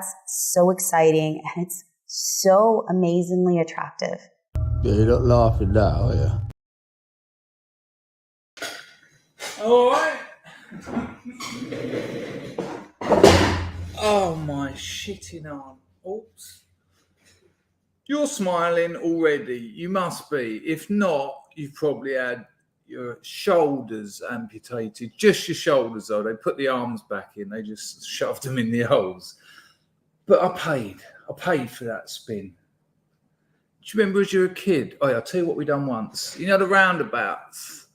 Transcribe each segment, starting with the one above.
that's so exciting, and it's so amazingly attractive. Yeah, you're not laughing now, are you? All right. Oh, my shitting arm. Oops. You're smiling already. You must be. If not, you've probably had your shoulders amputated. Just your shoulders, though. They put the arms back in. They just shoved them in the holes. But I paid for that spin. Do you remember as you were a kid? Oh, yeah, I'll tell you what we done once. You know the roundabouts?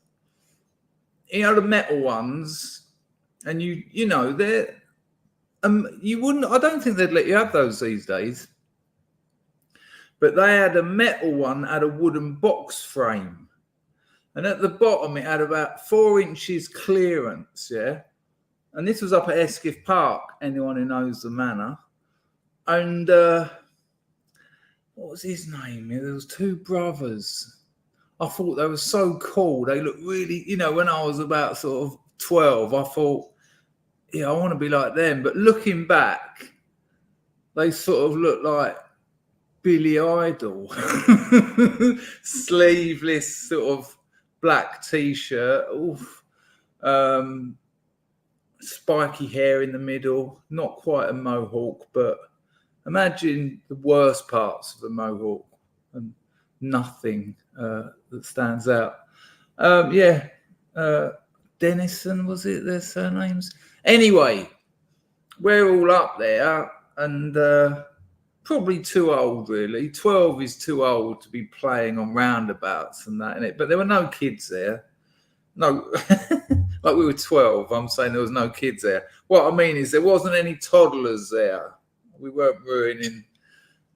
You know the metal ones? And you know, they're... you wouldn't... I don't think they'd let you have those these days. But they had a metal one, had a wooden box frame. And at the bottom, it had about 4 inches clearance, yeah? And this was up at Eskiff Park, anyone who knows the manor. And what was his name? There was 2 brothers. I thought they were so cool. They looked really, you know, when I was about sort of 12, I thought, yeah, I want to be like them. But looking back, they sort of looked like Billy Idol. Sleeveless sort of black t-shirt. Oof. Spiky hair in the middle. Not quite a mohawk, but imagine the worst parts of a mohawk and nothing that stands out. Dennison, was it their surnames? Anyway, we're all up there and probably too old, really. 12 is too old to be playing on roundabouts and that, innit? But there were no kids there. No, like we were 12. I'm saying there was no kids there. What I mean is there wasn't any toddlers there. We weren't ruining.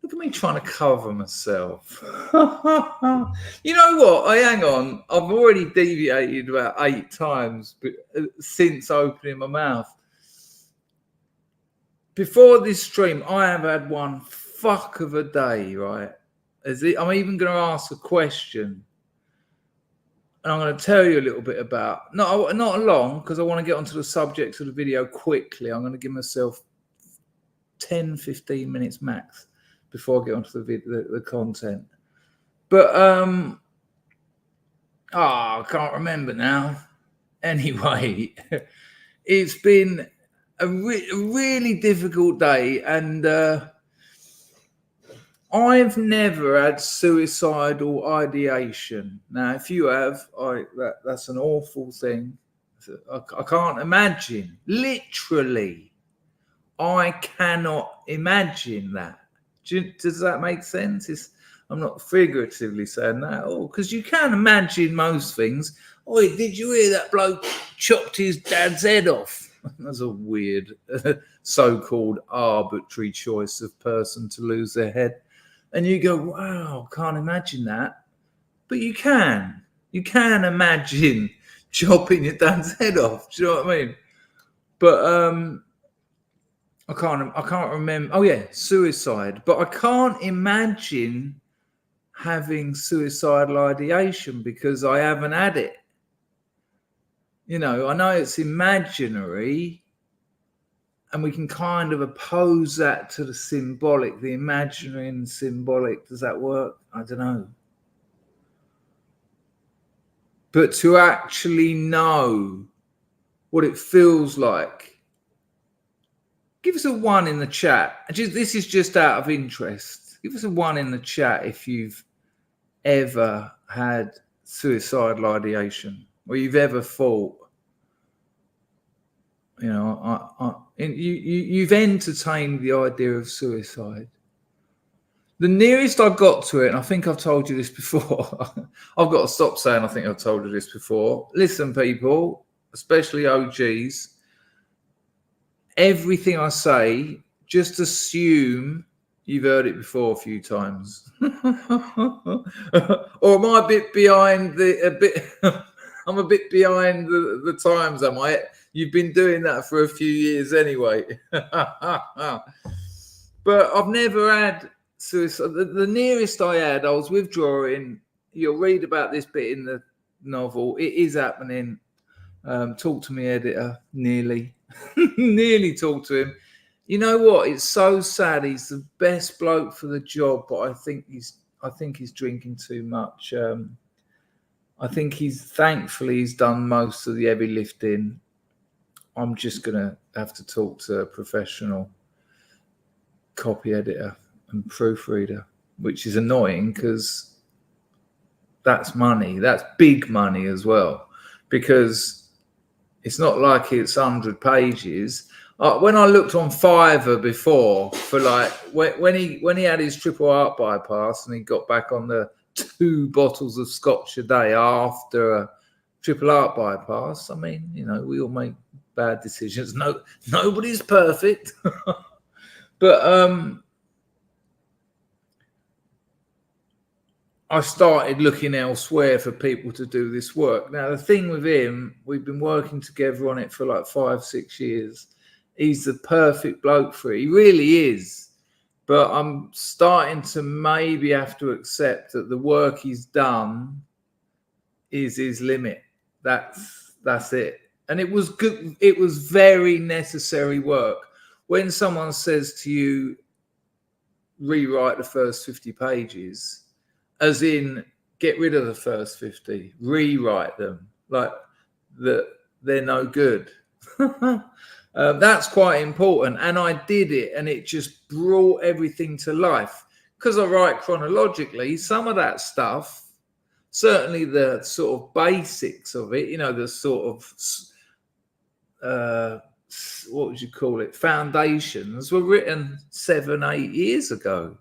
Look at me trying to cover myself. You know what? Hang on. I've already deviated about 8 times since opening my mouth. Before this stream, I have had one fuck of a day, right? I'm even going to ask a question. And I'm going to tell you a little bit about, not long, because I want to get onto the subject of the video quickly. I'm going to give myself 10, 15 minutes max before I get onto the content. But, I can't remember now. Anyway, it's been a really difficult day, and I've never had suicidal ideation. Now, if you have, that's an awful thing. I can't imagine. Literally, I cannot imagine that. Does that make sense? I'm not figuratively saying that, because you can imagine most things. Oh, did you hear that bloke chopped his dad's head off? That's a weird, so-called arbitrary choice of person to lose their head. And you go, wow, can't imagine that. But you can. You can imagine chopping your dad's head off. Do you know what I mean? But I can't remember. Oh, yeah, suicide. But I can't imagine having suicidal ideation because I haven't had it. You know, I know it's imaginary, and we can kind of oppose that to the symbolic, the imaginary and symbolic. Does that work? I don't know. But to actually know what it feels like, give us a 1 in the chat. This is just out of interest. Give us a 1 in the chat if you've ever had suicidal ideation or you've ever thought, you know, you've entertained the idea of suicide. The nearest I got to it, and I think I've told you this before. I've got to stop saying I think I've told you this before. Listen, people, especially OGs, everything I say, just assume you've heard it before a few times. Or am I a bit behind I'm a bit behind the times, am I? You've been doing that for a few years anyway. But I've never had suicide. The nearest I had, I was withdrawing. You'll read about this bit in the novel. It is happening. Talk to me, editor. Nearly. Nearly talk to him. You know what? It's so sad. He's the best bloke for the job, but I think he's drinking too much. I think thankfully he's done most of the heavy lifting. I'm just gonna have to talk to a professional copy editor and proofreader, which is annoying because that's money. That's big money as well, because it's not like it's 100 pages. When I looked on Fiverr before for like when he had his triple heart bypass and he got back on the 2 bottles of scotch a day after a triple heart bypass. I mean, you know, we all make bad decisions. Nobody's perfect. But I started looking elsewhere for people to do this work. Now, the thing with him, we've been working together on it for like 5-6 years. He's the perfect bloke for it. He really is. But I'm starting to maybe have to accept that the work he's done is his limit. That's it. And it was good. It was very necessary work. When someone says to you, rewrite the first 50 pages, as in get rid of the first 50, rewrite them, like they're no good. That's quite important. And I did it, and it just brought everything to life. Because I write chronologically, some of that stuff, certainly the sort of basics of it, you know, the sort of, what would you call it, foundations were written 7-8 years ago.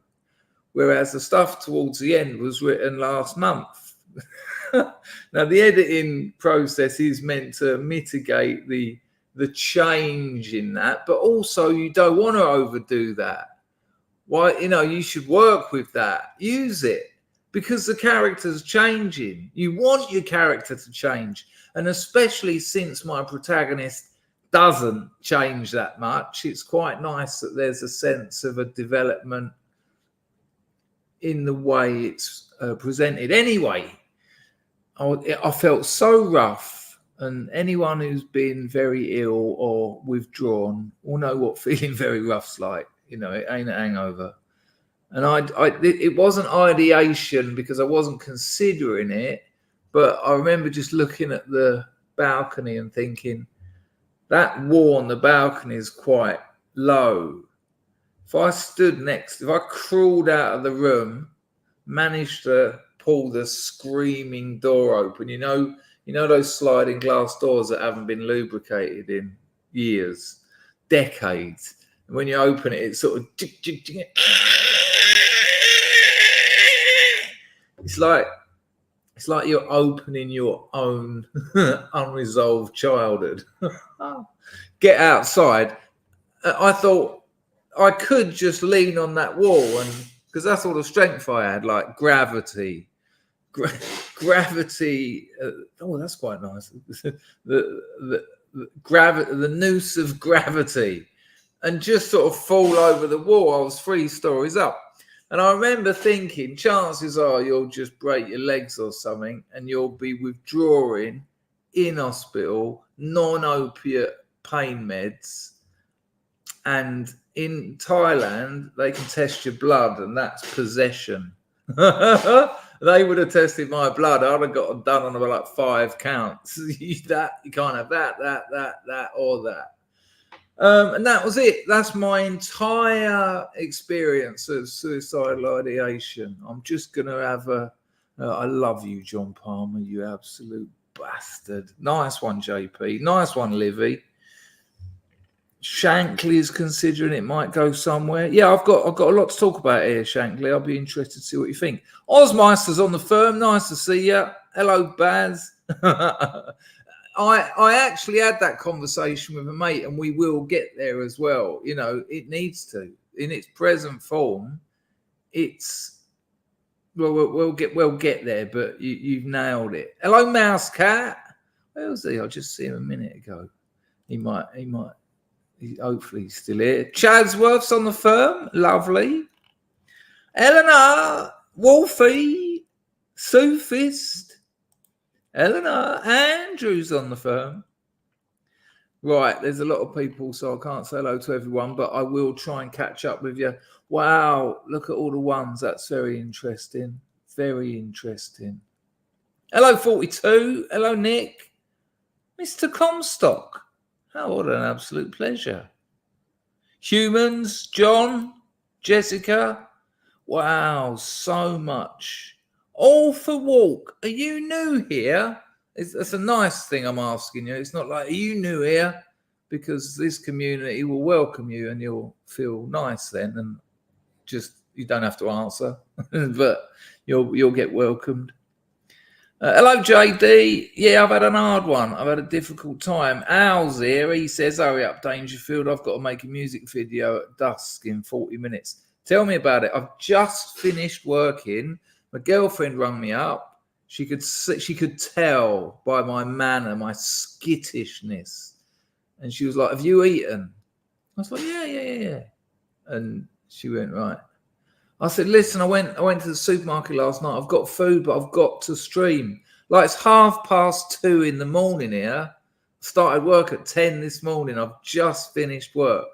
Whereas the stuff towards the end was written last month. Now, the editing process is meant to mitigate the change in that, but also you don't want to overdo that. Why, you know, you should work with that, use it, because the character's changing. You want your character to change. And especially since my protagonist doesn't change that much, it's quite nice that there's a sense of a development in the way it's presented. Anyway, I felt so rough, and anyone who's been very ill or withdrawn will know what feeling very rough's like. You know, it ain't a hangover. And it wasn't ideation because I wasn't considering it, but I remember just looking at the balcony and thinking, that wall on the balcony is quite low. If I crawled out of the room, managed to pull the screaming door open, you know those sliding glass doors that haven't been lubricated in years, decades. And when you open it, it's sort of it's like you're opening your own unresolved childhood. Get outside. I thought I could just lean on that wall, and because that's all the strength I had, like gravity. Gravity. That's quite nice. the noose of gravity, and just sort of fall over the wall. I was 3 stories up. And I remember thinking, chances are you'll just break your legs or something and you'll be withdrawing in hospital, non-opiate pain meds. And in Thailand, they can test your blood, and that's possession. They would have tested my blood. I'd have got it done on about like 5 counts. You can't have that, or that. And that was it. That's my entire experience of suicidal ideation. I'm just going to have I love you, John Palmer, you absolute bastard. Nice one, JP. Nice one, Livy. Shankly's considering it might go somewhere. Yeah, I've got a lot to talk about here, Shankly. I'll be interested to see what you think. Osmeister's on the firm. Nice to see you. Hello, Baz. I actually had that conversation with a mate, and we will get there as well. You know, it needs to. In its present form, we'll get there, but you've nailed it. Hello, Mouse Cat. Where was he? I just see him a minute ago. He hopefully he's still here. Chadsworth's on the firm. Lovely. Eleanor, Wolfie, Sophist. Eleanor, Andrew's on the firm. Right, there's a lot of people, so I can't say hello to everyone, but I will try and catch up with you. Wow, look at all the ones. That's very interesting. Very interesting. Hello, 42. Hello, Nick. Mr. Comstock. Oh, what an absolute pleasure. Humans, John, Jessica. Wow, so much. All for walk. Are you new here? That's a nice thing I'm asking you. It's not like, are you new here? Because this community will welcome you and you'll feel nice then. And just, you don't have to answer, but you'll get welcomed. Hello, JD. Yeah, I've had an hard one. I've had a difficult time. Al's here. He says, hurry up, Dangerfield. I've got to make a music video at dusk in 40 minutes. Tell me about it. I've just finished working. My girlfriend rang me up. She could tell by my manner, my skittishness. And she was like, have you eaten? I was like, yeah. And she went, right. I said, listen, I went to the supermarket last night. I've got food, but I've got to stream. Like, it's 2:30 in the morning here. Started work at 10 this morning. I've just finished work.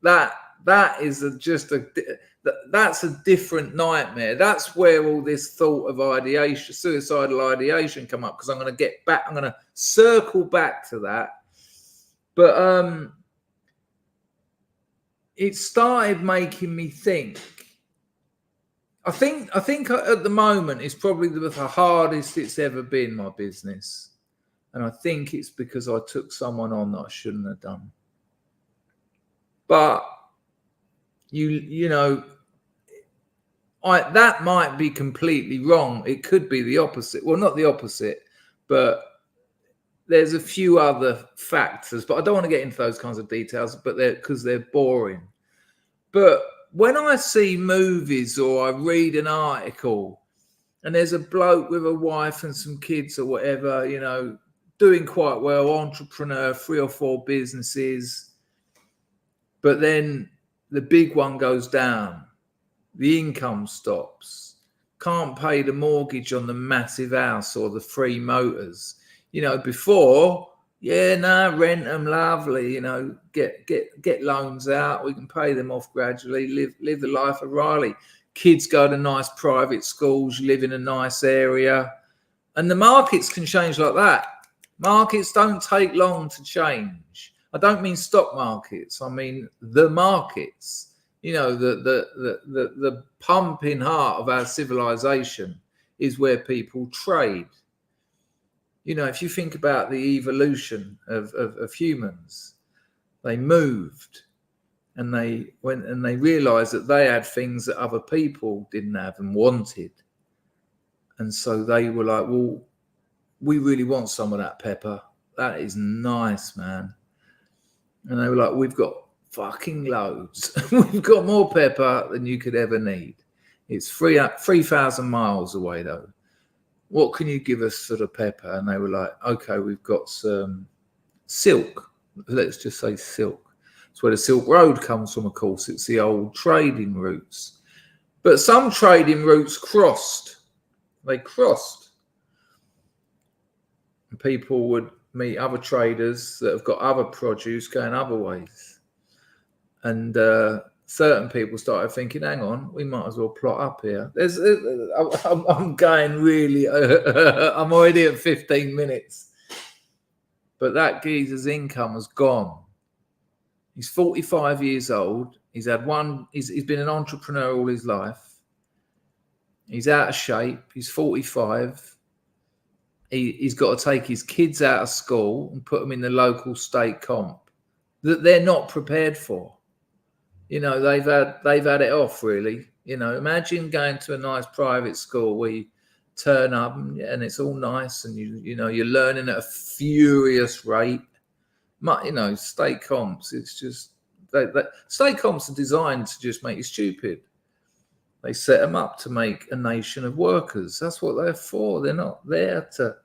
That is that's a different nightmare. That's where all this thought of ideation, suicidal ideation, come up, because I'm going to circle back to that. But it started making me think. I think at the moment it's probably the hardest it's ever been, my business. And I think it's because I took someone on that I shouldn't have done. But you know, that might be completely wrong. It could be the opposite. Well, not the opposite, but there's a few other factors. But I don't want to get into those kinds of details, but because they're boring. But when I see movies or I read an article and there's a bloke with a wife and some kids or whatever, you know, doing quite well, entrepreneur, 3 or 4 businesses, but then the big one goes down, the income stops, can't pay the mortgage on the massive house or the 3 motors. You know, before, rent them, lovely, you know, get loans out, we can pay them off gradually, live the life of Riley. Kids go to nice private schools, live in a nice area, and the markets can change like that. Markets don't take long to change. I don't mean stock markets, I mean the markets. You know, the pumping heart of our civilization is where people trade. You know, if you think about the evolution of humans, they moved and they went and they realized that they had things that other people didn't have and wanted. And so they were like, well, we really want some of that pepper. That is nice, man. And they were like, we've got fucking loads. We've got more pepper than you could ever need. It's 3,000 miles away, though. What can you give us for the pepper? And they were like, okay, we've got some silk. Let's just say silk. It's where the Silk Road comes from, of course. It's the old trading routes. But some trading routes crossed. They crossed. And people would meet other traders that have got other produce going other ways. And certain people started thinking, hang on, we might as well plot up here. I'm going really, I'm already at 15 minutes. But that geezer's income has gone. He's 45 years old. He's been an entrepreneur all his life. He's out of shape. He's 45. He's got to take his kids out of school and put them in the local state comp that they're not prepared for. You know, they've had it off, really. You know, imagine going to a nice private school where you turn up and it's all nice and you know you're learning at a furious rate. You know, state comps, it's just state comps are designed to just make you stupid. They set them up to make a nation of workers. That's what they're for. They're not there to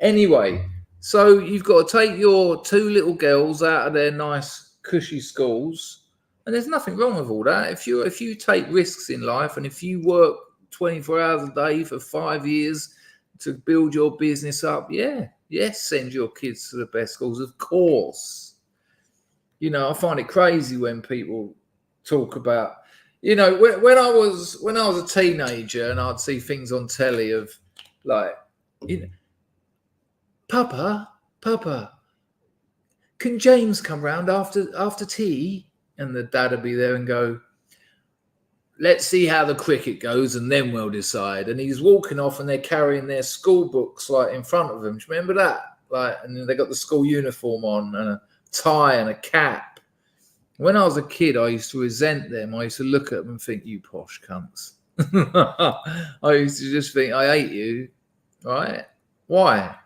anyway. So you've got to take your 2 little girls out of their nice cushy schools, and there's nothing wrong with all that. If you take risks in life and if you work 24 hours a day for 5 years to build your business up, yeah, Yes, send your kids to the best schools, of course. You know, I find it crazy when people talk about, you know, when I was a teenager and I'd see things on telly of like, you know, Papa, can James come round after tea? And the dad would be there and go, let's see how the cricket goes and then we'll decide. And he's walking off and they're carrying their school books like in front of them. Do you remember that? Like, and then they got the school uniform on and a tie and a cap. When I was a kid, I used to resent them. I used to look at them and think, you posh cunts. I used to just think, I hate you. Right? Why?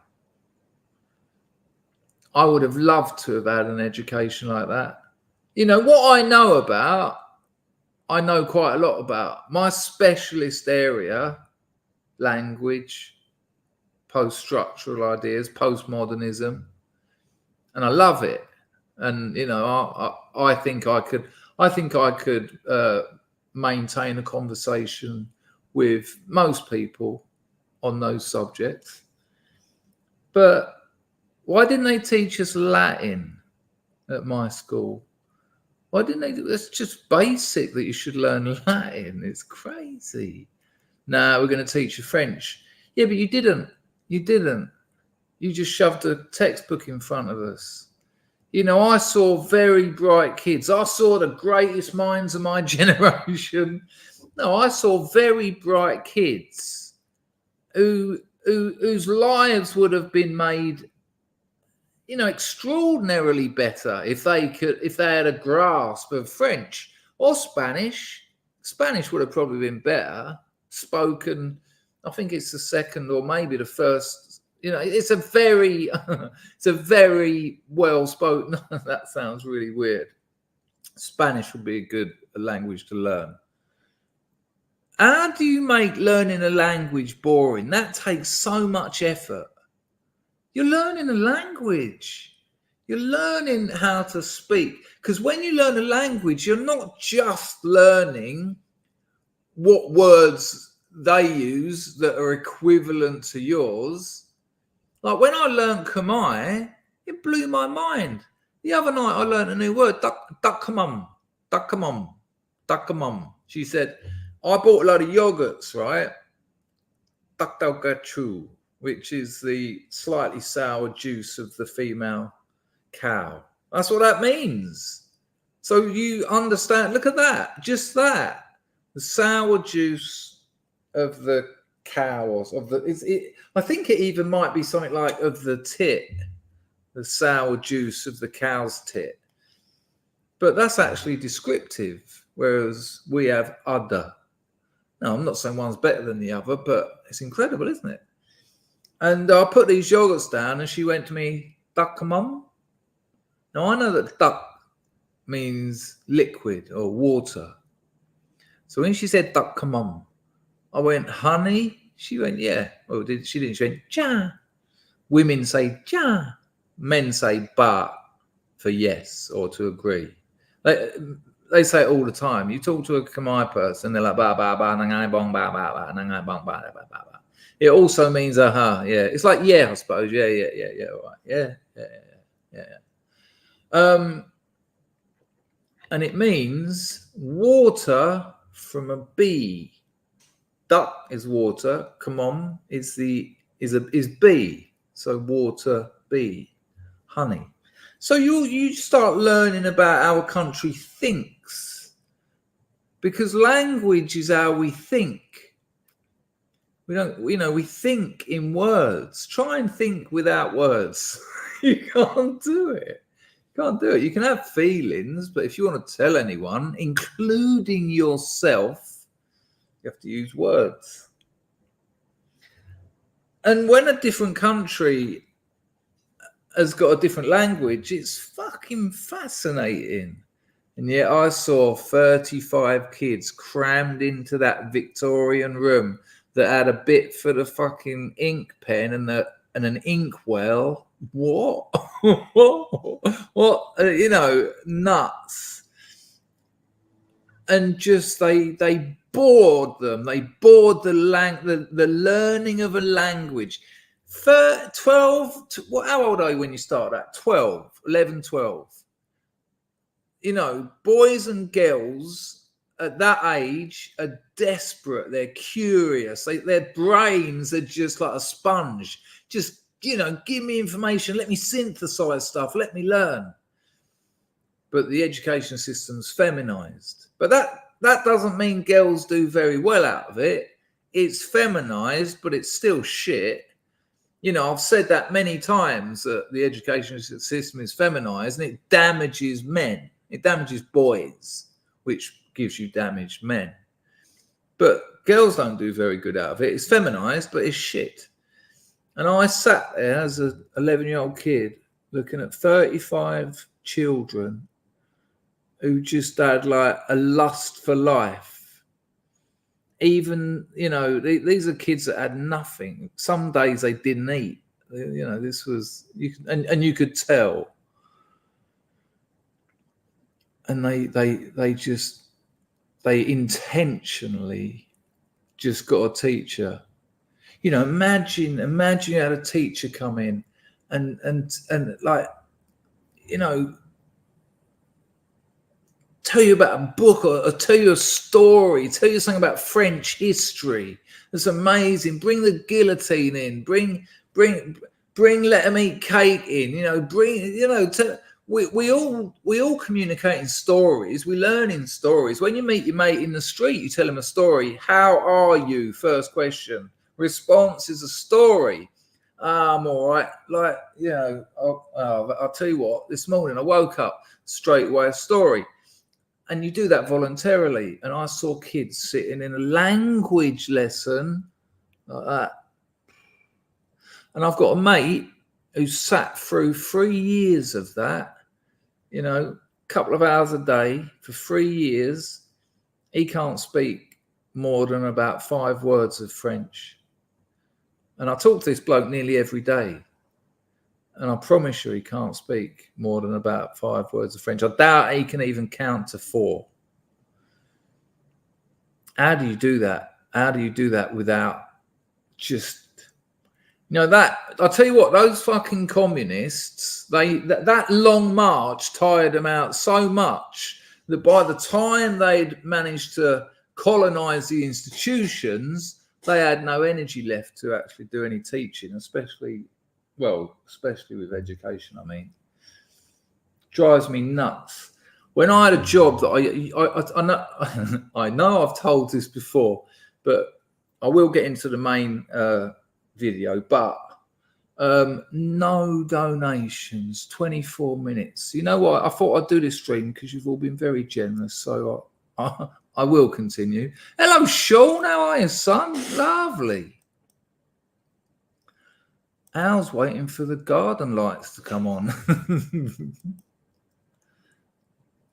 I would have loved to have had an education like that. You know, what I know quite a lot about. My specialist area, language, post-structural ideas, postmodernism, and I love it. And, you know, I think I could maintain a conversation with most people on those subjects. But why didn't they teach us Latin at my school? Why didn't they do? It's just basic that you should learn Latin. It's crazy. Now we're going to teach you French. Yeah, but you didn't. You just shoved a textbook in front of us. You know, I saw very bright kids. I saw the greatest minds of my generation. No, I saw very bright kids whose lives would have been made, you know, extraordinarily better if they had a grasp of French or Spanish. Spanish would have probably been better spoken. I think it's the second or maybe the first. You know, it's a very well spoken. That sounds really weird. Spanish would be a good language to learn. How do you make learning a language boring? That takes so much effort. You're learning a language. You're learning how to speak. Because when you learn a language, you're not just learning what words they use that are equivalent to yours. Like when I learned Khmer, it blew my mind. The other night I learned a new word, dakkamum. She said, I bought a load of yogurts, right? Dakdalgachu, which is the slightly sour juice of the female cow. That's what that means. So you understand, look at that, just that. The sour juice of the cow or of the I think it even might be something like of the tit, the sour juice of the cow's tit. But that's actually descriptive, whereas we have other. Now, I'm not saying one's better than the other, but it's incredible, isn't it? And I put these yogurts down and she went to me, dakkamum. Now, I know that duck means liquid or water. So when she said dakkamum, I went, honey? She went, yeah. Well, she didn't. She went, ja. Women say ja. Men say ba for yes or to agree. They say it all the time. You talk to a Khmer person, they're like, ba, ba, ba, nangai bong, ba, ba, ba, nangai bong, ba, ba, ba, ba. It also means, yeah. It's like, yeah, I suppose. Yeah, all right. Yeah. And it means water from a bee. Duck is water. Kamon is bee. So water, bee, honey. So you start learning about how a country thinks, because language is how we think. We think in words. Try and think without words. You can't do it. You can have feelings, but if you want to tell anyone, including yourself, you have to use words. And when a different country has got a different language, it's fucking fascinating. And yet I saw 35 kids crammed into that Victorian room that had a bit for the fucking ink pen and an inkwell. What? What? Nuts. And just they bored them. They bored the learning of a language. 12, how old are you when you start that? 12, 11, 12. You know, boys and girls at that age are desperate. They're curious. Their brains are just like a sponge. Just, you know, give me information. Let me synthesize stuff. Let me learn. But the education system's feminized. But that doesn't mean girls do very well out of it. It's feminized, but it's still shit. You know, I've said that many times, that the education system is feminized and it damages men. It damages boys, which gives you damaged men. But girls don't do very good out of it. It's feminized, but it's shit. And I sat there as an 11-year-old kid looking at 35 children who just had like a lust for life. Even, you know, these are kids that had nothing. Some days they didn't eat. You know, this was, and you could tell. And they intentionally just got a teacher. You know, imagine you had a teacher come in and like, you know, tell you about a book or tell you a story, tell you something about French history. It's amazing. Bring the guillotine in. Bring let them eat cake in. You know, we all communicate in stories. We learn in stories. When you meet your mate in the street, you tell him a story. How are you? First question. Response is a story. I'm all right. Like, you know, I'll tell you what, this morning I woke up, straight away a story. And you do that voluntarily. And I saw kids sitting in a language lesson like that. And I've got a mate who sat through 3 years of that, you know, a couple of hours a day for 3 years. He can't speak more than about 5 words of French. And I talk to this bloke nearly every day. And I promise you he can't speak more than about 5 words of French. I doubt he can even count to 4. How do you do that? How do you do that without just, you know, that, I'll tell you what, those fucking communists, that long march tired them out so much that by the time they'd managed to colonize the institutions, they had no energy left to actually do any teaching, especially with education. I mean, drives me nuts. When I had a job that I know I've told this before, but I will get into the main video. But no donations, 24 minutes. You know what? I thought I'd do this stream because you've all been very generous. So I will continue. Hello, Sean. How are you, son? Lovely. Al's waiting for the garden lights to come on.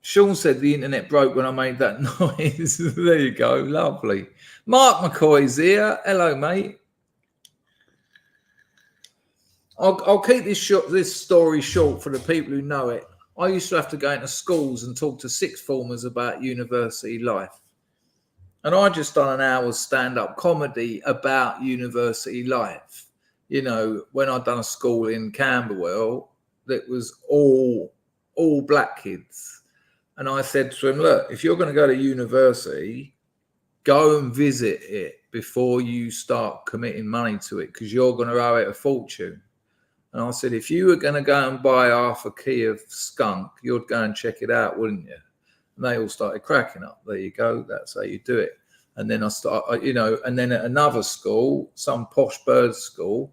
Sean said the internet broke when I made that noise. There you go. Lovely. Mark McCoy's here. Hello, mate. I'll keep this story short for the people who know it. I used to have to go into schools and talk to sixth formers about university life. And I just done an hour's stand-up comedy about university life. You know, when I'd done a school in Camberwell that was all black kids. And I said to him, look, if you're going to go to university, go and visit it before you start committing money to it, because you're going to owe it a fortune. And I said, if you were going to go and buy half a key of skunk, you'd go and check it out, wouldn't you? And they all started cracking up. There you go. That's how you do it. And then and then at another school, some posh bird school,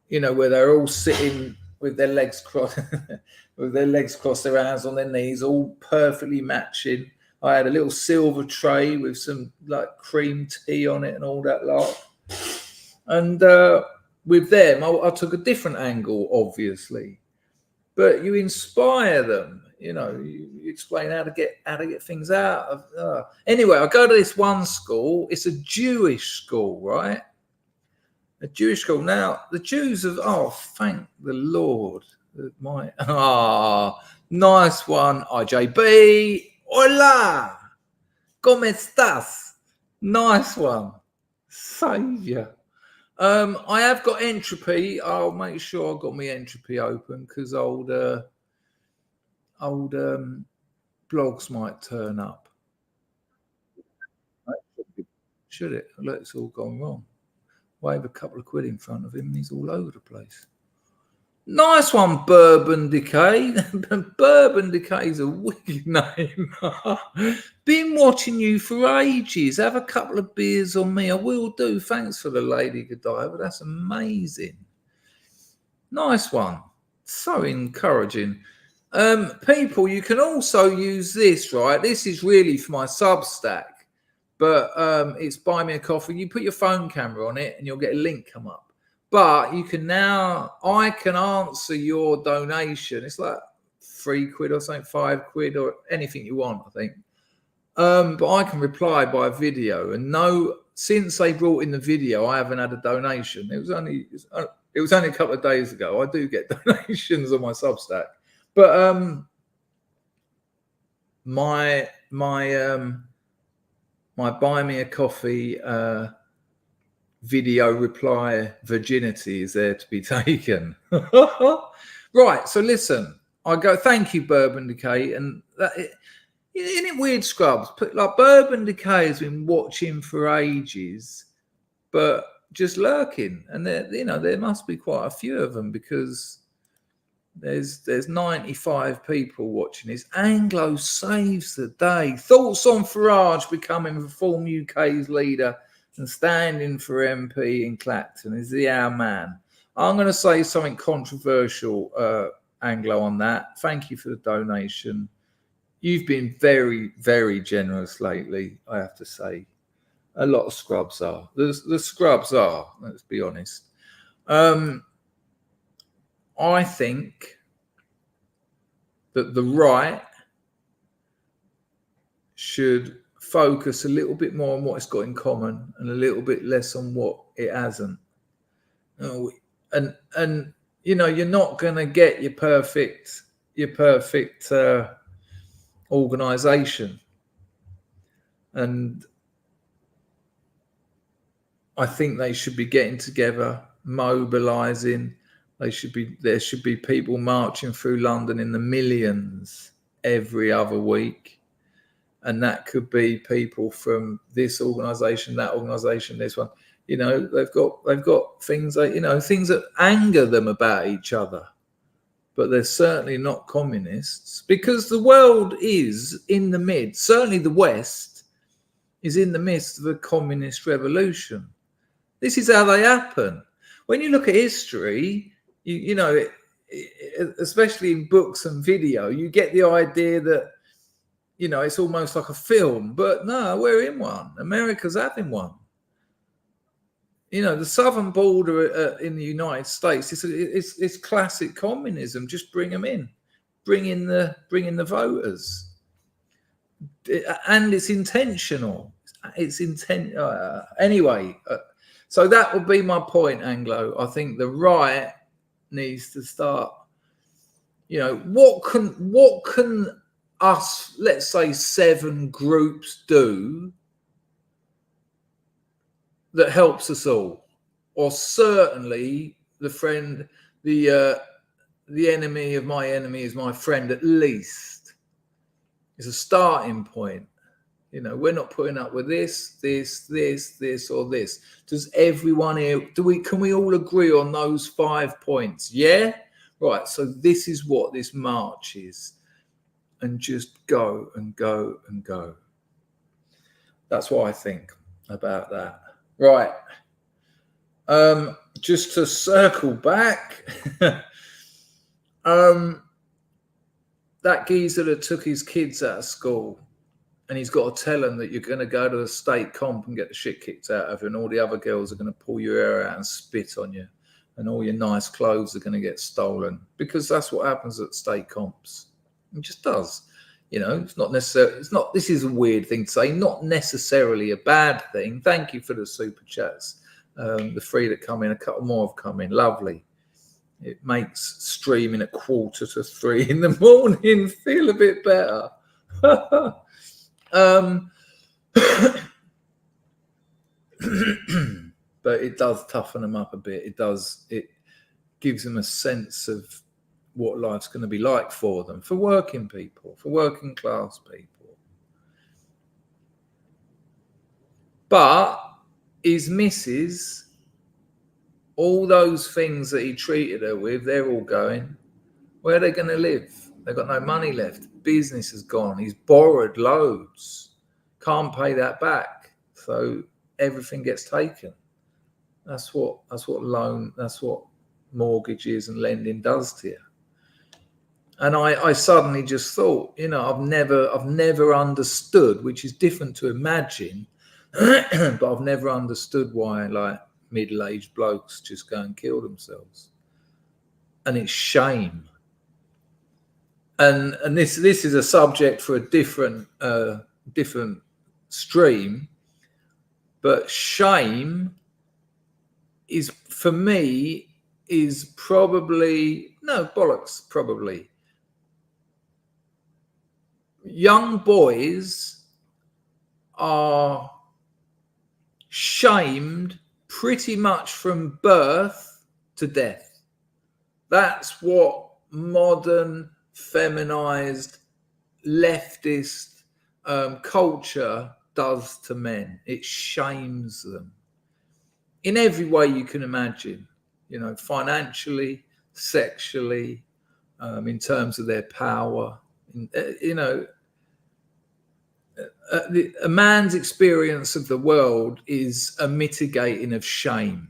you know, where they're all sitting with their legs crossed, their hands on their knees, all perfectly matching. I had a little silver tray with some like cream tea on it and all that lot. And with them, I took a different angle, obviously. But you inspire them, you know. You explain how to get things out of. Anyway, I go to this one school. It's a Jewish school, right? A Jewish school. Now, the Jews have, thank the Lord. Nice one, IJB. Hola. ¿Cómo estás? Nice one. Saviour. I have got entropy. I'll make sure I've got my entropy open because old blogs might turn up. Should it? Look, it's all gone wrong. Wave a couple of quid in front of him and he's all over the place. Nice one, Bourbon Decay. Bourbon Decay's a wicked name. Been watching you for ages. Have a couple of beers on me. I will do. Thanks for the Lady Godiva. That's amazing. Nice one. So encouraging. People, you can also use this, right? This is really for my Substack, but it's Buy Me a Coffee. You put your phone camera on it and you'll get a link come up. But you can now, I can answer your donation. It's like £3 or something, £5 or anything you want, I think. But I can reply by video. And no, since they brought in the video, I haven't had a donation. It was only a couple of days ago. I do get donations on my Substack. But my Buy Me a Coffee video reply virginity is there to be taken. Right, so listen, I go, thank you, Bourbon Decay. And isn't it weird, Scrubs? Like, Bourbon Decay has been watching for ages, but just lurking. And there must be quite a few of them because there's 95 people watching this. Anglo saves the day. Thoughts on Farage becoming the former UK's leader and standing for MP in Clacton? Is he our man? I'm going to say something controversial, Anglo, on that. Thank you for the donation. You've been very, very generous lately, I have to say. A lot of Scrubs are. The Scrubs are, let's be honest. I think that the right should focus a little bit more on what it's got in common and a little bit less on what it hasn't. And you're not going to get your perfect organization. And I think they should be getting together, mobilizing. There should be people marching through London in the millions every other week. And that could be people from this organization, that organization, this one. They've got things things that anger them about each other. But they're certainly not communists, because the world is in the midst, certainly the West is in the midst of a communist revolution. This is how they happen. When you look at history, especially in books and video, you get the idea that, it's almost like a film. But no, we're in one. America's having one. The southern border in the United States, it's classic communism. Just bring them in, bring in the voters, and it's intentional. It's anyway. So that would be my point, Anglo. I think the right needs to start. What can us, let's say 7 groups, do that helps us all? Or certainly the enemy of my enemy is my friend, at least. It's a starting point. We're not putting up with this, or this. Does everyone here, can we all agree on those 5 points? Yeah? Right, so this is what this march is. And just go and go and go. That's what I think about that. Right. Just to circle back, that geezer that took his kids out of school, and he's got to tell them that you're going to go to a state comp and get the shit kicked out of you, and all the other girls are going to pull your hair out and spit on you, and all your nice clothes are going to get stolen, because that's what happens at state comps. It just does. It's not necessarily, this is a weird thing to say, not necessarily a bad thing. Thank you for the super chats. The 3 that come in, a couple more have come in. Lovely. It makes streaming at 2:45 in the morning feel a bit better. but it does toughen them up a bit. It gives them a sense of what life's going to be like for them, for working people, for working class people. But his missus, all those things that he treated her with, they're all going. Where are they going to live? They've got no money left. Business has gone. He's borrowed loads. Can't pay that back. So everything gets taken. That's what mortgages and lending does to you. And I suddenly just thought, I've never understood, which is different to imagine, but I've never understood why like middle-aged blokes just go and kill themselves. And it's shame. And this is a subject for a different stream, but shame is, for me, is probably young boys are shamed pretty much from birth to death. That's what modern feminized leftist culture does to men. It shames them in every way you can imagine, financially, sexually, in terms of their power. A man's experience of the world is a mitigating of shame.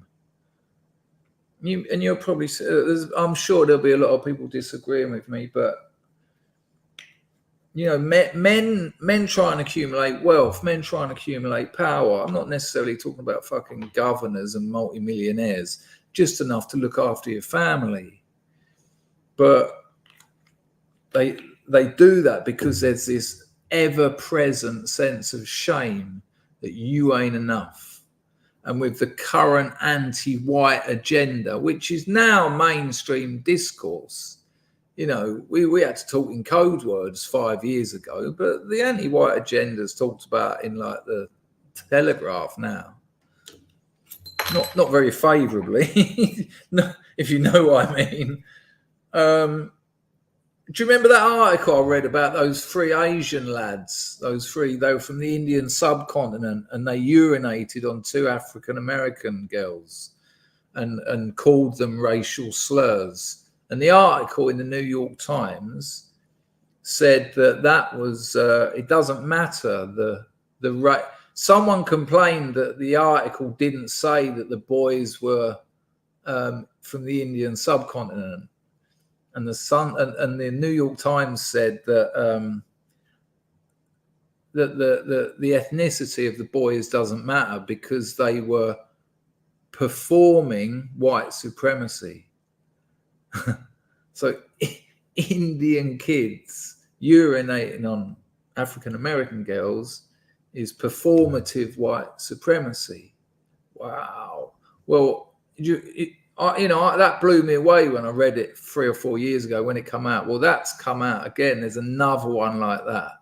You're probably, I'm sure there'll be a lot of people disagreeing with me, but men try and accumulate wealth, men try and accumulate power. I'm not necessarily talking about fucking governors and multimillionaires, just enough to look after your family. But they do that because there's this ever-present sense of shame that you ain't enough. And with the current anti-white agenda, which is now mainstream discourse, we had to talk in code words 5 years ago, but the anti-white agenda is talked about in like the Telegraph now. Not very favourably, if you know what I mean. Do you remember that article I read about those 3 Asian lads? They were from the Indian subcontinent, and they urinated on 2 African American girls and called them racial slurs. And the article in the New York Times said that was it doesn't matter someone complained that the article didn't say that the boys were from the Indian subcontinent. And the New York Times said that the ethnicity of the boys doesn't matter because they were performing white supremacy. So Indian kids urinating on African American girls is performative white supremacy. Wow. Well, that blew me away when I read it 3 or 4 years ago when it came out. Well, that's come out again. There's another one like that.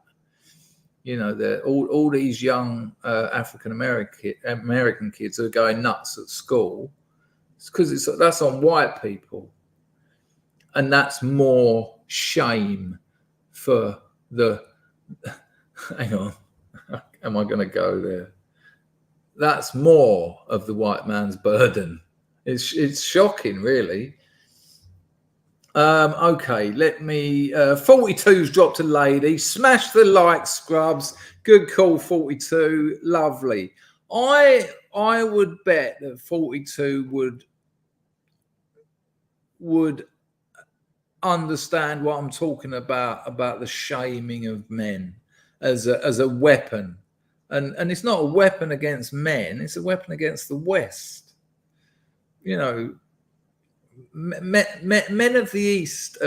All these young African American kids who are going nuts at school. It's because that's on white people, and that's more shame for the. Hang on, am I going to go there? That's more of the white man's burden. It's shocking, really. Okay, let me. 42's dropped a lady. Smash the like, scrubs. Good call, 42. Lovely. I would bet that 42 would understand what I'm talking about the shaming of men as a weapon, and it's not a weapon against men. It's a weapon against the West. Men of the East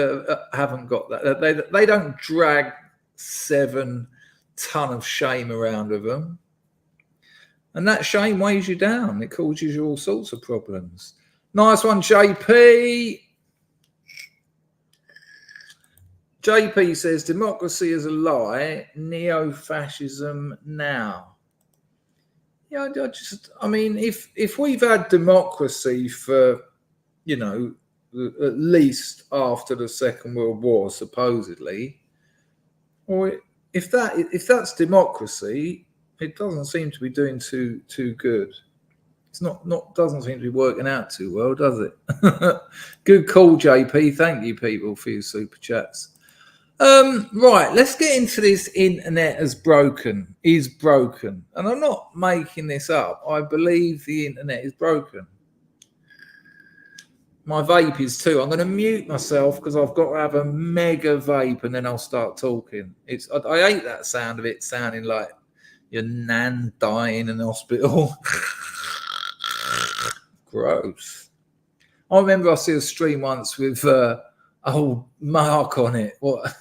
haven't got that. They don't drag 7 ton of shame around with them. And that shame weighs you down. It causes you all sorts of problems. Nice one, JP. JP says, democracy is a lie. Neo-fascism now. Yeah, I mean, if we've had democracy for, you know, at least after the Second World War, supposedly, or if that's democracy, it doesn't seem to be doing too good. It's not doesn't seem to be working out too well, does it? Good call, JP. Thank you, people, for your super chats. Right, let's get into this. Internet is broken, and I'm not making this up. I believe the internet is broken. My vape is too. I'm going to mute myself because I've got to have a mega vape, and then I'll start talking. I hate that sound of it sounding like your nan dying in the hospital. Gross. I remember I see a stream once with old Mark on it. What?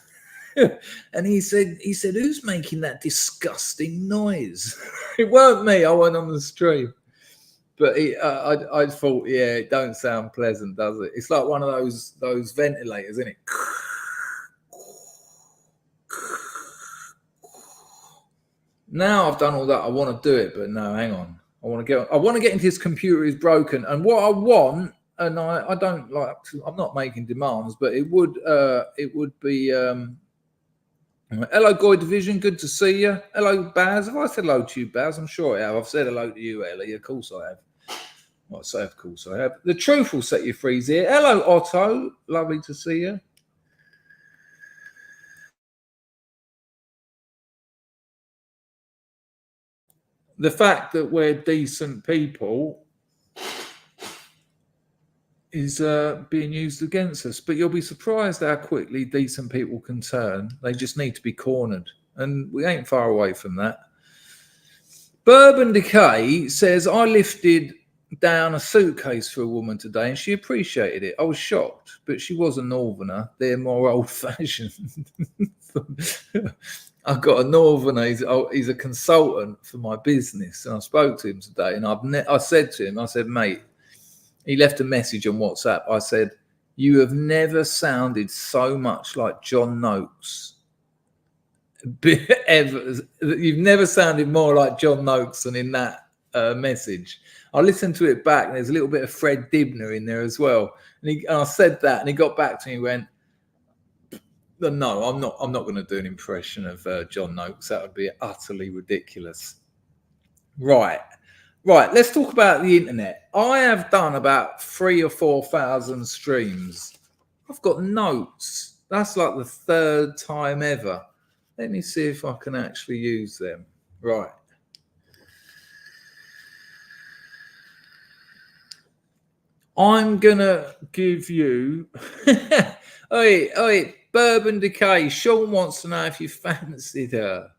And he said, who's making that disgusting noise? It weren't me. I went on the stream, but I thought, yeah, it don't sound pleasant, does it? It's like one of those ventilators, isn't it? Now I've done all that. I want to do it, but no, hang on. I want to get into this computer is broken, and what I want, and I don't like to, I'm not making demands, but it would be. Hello, Goy Division. Good to see you. Hello, Baz. Have I said hello to you, Baz? I'm sure I have. I've said hello to you, Ellie. Of course I have. Well, I say of course I have. The truth will set you free here. Hello, Otto. Lovely to see you. The fact that we're decent people is being used against us, but you'll be surprised how quickly decent people can turn. They just need to be cornered, and we ain't far away from that. Bourbon Decay says, I lifted down a suitcase for a woman today and she appreciated it. I was shocked, but she was a northerner. They're more old-fashioned. I've got a northerner. He's a consultant for my business, and I spoke to him today, and I said to him, I said, mate, he left a message on WhatsApp. I said, you have never sounded so much like John Noakes. Ever. You've never sounded more like John Noakes than in that message. I listened to it back, and there's a little bit of Fred Dibner in there as well. And I said that, and he got back to me and went, no, I'm not going to do an impression of John Noakes. That would be utterly ridiculous. Right. Let's talk about the internet. I have done about 3,000 or 4,000 streams. I've got notes. That's like the third time ever. Let me see if I can actually use them. Right. I'm going to give you... Oi, Bourbon Decay. Sean wants to know if you fancied her.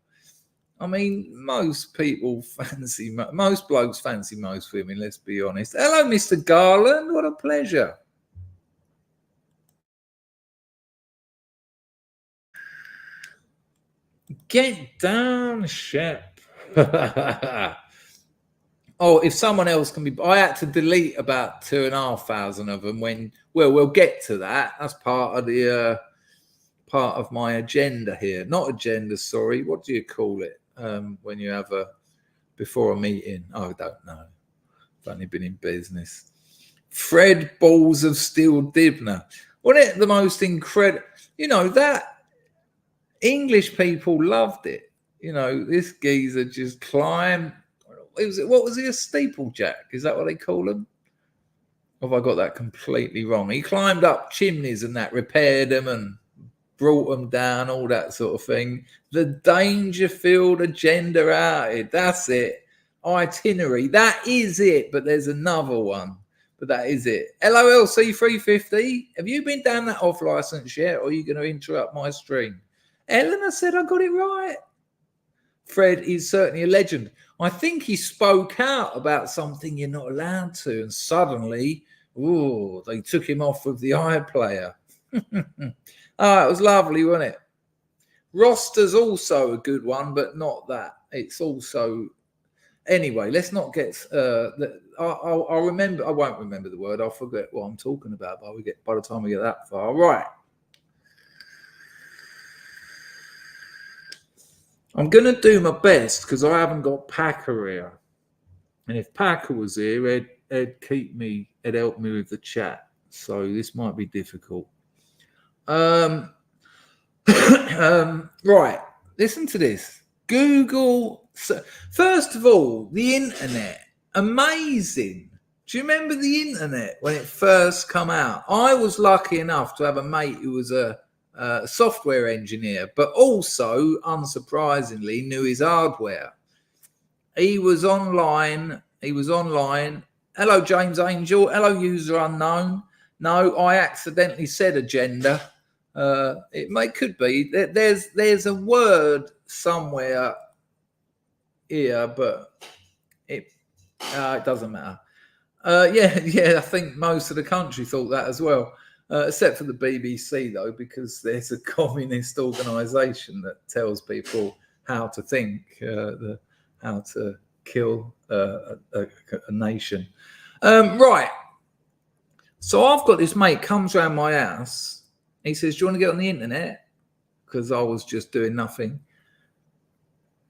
I mean, most blokes fancy most women, let's be honest. Hello, Mr. Garland. What a pleasure. Get down, Shep. Oh, if someone else can be... I had to delete about 2,500 of them when... Well, we'll get to that. That's part of the... part of my agenda here. Not agenda, sorry. What do you call it? When you have before a meeting. Oh, I don't know. I've only been in business. Fred Balls of Steel Dibner. Wasn't it the most incredible? You know, that English people loved it. You know, this geezer just climbed. What was he, a steeplejack? Is that what they call them? Or have I got that completely wrong? He climbed up chimneys and that, repaired them and brought them down, all that sort of thing. The Dangerfield agenda outed. That's it. Itinerary. That is it. But there's another one. But that is it. LOLC 350. Have you been down that off license yet? Or are you going to interrupt my stream? Eleanor said I got it right. Fred is certainly a legend. I think he spoke out about something you're not allowed to. And suddenly, they took him off with the iPlayer. It was lovely, wasn't it? Roster's also a good one, but not that. It's also... Anyway, let's not get... I'll remember... I won't remember the word. I'll forget what I'm talking about by the time we get that far. Right. I'm going to do my best because I haven't got Packer here. And if Packer was here, he'd help me with the chat. So this might be difficult. Right, listen to this. Google. First of all, the internet, amazing. Do you remember the internet when it first come out? I was lucky enough to have a mate who was a software engineer, but also, unsurprisingly, knew his hardware. He was online. Hello, James Angel. Hello, user unknown. No, I accidentally said agenda. Could be. There's a word somewhere here, but it doesn't matter. I think most of the country thought that as well, except for the BBC, though, because there's a communist organisation that tells people how to think, how to kill a nation. Right. So I've got this mate comes round my house. He says, "Do you want to get on the internet?" Because I was just doing nothing.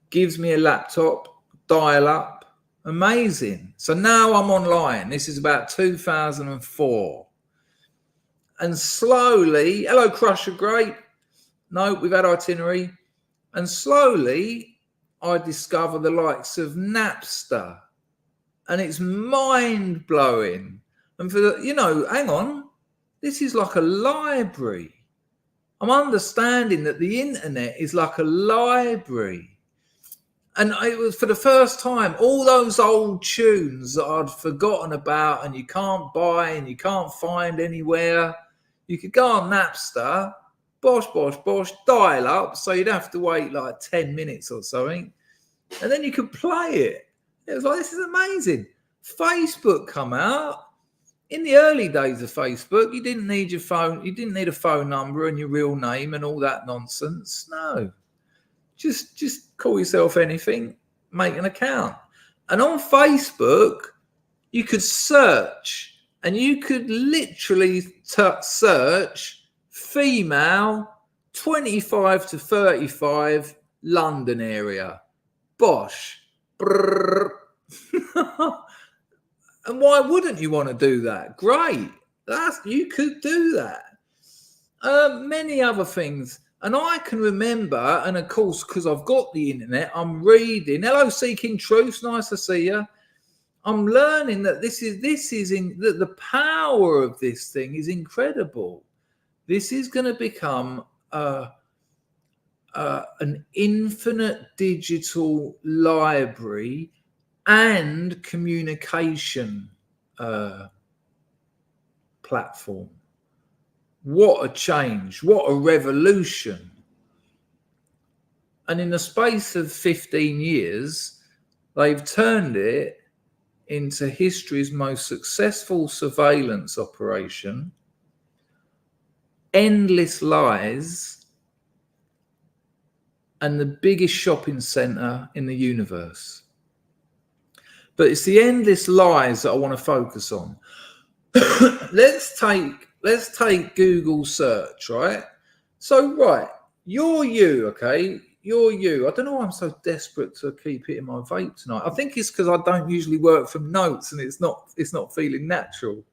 Gives me a laptop, dial up. Amazing. So now I'm online. This is about 2004. And slowly, hello, Crusher, great. No, we've had itinerary. And slowly, I discover the likes of Napster. And it's mind-blowing. And hang on, this is like a library. I'm understanding that the internet is like a library. And it was for the first time, all those old tunes that I'd forgotten about and you can't buy and you can't find anywhere. You could go on Napster, bosh, dial up. So you'd have to wait like 10 minutes or something. And then you could play it. It was like, this is amazing. Facebook come out. In the early days of Facebook, you didn't need your phone. You didn't need a phone number and your real name and all that nonsense. No. Just call yourself anything, make an account. And on Facebook, you could search and you could literally search female 25 to 35 London area. Bosh. And why wouldn't you want to do that? Great. You could do that. Many other things. And I can remember, and of course, because I've got the internet, I'm reading. Hello, Seeking Truths. Nice to see you. I'm learning that that the power of this thing is incredible. This is going to become an infinite digital library and communication platform. What a change, what a revolution. And in the space of 15 years, they've turned it into history's most successful surveillance operation, endless lies, and the biggest shopping centre in the universe. But it's the endless lies that I want to focus on. Let's take Google search, right? So, right, you're you, okay? You're you. I don't know why I'm so desperate to keep hitting my vape tonight. I think it's because I don't usually work from notes and it's not feeling natural.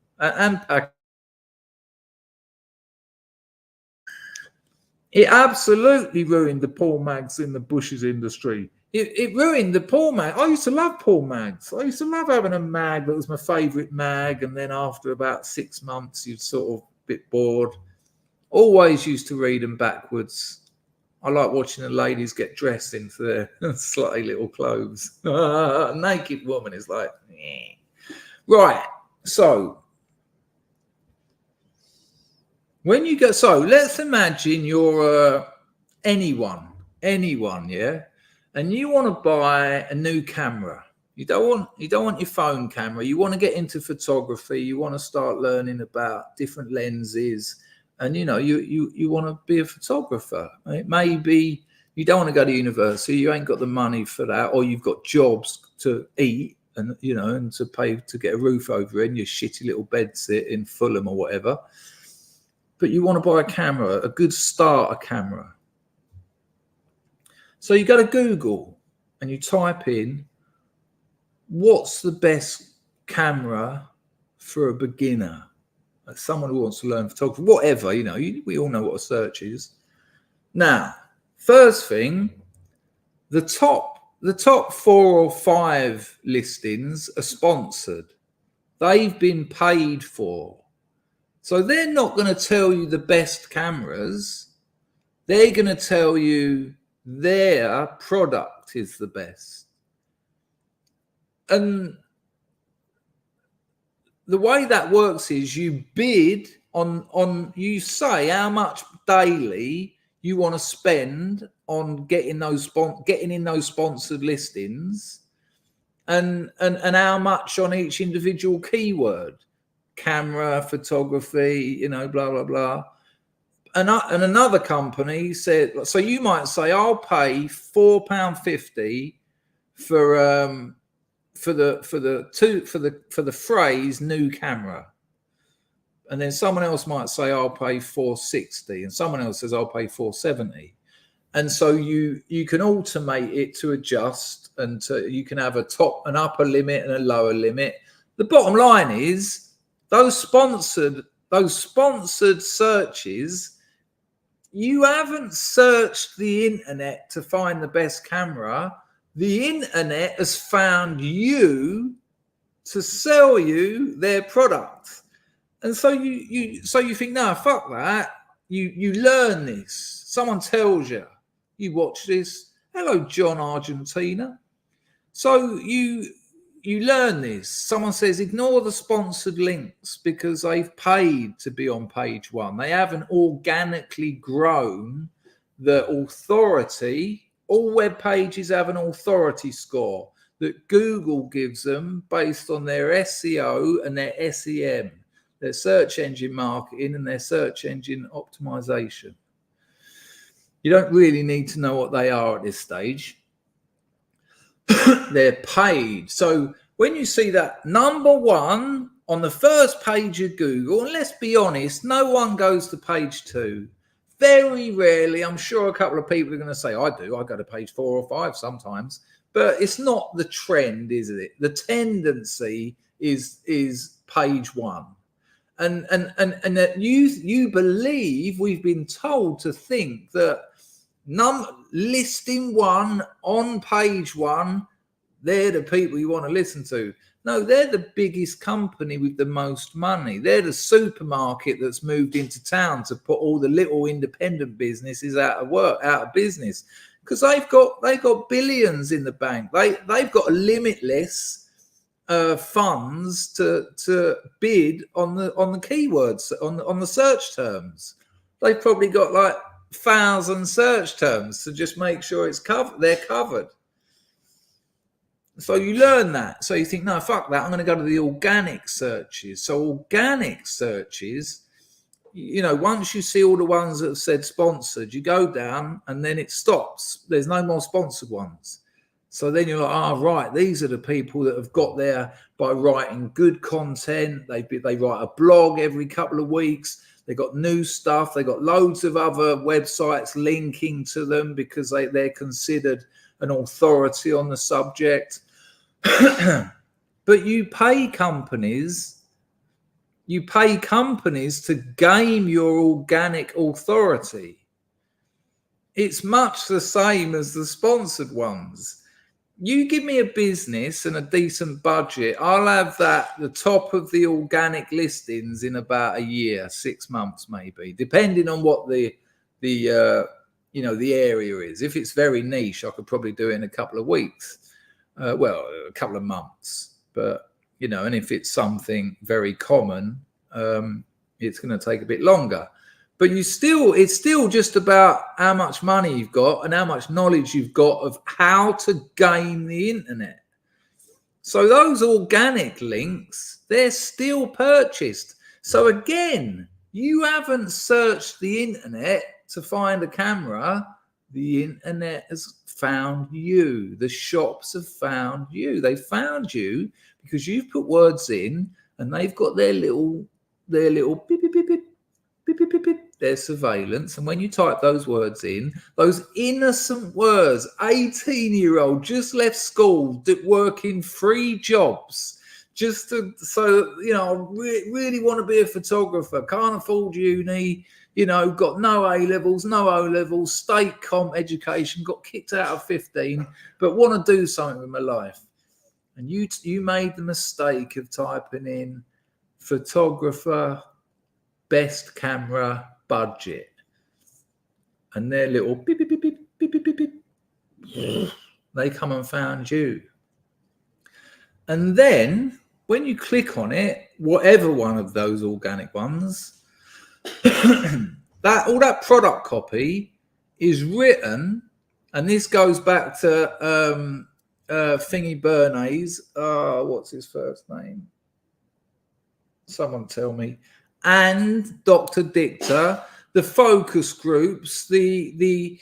It absolutely ruined the Paul Mags in the bushes industry. It ruined the Paul mag. I used to love Paul mags. I used to love having a mag that was my favourite mag. And then after about 6 months, you'd sort of bit bored. Always used to read them backwards. I like watching the ladies get dressed into their slutty little clothes. A naked woman is like, eh. Right. So when you go, so let's imagine you're anyone, yeah. And you want to buy a new camera. You don't want your phone camera. You want to get into photography. You want to start learning about different lenses, and you want to be a photographer. Right? Maybe you don't want to go to university. You ain't got the money for that, or you've got jobs to eat and and to pay to get a roof over in your shitty little bedsit in Fulham or whatever. But you want to buy a camera, a good starter camera. So you go to Google and you type in what's the best camera for a beginner? Like someone who wants to learn photography, whatever, we all know what a search is. Now, first thing, the top 4 or 5 listings are sponsored. They've been paid for. So they're not going to tell you the best cameras. They're going to tell you their product is the best. And the way that works is you bid on you say how much daily you want to spend on getting in those sponsored listings, and how much on each individual keyword, camera, photography, blah blah blah. And another company said, so you might say, I'll pay £4.50 for the phrase new camera. And then someone else might say, I'll pay £4.60, and someone else says, I'll pay £4.70. And so you can automate it to adjust, and you can have an upper limit and a lower limit. The bottom line is those sponsored searches, you haven't searched the internet to find the best camera. The internet has found you to sell you their product. And so you think, no, fuck that. You learn this. Someone tells you. You watch this. Hello, John Argentina. So you learn this. Someone says, ignore the sponsored links because they've paid to be on page 1. They haven't organically grown the authority. All web pages have an authority score that Google gives them based on their SEO and their SEM, their search engine marketing and their search engine optimization. You don't really need to know what they are at this stage. They're paid. So when you see that number 1 on the first page of Google, and let's be honest, no one goes to page 2. Very rarely. I'm sure a couple of people are going to say, I do. I go to page 4 or 5 sometimes. But it's not the trend, is it? The tendency is page 1. And that you believe, we've been told to think that listing 1 on page 1, they're the people you want to listen to. No, they're the biggest company with the most money. They're the supermarket that's moved into town to put all the little independent businesses out of business, because they've got billions in the bank. They've got a limitless funds to bid on the keywords, on the search terms. They've probably got like 1,000 search terms to just make sure it's covered. They're covered. So you learn that. So you think, no, fuck that. I'm going to go to the organic searches. So organic searches, once you see all the ones that have said sponsored, you go down and then it stops. There's no more sponsored ones. So then you're like, right, these are the people that have got there by writing good content. They write a blog every couple of weeks. They got new stuff. They got loads of other websites linking to them because they're considered an authority on the subject. But you pay companies to game your organic authority. It's much the same as the sponsored ones. You give me a business and a decent budget, I'll have the top of the organic listings in about a year, 6 months maybe, depending on what the area is. If it's very niche, I could probably do it in a couple of weeks. A couple of months. But, and if it's something very common, it's going to take a bit longer. But it's still just about how much money you've got and how much knowledge you've got of how to game the internet. So those organic links, they're still purchased. So again, you haven't searched the internet to find a camera. The internet has found you. The shops have found you. They found you because you've put words in and they've got their little beep, beep, beep, beep, beep, beep, beep, beep. their surveillance. And when you type those words in, those innocent words, 18-year-old, just left school, working 3 jobs, just so, you know, really want to be a photographer, can't afford uni, you know, got no A-levels, no O-levels, state comp education, got kicked out of 15, but want to do something with my life. And you made the mistake of typing in photographer, best camera, budget. And their little beep, beep, beep, beep, beep, beep, beep, beep, they come and found you. And then when you click on it, whatever one of those organic ones, that all that product copy is written, and this goes back to Thingy Bernays. What's his first name? Someone tell me. And Dr. Dichter, the focus groups, the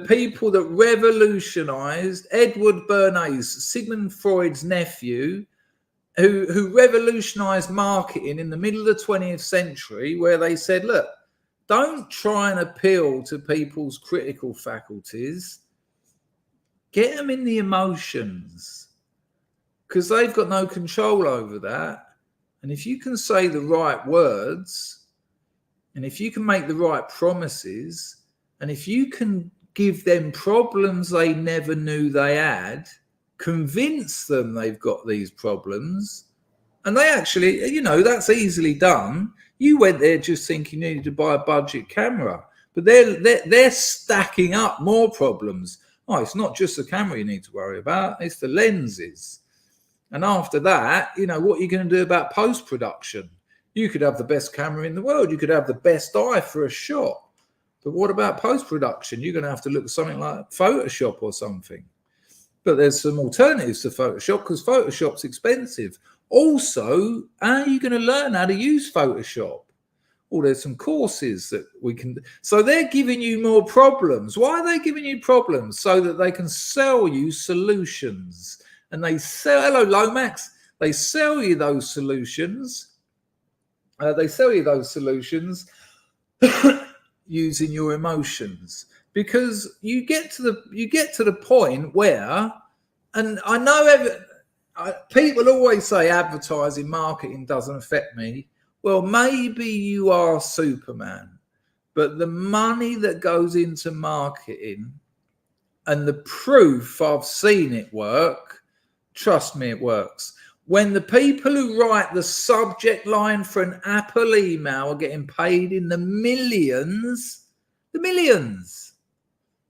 people that revolutionized, Edward Bernays, Sigmund Freud's nephew, who revolutionized marketing in the middle of the 20th century, where they said, look, don't try and appeal to people's critical faculties. Get them in the emotions, because they've got no control over that. And if you can say the right words, and if you can make the right promises, and if you can give them problems they never knew they had, convince them they've got these problems, and they actually, you know, that's easily done. You went there just thinking you needed to buy a budget camera, but they're stacking up more problems. Oh, it's not just the camera you need to worry about, it's the lenses. And after that, you know, what are you going to do about post-production? You could have the best camera in the world, you could have the best eye for a shot, but what about post-production? You're going to have to look at something like Photoshop or something. But there's some alternatives to Photoshop, because Photoshop's expensive. Also, how are you going to learn how to use Photoshop? Well, there's some courses that we can. So they're giving you more problems. Why are they giving you problems? So that they can sell you solutions. And they sell, hello, Lomax. They sell you those solutions. Using your emotions. Because you get to the point where, and I know people always say advertising, marketing doesn't affect me. Well, maybe you are Superman, but the money that goes into marketing and the proof, I've seen it work. Trust me, it works. When the people who write the subject line for an Apple email are getting paid in the millions.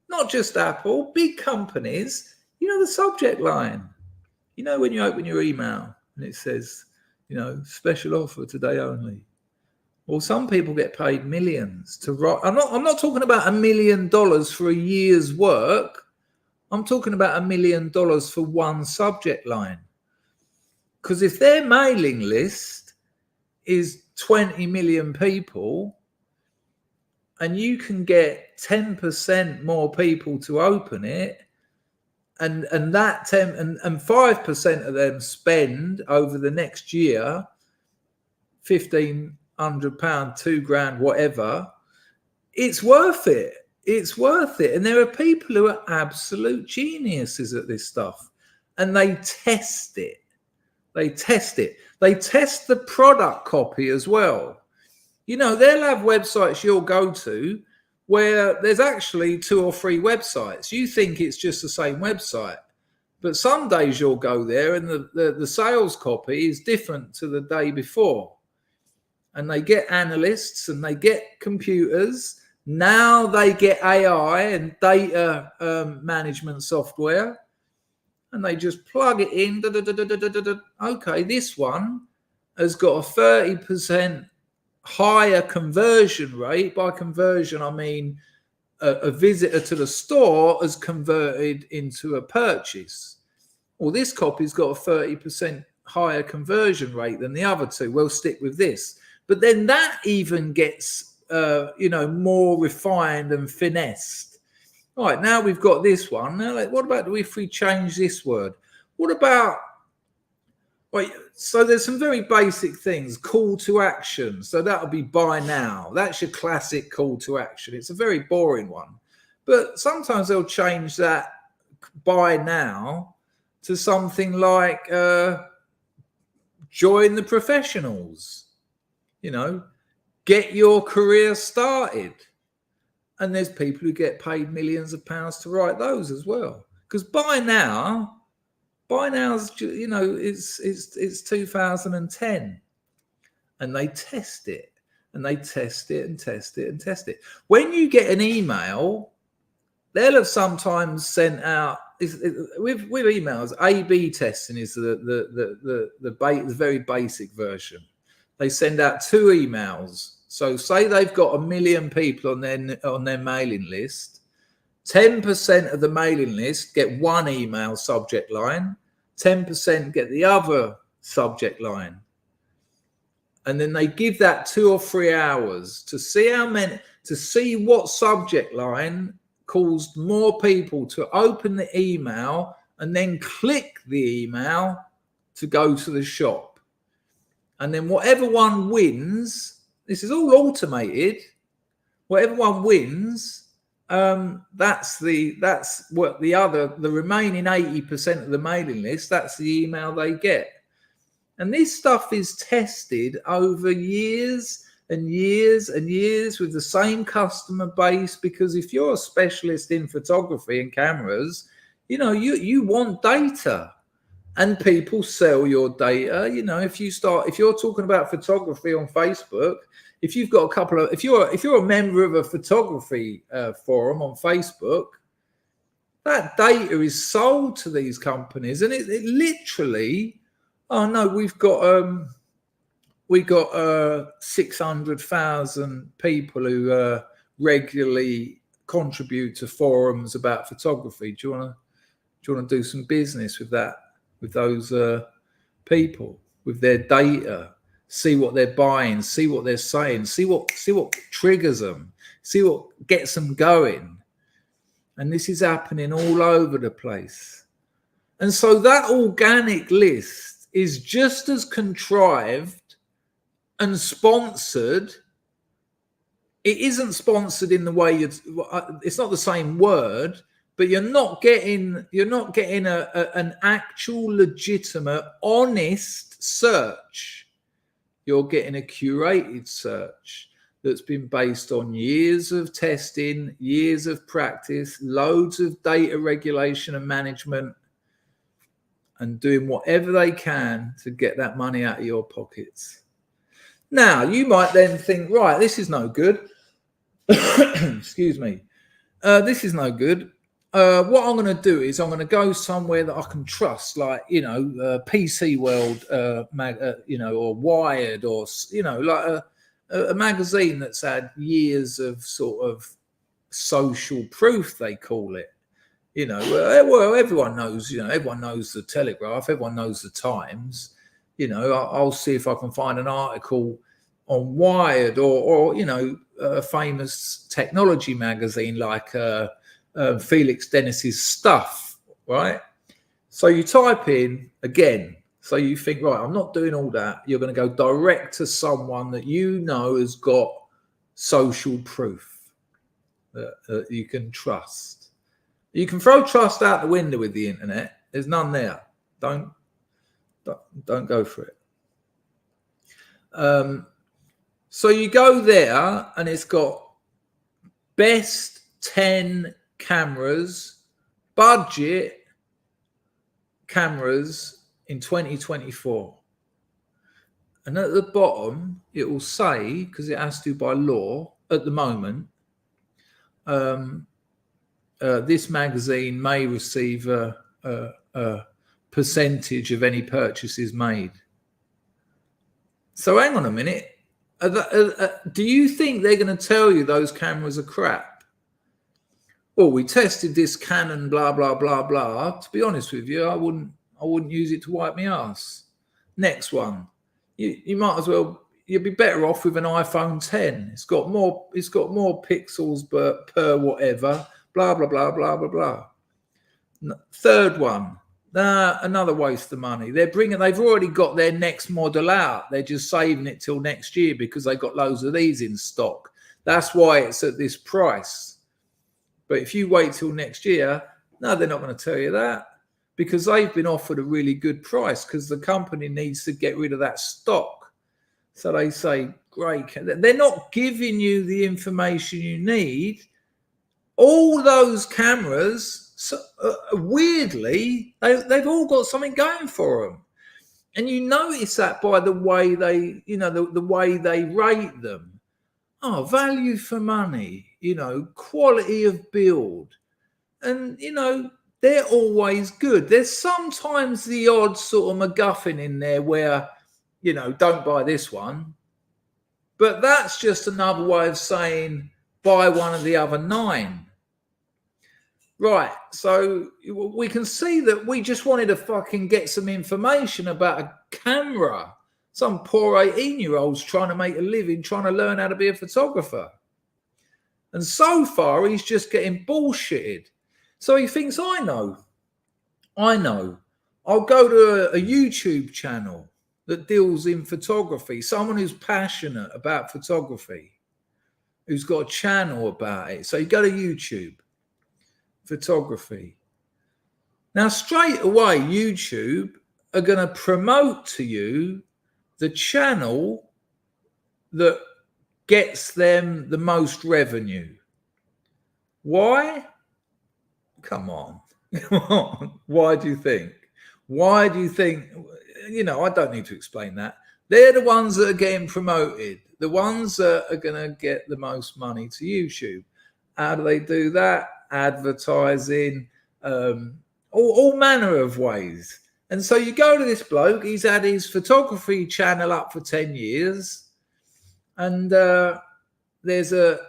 Not just Apple, big companies, you know, the subject line. You know, when you open your email and it says, you know, special offer today only. Well, some people get paid millions to write. I'm not talking about $1 million for a year's work. I'm talking about $1 million for one subject line. Because if their mailing list is 20 million people, and you can get 10% more people to open it, and that 10 and 5% of them spend over the next year £1,500, £2,000, whatever, it's worth it. It's worth it. And there are people who are absolute geniuses at this stuff, and they test it. They test the product copy as well. You know, they'll have websites you'll go to where there's actually 2 or 3 websites. You think it's just the same website, but some days you'll go there and the sales copy is different to the day before. And they get analysts and they get computers. Now they get AI and data management software, and they just plug it in. Okay, this one has got a 30% higher conversion rate. By conversion, I mean a visitor to the store has converted into a purchase. Well, this copy's got a 30% higher conversion rate than the other 2. We'll stick with this. But then that even gets, more refined and finessed. All right, now we've got this one. Now, what about if we change this word? What about Right, so there's some very basic things. Call to action. So that'll be buy now. That's your classic call to action. It's a very boring one, but sometimes they'll change that buy now to something like join the professionals. You know, get your career started. And there's people who get paid millions of pounds to write those as well. Because buy now's, you know, it's 2010, and they test it, and they test it and test it and test it. When you get an email, they'll have sometimes sent out with emails. A/B testing is the very basic version. They send out 2 emails. So say they've got 1 million people on their mailing list. 10% of the mailing list get one email subject line, 10% get the other subject line. And then they give that 2 or 3 hours to see what subject line caused more people to open the email and then click the email to go to the shop. And then whatever one wins, this is all automated, whatever one wins, that's what the remaining 80% of the mailing list, that's the email they get. And this stuff is tested over years and years and years with the same customer base, because if you're a specialist in photography and cameras, you know, you want data, and people sell your data. You know, if you're talking about photography on Facebook, if you've got if you're a member of a photography forum on Facebook, that data is sold to these companies, and it literally, oh no, we got 600,000 people who regularly contribute to forums about photography. Do you want to do some business with that, with those people, with their data? See what they're buying, see what they're saying, see what triggers them, see what gets them going. And this is happening all over the place. And so that organic list is just as contrived and sponsored. It isn't sponsored in the way it's not the same word, but you're not getting an actual legitimate, honest search. You're getting a curated search that's been based on years of testing, years of practice, loads of data regulation and management, and doing whatever they can to get that money out of your pockets. Now, you might then think, right, this is no good. Excuse me. This is no good. What I'm going to do is I'm going to go somewhere that I can trust, like, you know, PC World, or Wired, or, you know, like a magazine that's had years of sort of social proof, they call it. You know, well, everyone knows, you know, everyone knows the Telegraph, everyone knows the Times. You know, I'll see if I can find an article on Wired, or you know, a famous technology magazine like Felix Dennis's Stuff, right? So you type in again. So you think, right, I'm not doing all that. You're going to go direct to someone that you know has got social proof that you can trust. You can throw trust out the window with the internet. There's none there. Don't go for it. So you go there, and it's got best 10 cameras, budget cameras in 2024. And at the bottom, it will say, because it has to by law at the moment, this magazine may receive a percentage of any purchases made. So hang on a minute. Do you think they're going to tell you those cameras are crap? Well, we tested this Canon, blah, blah, blah, blah. To be honest with you, I wouldn't use it to wipe my ass. Next one. You might as well, you'd be better off with an iPhone 10. It's got more pixels per whatever, blah, blah, blah, blah, blah, blah. Third one. Another waste of money. They've already got their next model out. They're just saving it till next year because they've got loads of these in stock. That's why it's at this price. But if you wait till next year, no, they're not going to tell you that, because they've been offered a really good price because the company needs to get rid of that stock. So they say, great. They're not giving you the information you need. All those cameras, weirdly, they've all got something going for them. And you notice that by the way they, the way they rate them. Oh, value for money, quality of build. And, they're always good. There's sometimes the odd sort of MacGuffin in there where, don't buy this one. But that's just another way of saying buy one of the other 9. Right, so we can see that we just wanted to fucking get some information about a camera. Some poor 18-year-old's trying to make a living, trying to learn how to be a photographer. And so far, he's just getting bullshitted. So he thinks, I know. I'll go to a YouTube channel that deals in photography, someone who's passionate about photography, who's got a channel about it. So you go to YouTube. Photography. Now, straight away, YouTube are going to promote to you the channel that gets them the most revenue. Why? Come on. Why do you think? I don't need to explain that. They're the ones that are getting promoted, the ones that are going to get the most money to YouTube. How do they do that? Advertising, all manner of ways. And so you go to this bloke, he's had his photography channel up for 10 years, and there's a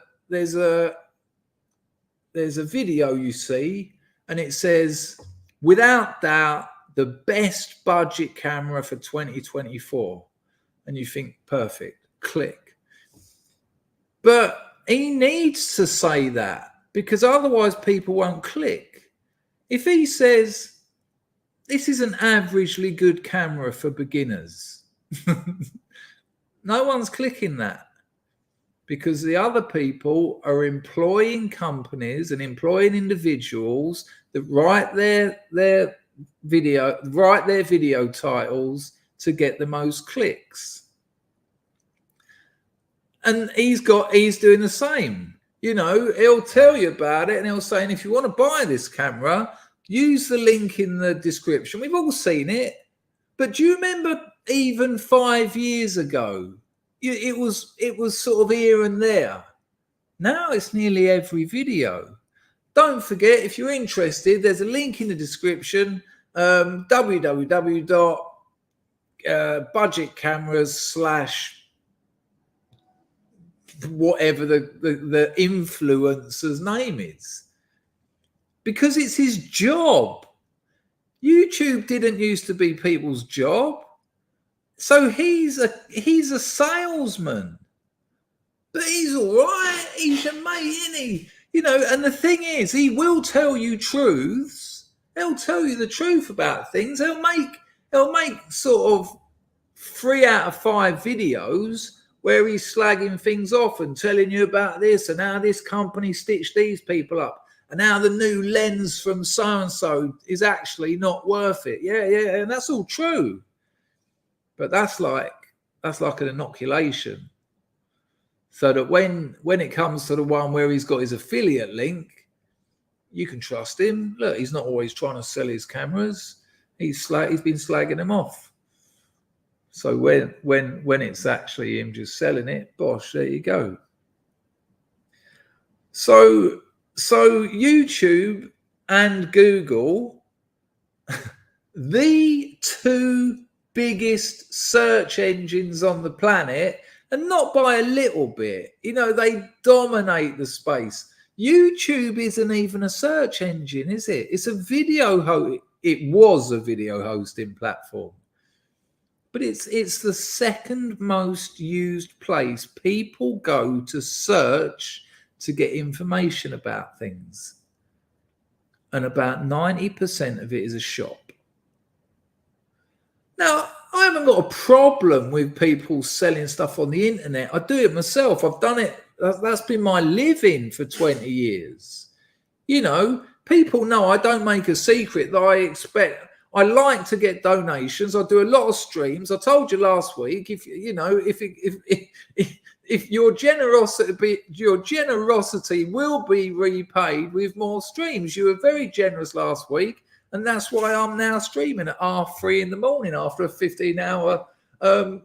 video you see, and it says, without doubt, the best budget camera for 2024. And you think, perfect, click. But he needs to say that, because otherwise people won't click. If he says, this is an averagely good camera for beginners, no one's clicking that, because the other people are employing companies and employing individuals that write their video titles to get the most clicks. And he's doing the same. He'll tell you about it, and he'll say, and if you want to buy this camera, use the link in the description. We've all seen it. But do you remember even 5 years ago, it was sort of here and there. Now it's nearly every video. Don't forget, if you're interested, there's a link in the description, www.budgetcameras/ whatever the influencer's name is, because it's his job. YouTube didn't used to be people's job, so he's a salesman, but he's all right. He's a mate, isn't he? And the thing is, he will tell you truths. He'll tell you the truth about things. He'll make sort of 3 out of 5 videos where he's slagging things off and telling you about this and how this company stitched these people up and how the new lens from so-and-so is actually not worth it. Yeah, and that's all true. But that's like an inoculation. So that when it comes to the one where he's got his affiliate link, you can trust him. Look, he's not always trying to sell his cameras. He's been slagging them off. So when it's actually him just selling it, bosh, there you go. So YouTube and Google, the 2 biggest search engines on the planet, and not by a little bit, they dominate the space. YouTube isn't even a search engine, is it? It's a it was a video hosting platform. But it's the second most used place people go to search to get information about things. And about 90% of it is a shop. Now, I haven't got a problem with people selling stuff on the internet. I do it myself. I've done it. That's been my living for 20 years. You know, people know I don't make a secret that I like to get donations. I do a lot of streams. I told you last week, if your generosity will be repaid with more streams. You were very generous last week, and that's why I'm now streaming at 3:30 in the morning after a 15-hour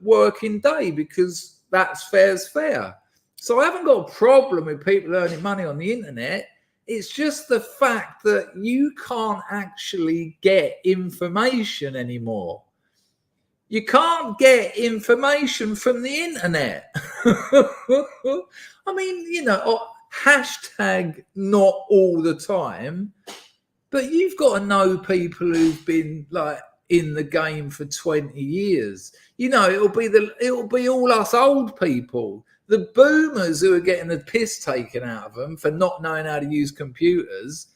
working day, because that's fair's fair. So I haven't got a problem with people earning money on the internet. It's just the fact that you can't actually get information anymore. You can't get information from the internet. I mean, you know, hashtag not all the time, but you've got to know people who've been like in the game for 20 years. You know, it'll be all us old people. The boomers who are getting the piss taken out of them for not knowing how to use computers.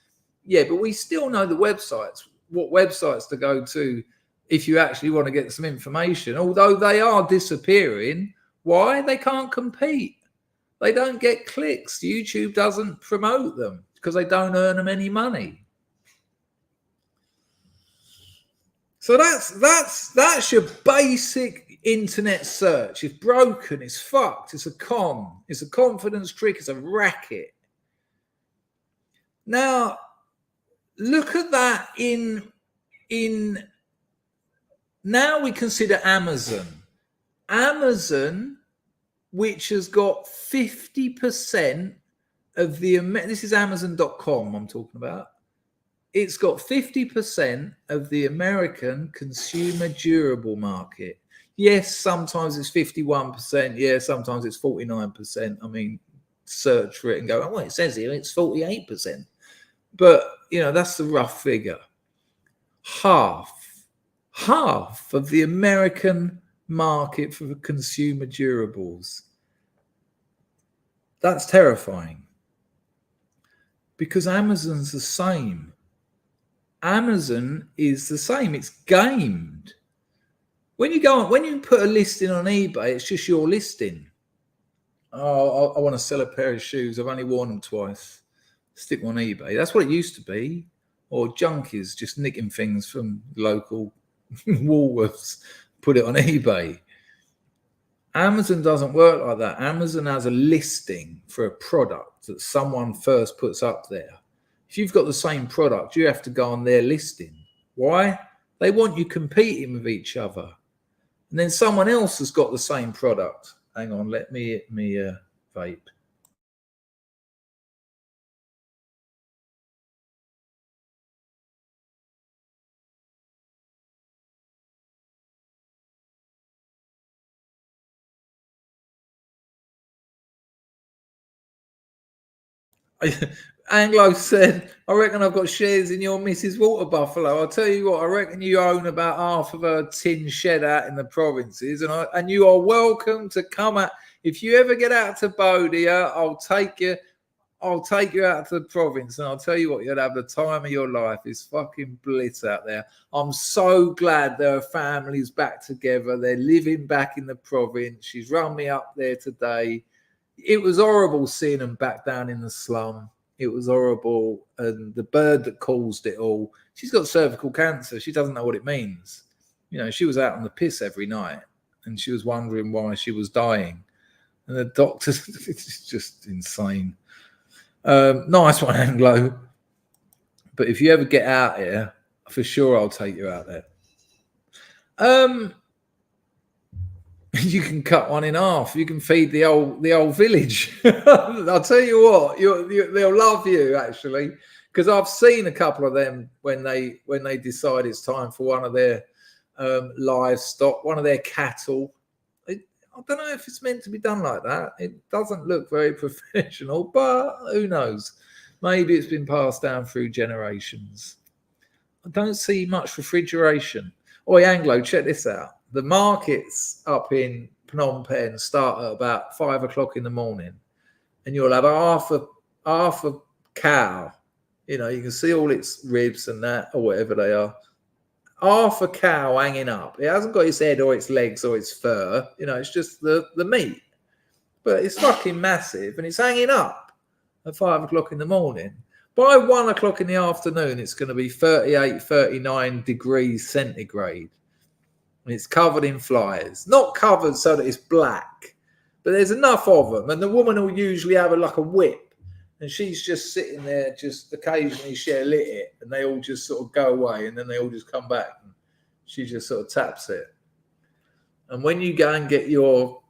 Yeah, but we still know the websites, what websites to go to if you actually want to get some information, although they are disappearing. Why? They can't compete. They don't get clicks. YouTube doesn't promote them because they don't earn them any money. So that's your basic internet search. It's broken, it's fucked, it's a con, it's a confidence trick, it's a racket. Now, look at that now we consider Amazon. Amazon, which has got 50% of this is Amazon.com I'm talking about. It's got 50% of the American consumer durable market. Yes, sometimes it's 51%. Yeah, sometimes it's 49%. I mean, search for it and go, oh, well, it says here it's 48%. But, you know, that's the rough figure. Half of the American market for consumer durables. That's terrifying. Because Amazon's the same. Amazon is the same. It's gamed. When you put a listing on eBay, it's just your listing. Oh, I want to sell a pair of shoes. I've only worn them twice. Stick them on eBay. That's what it used to be. Or junkies just nicking things from local Woolworths, put it on eBay. Amazon doesn't work like that. Amazon has a listing for a product that someone first puts up there. If you've got the same product, you have to go on their listing. Why? They want you competing with each other. And then someone else has got the same product. Hang on, let me hit me vape. Anglo said, I reckon I've got shares in your Mrs. Water Buffalo. I'll tell you what, I reckon you own about half of her tin shed out in the provinces, and you are welcome to come out. If you ever get out to Bodia, I'll take you out to the province, and I'll tell you what, you'll have the time of your life. It's fucking bliss out there. I'm so glad there are families back together. They're living back in the province. She's run me up there today. It was horrible seeing them back down in the slum. It was horrible. And the bird that caused it all, she's got cervical cancer. She doesn't know what it means. You know, she was out on the piss every night and she was wondering why she was dying. And the doctors, it's just insane. Nice one, Anglo. But if you ever get out here, for sure I'll take you out there. You can cut one in half. You can feed the old village. I'll tell you what, they'll love you actually, because I've seen a couple of them when they decide it's time for one of their livestock, one of their cattle. I don't know if it's meant to be done like that. It doesn't look very professional, but who knows? Maybe it's been passed down through generations. I don't see much refrigeration. Oi, Anglo, check this out. The markets up in Phnom Penh start at about 5 o'clock in the morning, and you'll have half a cow. You know, you can see all its ribs and that, or whatever they are. half a cow hanging up. It hasn't got its head or its legs or its fur. You know, it's just the meat. But it's fucking massive, and it's hanging up at 5 o'clock in the morning. By 1 o'clock in the afternoon, it's going to be 38, 39 degrees centigrade. And it's covered in flies. Not covered so that it's black, but there's enough of them. And the woman will usually have like a whip, and she's just sitting there, just occasionally she'll lit it, and they all just sort of go away, and then they all just come back, and she just sort of taps it. And when you go and get your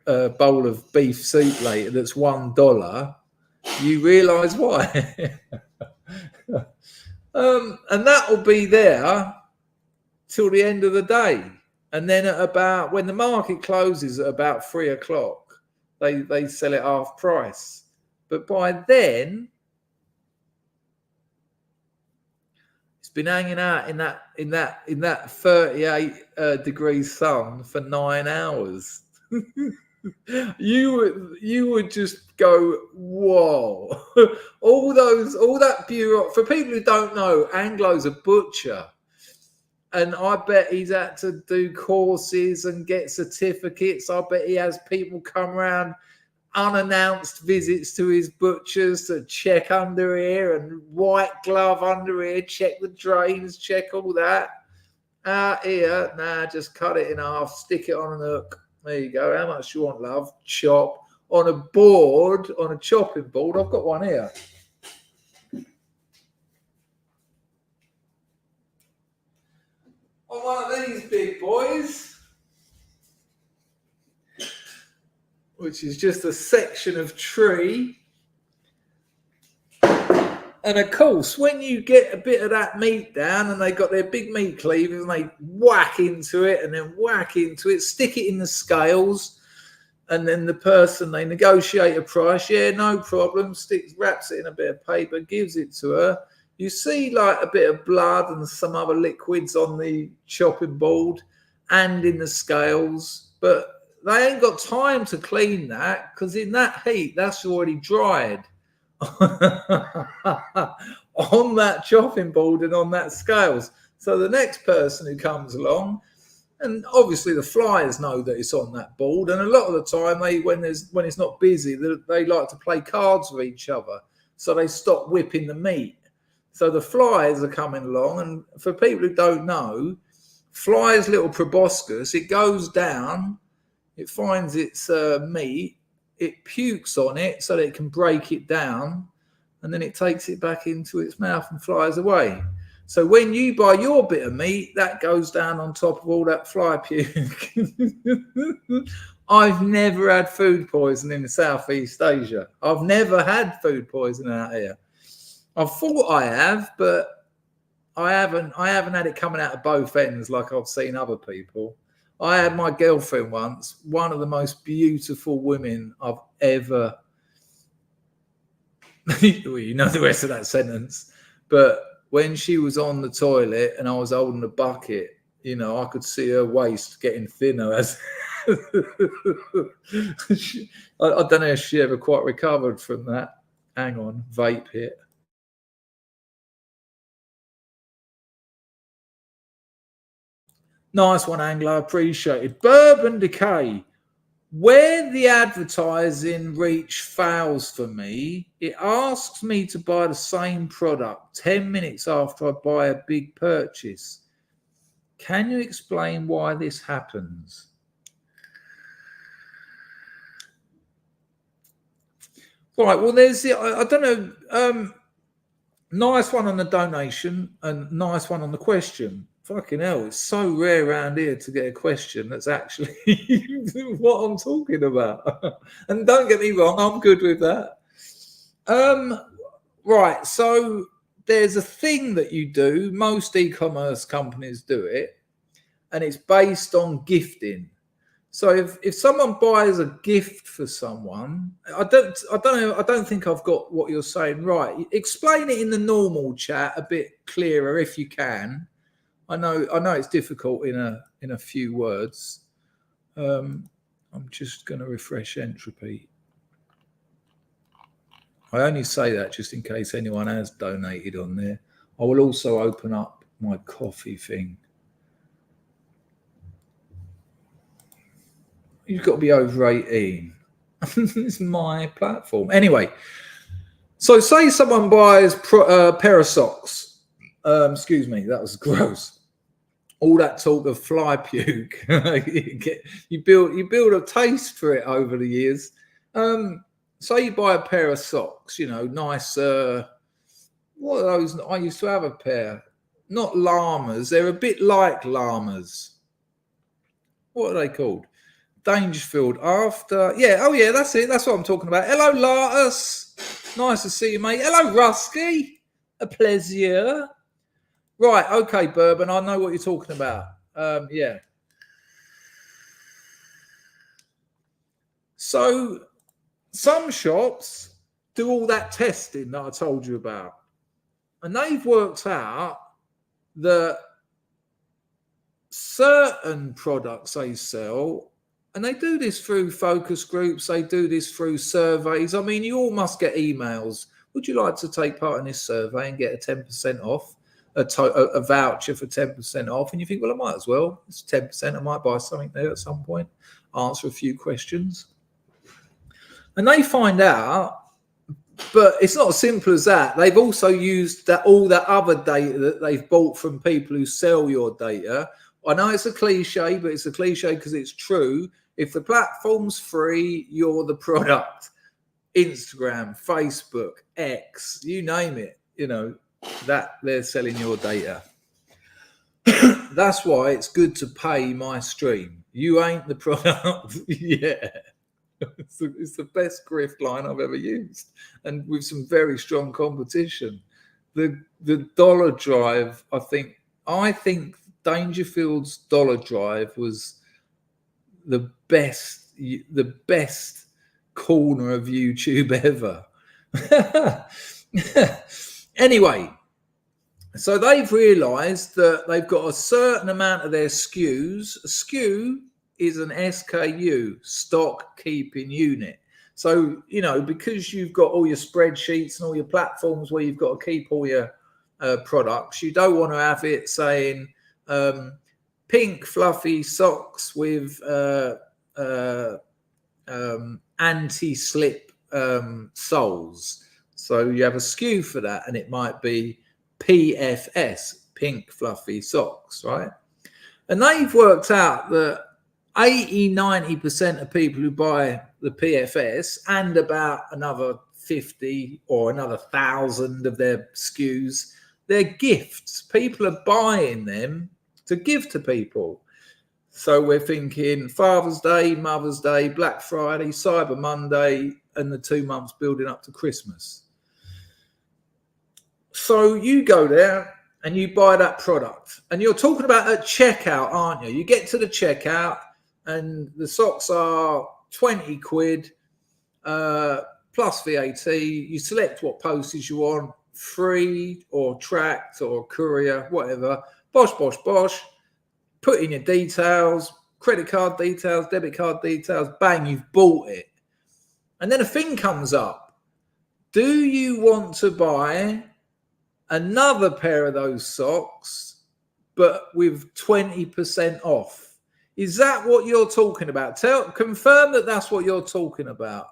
bowl of beef soup later that's $1, you realise why. And that will be there till the end of the day. And then at about, when the market closes at about 3 o'clock, they sell it half price. But by then, it's been hanging out in that 38 degrees sun for 9 hours. You would just go, whoa. all that bureau. For people who don't know, Anglo's a butcher. And I bet he's had to do courses and get certificates. I bet he has people come around, unannounced visits to his butchers to check under here and white glove under here, check the drains, check all that. Out here, nah, just cut it in half, stick it on an hook. There you go. How much you want, love? Chop on a board, on a chopping board. I've got one here. On one of these big boys, which is just a section of tree. And of course, when you get a bit of that meat down and they got their big meat cleavers and they whack into it and then whack into it, stick it in the scales, and then the person, they negotiate a price. Yeah, no problem. Wraps it in a bit of paper, gives it to her. You see like a bit of blood and some other liquids on the chopping board and in the scales, but they ain't got time to clean that because in that heat, that's already dried on that chopping board and on that scales. So the next person who comes along, and obviously the flyers know that it's on that board, and a lot of the time when it's not busy, they like to play cards with each other, so they stop whipping the meat. So the flies are coming along, and for people who don't know, flies' little proboscis, it goes down, it finds its meat, it pukes on it so that it can break it down, and then it takes it back into its mouth and flies away. So when you buy your bit of meat, that goes down on top of all that fly puke. I've never had food poisoning in Southeast Asia. I've never had food poisoning out here. I thought I have, but I haven't had it coming out of both ends like I've seen other people. I had my girlfriend once, one of the most beautiful women I've ever... you know the rest of that sentence. But when she was on the toilet and I was holding the bucket, you know, I could see her waist getting thinner as... I don't know if she ever quite recovered from that. Hang on, vape hit. Nice one, Anglo. Appreciated. Bourbon Decay. Where the advertising reach fails for me, it asks me to buy the same product 10 minutes after I buy a big purchase. Can you explain why this happens? Right, well, there's I don't know. Nice one on the donation and nice one on the question. Fucking hell, it's so rare around here to get a question that's actually what I'm talking about. And don't get me wrong, I'm good with that. Right, so there's a thing that you do, most e-commerce companies do it, and it's based on gifting. So if someone buys a gift for someone, I don't think I've got what you're saying right. Explain it in the normal chat a bit clearer if you can. I know it's difficult in a few words. I'm just going to refresh entropy. I only say that just in case anyone has donated on there. I will also open up my coffee thing. You've got to be over 18. It's my platform. Anyway, so say someone buys a pair of socks. Excuse me, that was gross. All that talk of fly puke, you build a taste for it over the years. Say you buy a pair of socks, nice. What are those? I used to have a pair, not llamas. They're a bit like llamas. What are they called? Dangerfield after. Yeah, oh yeah, that's it. That's what I'm talking about. Hello, Lartus. Nice to see you, mate. Hello, Rusky. A pleasure. Right, okay, Bourbon. I know what you're talking about. Yeah. So some shops do all that testing that I told you about. And they've worked out that certain products they sell, and they do this through focus groups, they do this through surveys. I mean, you all must get emails. Would you like to take part in this survey and get a 10% off, a voucher for 10% off? And you think, well, I might as well. It's 10%. I might buy something there at some point, answer a few questions. And they find out, but it's not as simple as that. They've also used all that other data that they've bought from people who sell your data. I know it's a cliche, but it's a cliche because it's true. If the platform's free, you're the product. Instagram, Facebook, X, you name it, that they're selling your data. That's why it's good to pay my stream. You ain't the product. Yeah. It's the best grift line I've ever used, and with some very strong competition. The dollar drive, I think Dangerfield's dollar drive was the best corner of YouTube ever. Anyway, so they've realized that they've got a certain amount of their SKUs. A SKU is an SKU, stock keeping unit. So, because you've got all your spreadsheets and all your platforms where you've got to keep all your products, you don't want to have it saying pink fluffy socks with anti-slip soles. So you have a SKU for that, and it might be PFS, pink fluffy socks, right? And they've worked out that 80-90% of people who buy the PFS, and about another 50 or another 1,000 of their SKUs, they're gifts. People are buying them to give to people. So we're thinking Father's Day, Mother's Day, Black Friday, Cyber Monday, and the 2 months building up to Christmas. So you go there and you buy that product, and you're talking about at checkout, aren't you? You get to the checkout and the socks are 20 quid plus VAT. You select what postage you want, free or tracked or courier, whatever. Bosh, bosh, bosh. Put in your details, credit card details, debit card details, bang, you've bought it. And then a thing comes up. Do you want to buy another pair of those socks, but with 20% off? Is that what you're talking about? Confirm that that's what you're talking about.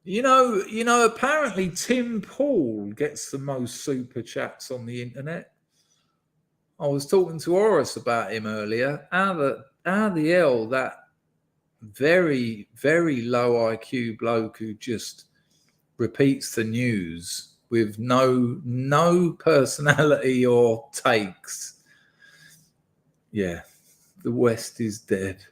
Apparently Tim Paul gets the most super chats on the internet. I was talking to Horace about him earlier. How the hell that very, very low IQ bloke who just repeats the news with no personality or takes. Yeah, the West is dead.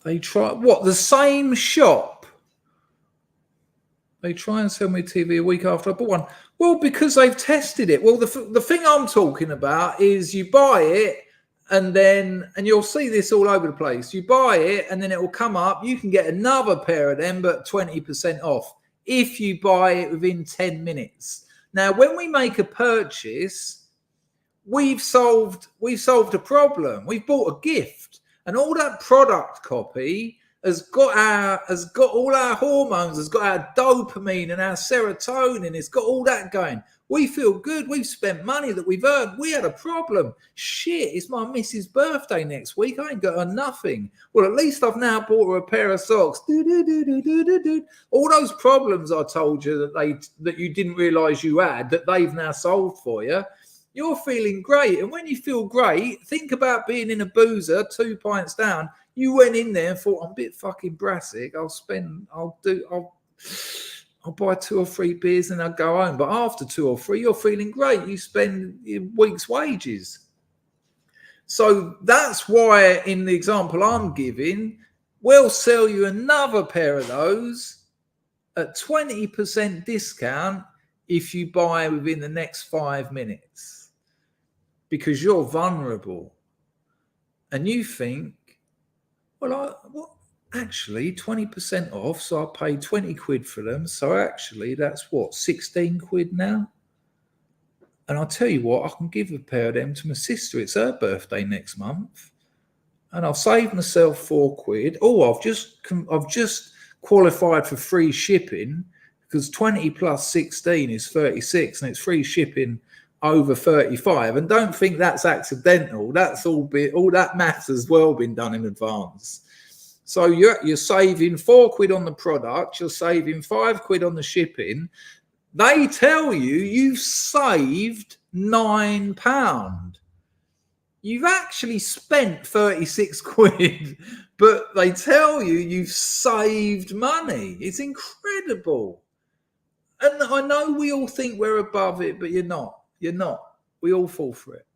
They try the same shop. They try and sell me TV a week after I bought one. Well, because they've tested it. Well, the thing I'm talking about is you buy it and you'll see this all over the place. You buy it and then it will come up. You can get another pair of them, but 20% off if you buy it within 10 minutes. Now, when we make a purchase, we've solved a problem. We've bought a gift. And all that product copy has got all our hormones, has got our dopamine and our serotonin. It's got all that going. We feel good. We've spent money that we've earned. We had a problem. Shit, it's my missus' birthday next week. I ain't got her nothing. Well, at least I've now bought her a pair of socks. All those problems I told you that you didn't realise you had, that they've now solved for you. You're feeling great. And when you feel great, think about being in a boozer, 2 pints down. You went in there and thought, I'm a bit fucking brassic. I'll buy 2 or 3 beers and I'll go home. But after 2 or 3, you're feeling great. You spend a week's wages. So that's why in the example I'm giving, we'll sell you another pair of those at 20% discount if you buy within the next 5 minutes. Because you're vulnerable. And you think, well, actually 20% off, so I paid 20 quid for them. So actually that's 16 quid now. And I'll tell you what, I can give a pair of them to my sister. It's her birthday next month. And I'll save myself 4 quid. Oh, I've just qualified for free shipping because 20 plus 16 is 36 and it's free shipping over 35. And don't think that's accidental. That's all that maths has well been done in advance. So you're saving 4 quid on the product, you're saving 5 quid on the shipping. They tell you you've saved £9. You've actually spent 36 quid, but they tell you you've saved money. It's incredible. And I know we all think we're above it, but you're not. You're not. We all fall for it.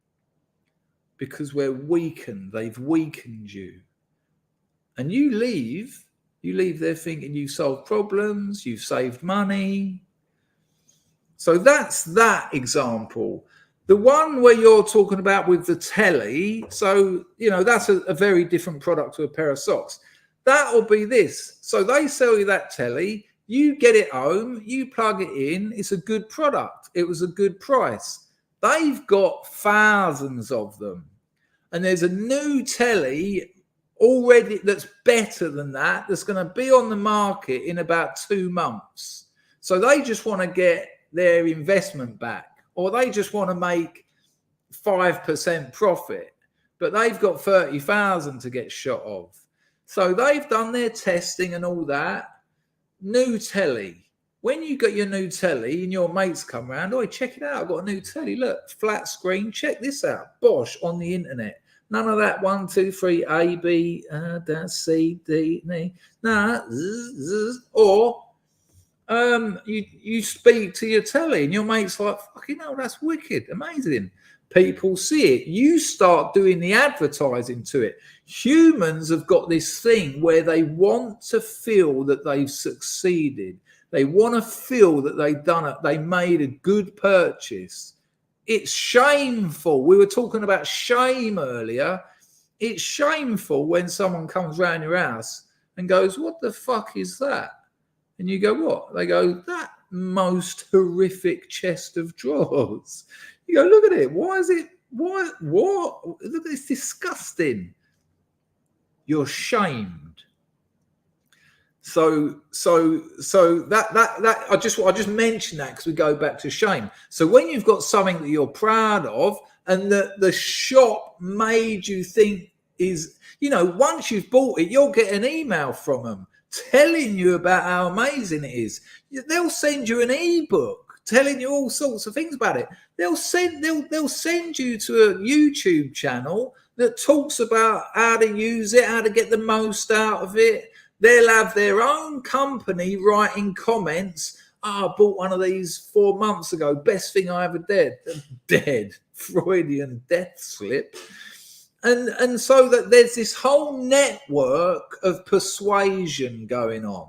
Because we're weakened. They've weakened you. And you leave there thinking you've solved problems, you've saved money. So that's that example. The one where you're talking about with the telly, so, that's a very different product to a pair of socks. That'll be this. So they sell you that telly, you get it home, you plug it in, it's a good product. It was a good price. They've got thousands of them. And there's a new telly already that's better than that, that's going to be on the market in about 2 months. So they just want to get their investment back, or they just want to make 5% profit, but they've got 30,000 to get shot of. So they've done their testing and all that. New telly. When you get your new telly and your mates come round, check it out, I've got a new telly, look, flat screen, check this out, bosh, on the internet. None of that 1, 2, 3, A, B, C, D, E. Nah, or you speak to your telly and your mate's like, fucking hell, that's wicked, amazing. People see it. You start doing the advertising to it. Humans have got this thing where they want to feel that they've succeeded. They want to feel that they've done it. They made a good purchase. It's shameful. We were talking about shame earlier. It's shameful when someone comes round your house and goes, what the fuck is that? And you go, what? They go, that most horrific chest of drawers. You go, look at it. Why is it? What? Look, it's disgusting. You're shamed. So that I just mentioned that because we go back to shame. So when you've got something that you're proud of and that the shop made you think is, once you've bought it, you'll get an email from them telling you about how amazing it is. They'll send you an ebook telling you all sorts of things about it. They'll send you to a YouTube channel that talks about how to use it, how to get the most out of it. They'll have their own company writing comments. I bought one of these 4 months ago. Best thing I ever did. Dead. Freudian death slip. And so that there's this whole network of persuasion going on.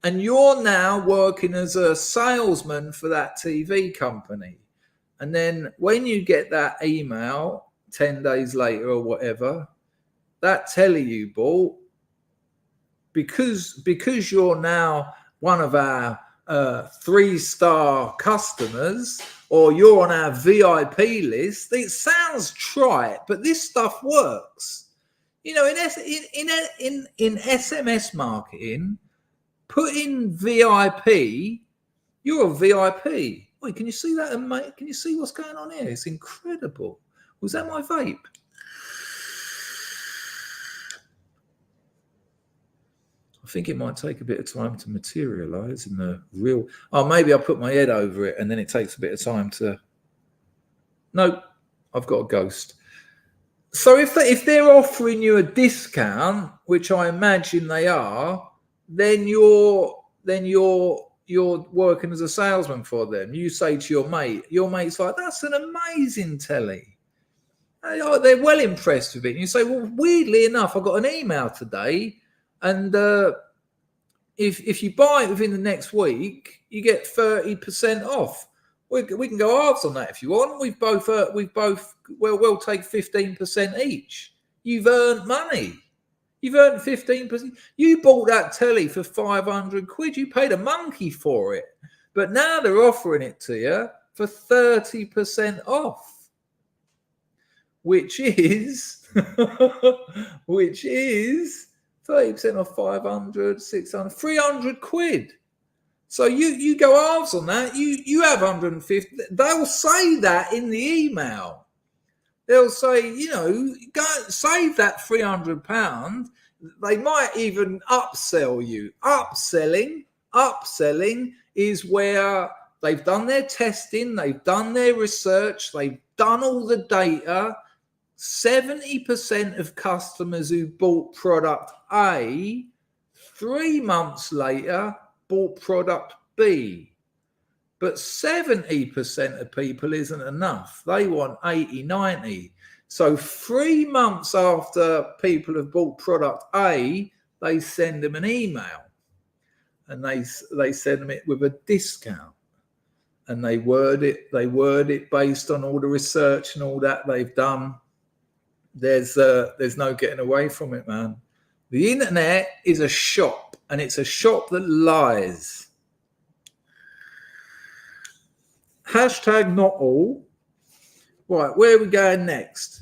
And you're now working as a salesman for that TV company. And then when you get that email 10 days later or whatever, that telly you bought, because you're now one of our 3-star customers, or you're on our VIP list, it sounds trite, but this stuff works. You know, in SMS marketing, put in VIP. You're a VIP. Wait, can you see that, mate? Can you see what's going on here? It's incredible. Was that my vape? I think it might take a bit of time to materialize in the real. Oh, maybe I'll put my head over it and then it takes a bit of time to. No, I've got a ghost. So if they're offering you a discount, which I imagine they are, then you're working as a salesman for them. You say to your mate's like, "That's an amazing telly." They're well impressed with it. And you say, "Well, weirdly enough, I got an email today, and if you buy it within the next week, you get 30% off. We can go halves on that if you want. We'll take 15% each. You've earned money. You've earned 15%. You bought that telly for 500 quid. You paid a monkey for it. But now they're offering it to you for 30% off, which is 30% off 500, 600, 300 quid. So you go halves on that. You have 150. They'll say that in the email. They'll say, go save that £300. They might even upsell you. Upselling is where they've done their testing, they've done their research, they've done all the data. 70% of customers who bought product A 3 months later bought product B. But 70% of people isn't enough. They want 80, 90. So 3 months after people have bought product A, they send them an email. And they send them it with a discount. And they word it based on all the research and all that they've done. There's no getting away from it, man. The internet is a shop, and it's a shop that lies. Hashtag not all. Right, where are we going next?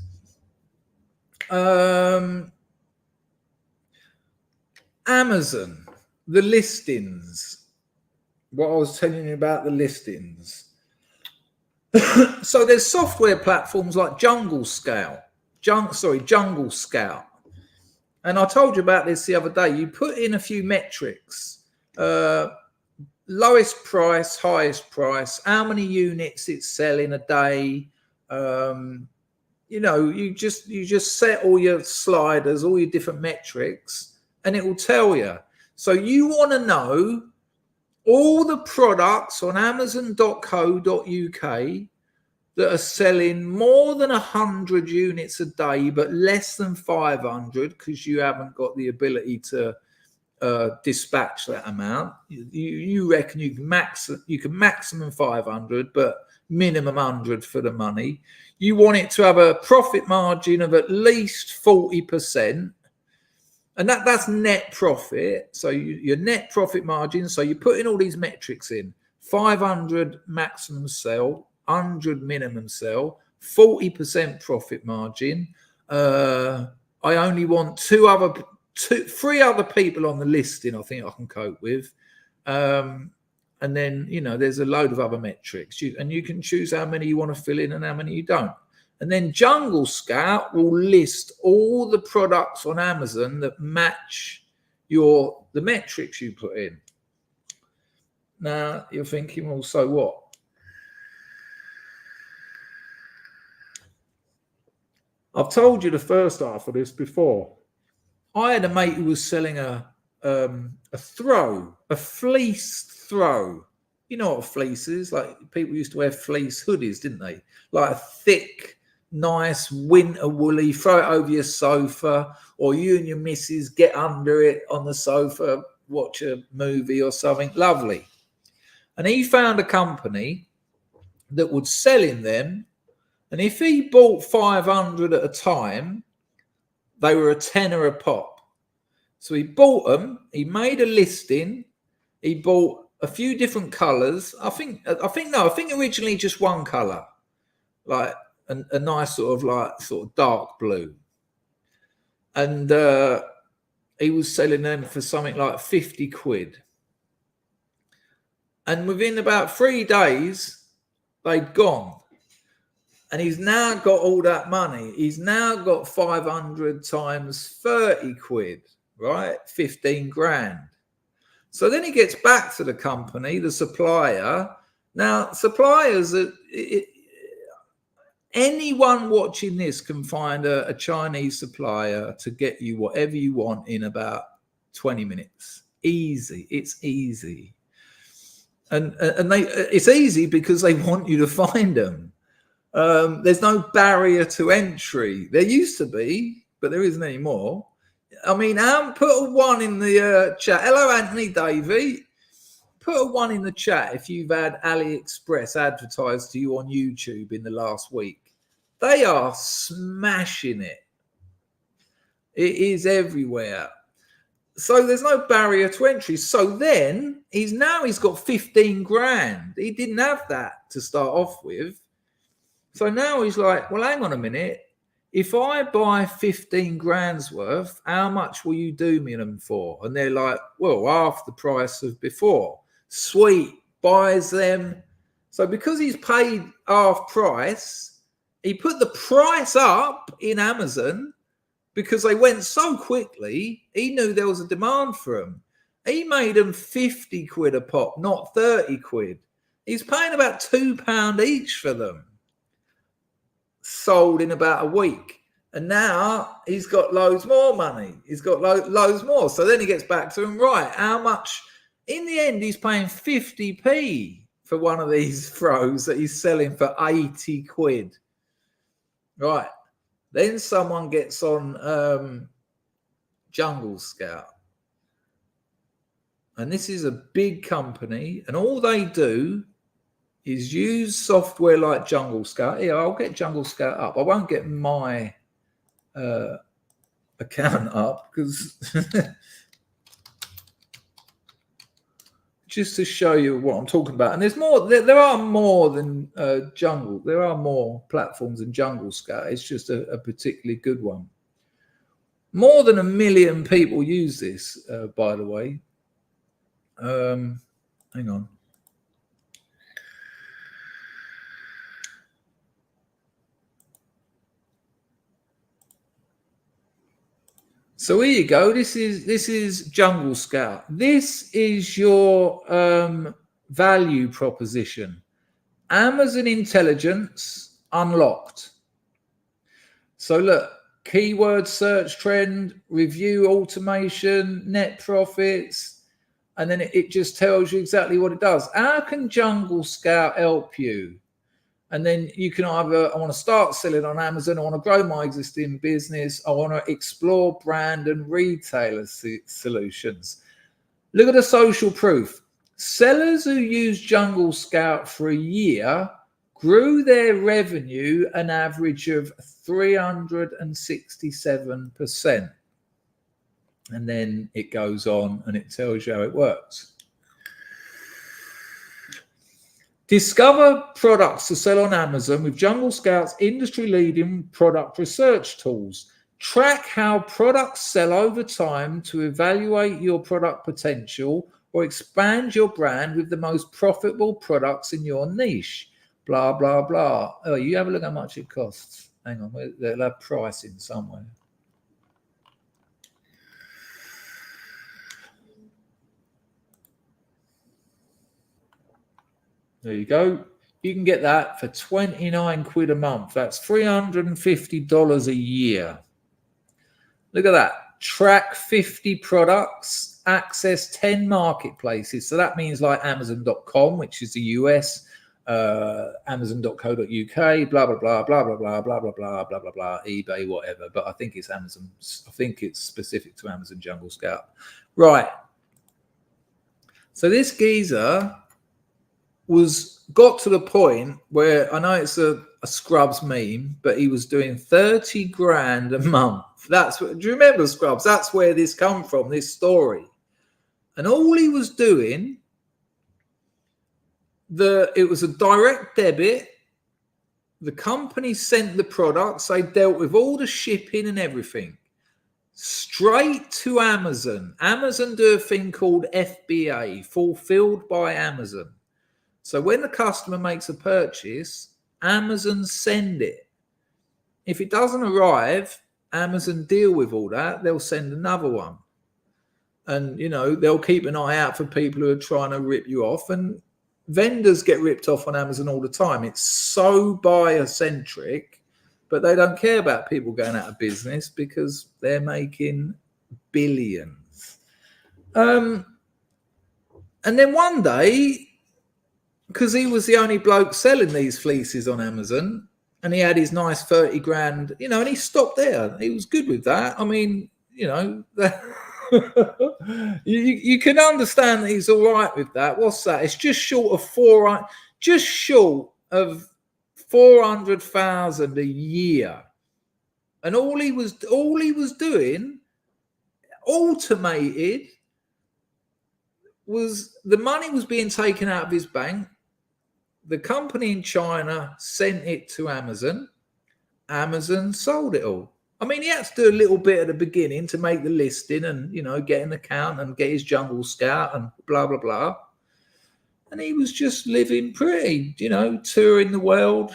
Amazon, the listings. What I was telling you about the listings. So there's software platforms like Jungle Scout. And I told you about this the other day. You put in a few metrics. Lowest price, highest price, how many units it's selling a day. You just set all your sliders, all your different metrics, and it will tell you. So you want to know all the products on amazon.co.uk that are selling more than 100 units a day, but less than 500 because you haven't got the ability to dispatch that amount. You reckon you can maximum 500, but minimum 100 for the money. You want it to have a profit margin of at least 40%, and that's net profit. So your net profit margin. So you put in all these metrics in: 500 maximum sell, 100 minimum sell, 40% profit margin. I only want three other people on the listing I think I can cope with. And then, there's a load of other metrics. You can choose how many you want to fill in and how many you don't. And then Jungle Scout will list all the products on Amazon that match the metrics you put in. Now, you're thinking, well, so what? I've told you the first half of this before. I had a mate who was selling a fleece throw. You know what a fleece is? Like, people used to wear fleece hoodies, didn't they? Like a thick, nice winter woolly, throw it over your sofa, or you and your missus get under it on the sofa, watch a movie or something. Lovely. And he found a company that would sell in them. And if he bought 500 at a time, they were a tenner a pop. So he bought them. He made a listing. He bought a few different colours. I think originally just one colour, like a nice sort of dark blue. and he was selling them for something like 50 quid. And within about 3 days, they'd gone. And he's now got all that money. He's now got 500 times 30 quid, right? 15 grand. So then he gets back to the company, the supplier. Now, suppliers, anyone watching this can find a Chinese supplier to get you whatever you want in about 20 minutes. Easy. It's easy. And it's easy because they want you to find them. There's no barrier to entry. There used to be, but there isn't anymore. I mean, put a 1 in the chat. Hello, Anthony Davey. Put a 1 in the chat if you've had AliExpress advertised to you on YouTube in the last week. They are smashing it. It is everywhere. So there's no barrier to entry. So then he's got 15 grand. He didn't have that to start off with. So now he's like, well, hang on a minute. If I buy 15 grand's worth, how much will you do me them for? And they're like, well, half the price of before. Sweet, buys them. So because he's paid half price, he put the price up in Amazon because they went so quickly, he knew there was a demand for them. He made them 50 quid a pop, not 30 quid. He's paying about £2 each for them. Sold in about a week. And now he's got loads more money. He's got loads more. So then he gets back to him, right, how much? In the end, he's paying 50p for one of these throws that he's selling for 80 quid. Right. Then someone gets on Jungle Scout. And this is a big company. And all they do is use software like Jungle Scout. Here, I'll get Jungle Scout up. I won't get my account up because just to show you what I'm talking about. And there's more. There are more than Jungle. There are more platforms than Jungle Scout. It's just a particularly good one. More than 1 million people use this, by the way. Hang on. So here you go. This is Jungle Scout. This is your value proposition. Amazon intelligence unlocked. So look, keyword search trend, review automation, net profits, and then it just tells you exactly what it does. How can Jungle Scout help you? And then you can either, I want to start selling on Amazon, I want to grow my existing business, I want to explore brand and retailer solutions. Look at the social proof. Sellers who use Jungle Scout for a year grew their revenue an average of 367%. And then it goes on and it tells you how it works. Discover products to sell on Amazon with Jungle Scout's industry-leading product research tools. Track how products sell over time to evaluate your product potential or expand your brand with the most profitable products in your niche. Blah, blah, blah. Oh, you have a look how much it costs. Hang on, they'll have pricing somewhere. There you go. You can get that for 29 quid a month. That's $350 a year. Look at that. Track 50 products, access 10 marketplaces. So that means like Amazon.com, which is the US, Amazon.co.uk, blah, blah, blah, blah, blah, blah, blah, blah, blah, blah, blah, blah, eBay, whatever. But I think it's Amazon. I think it's specific to Amazon Jungle Scout. Right. So this geezer got to the point where, I know it's a Scrubs meme, but he was doing 30 grand a month. That's what, do you remember Scrubs? That's where this come from, this story. And all he was doing, it was a direct debit. The company sent the products. They dealt with all the shipping and everything. straight to Amazon. Amazon do a thing called FBA, fulfilled by Amazon. So when the customer makes a purchase, Amazon send it. If it doesn't arrive, Amazon deal with all that. They'll send another one. And, they'll keep an eye out for people who are trying to rip you off. And vendors get ripped off on Amazon all the time. It's so buyer-centric, but they don't care about people going out of business because they're making billions. And then one day, because he was the only bloke selling these fleeces on Amazon, and he had his nice 30 grand, and he stopped there. He was good with that. I mean, you can understand that he's all right with that. What's that? It's just short of 400,000 a year. And all he was doing, automated, was the money was being taken out of his bank. The company in China sent it to Amazon. Amazon sold it all. I mean, he had to do a little bit at the beginning to make the listing and, get an account and get his Jungle Scout and blah, blah, blah. And he was just living pretty, touring the world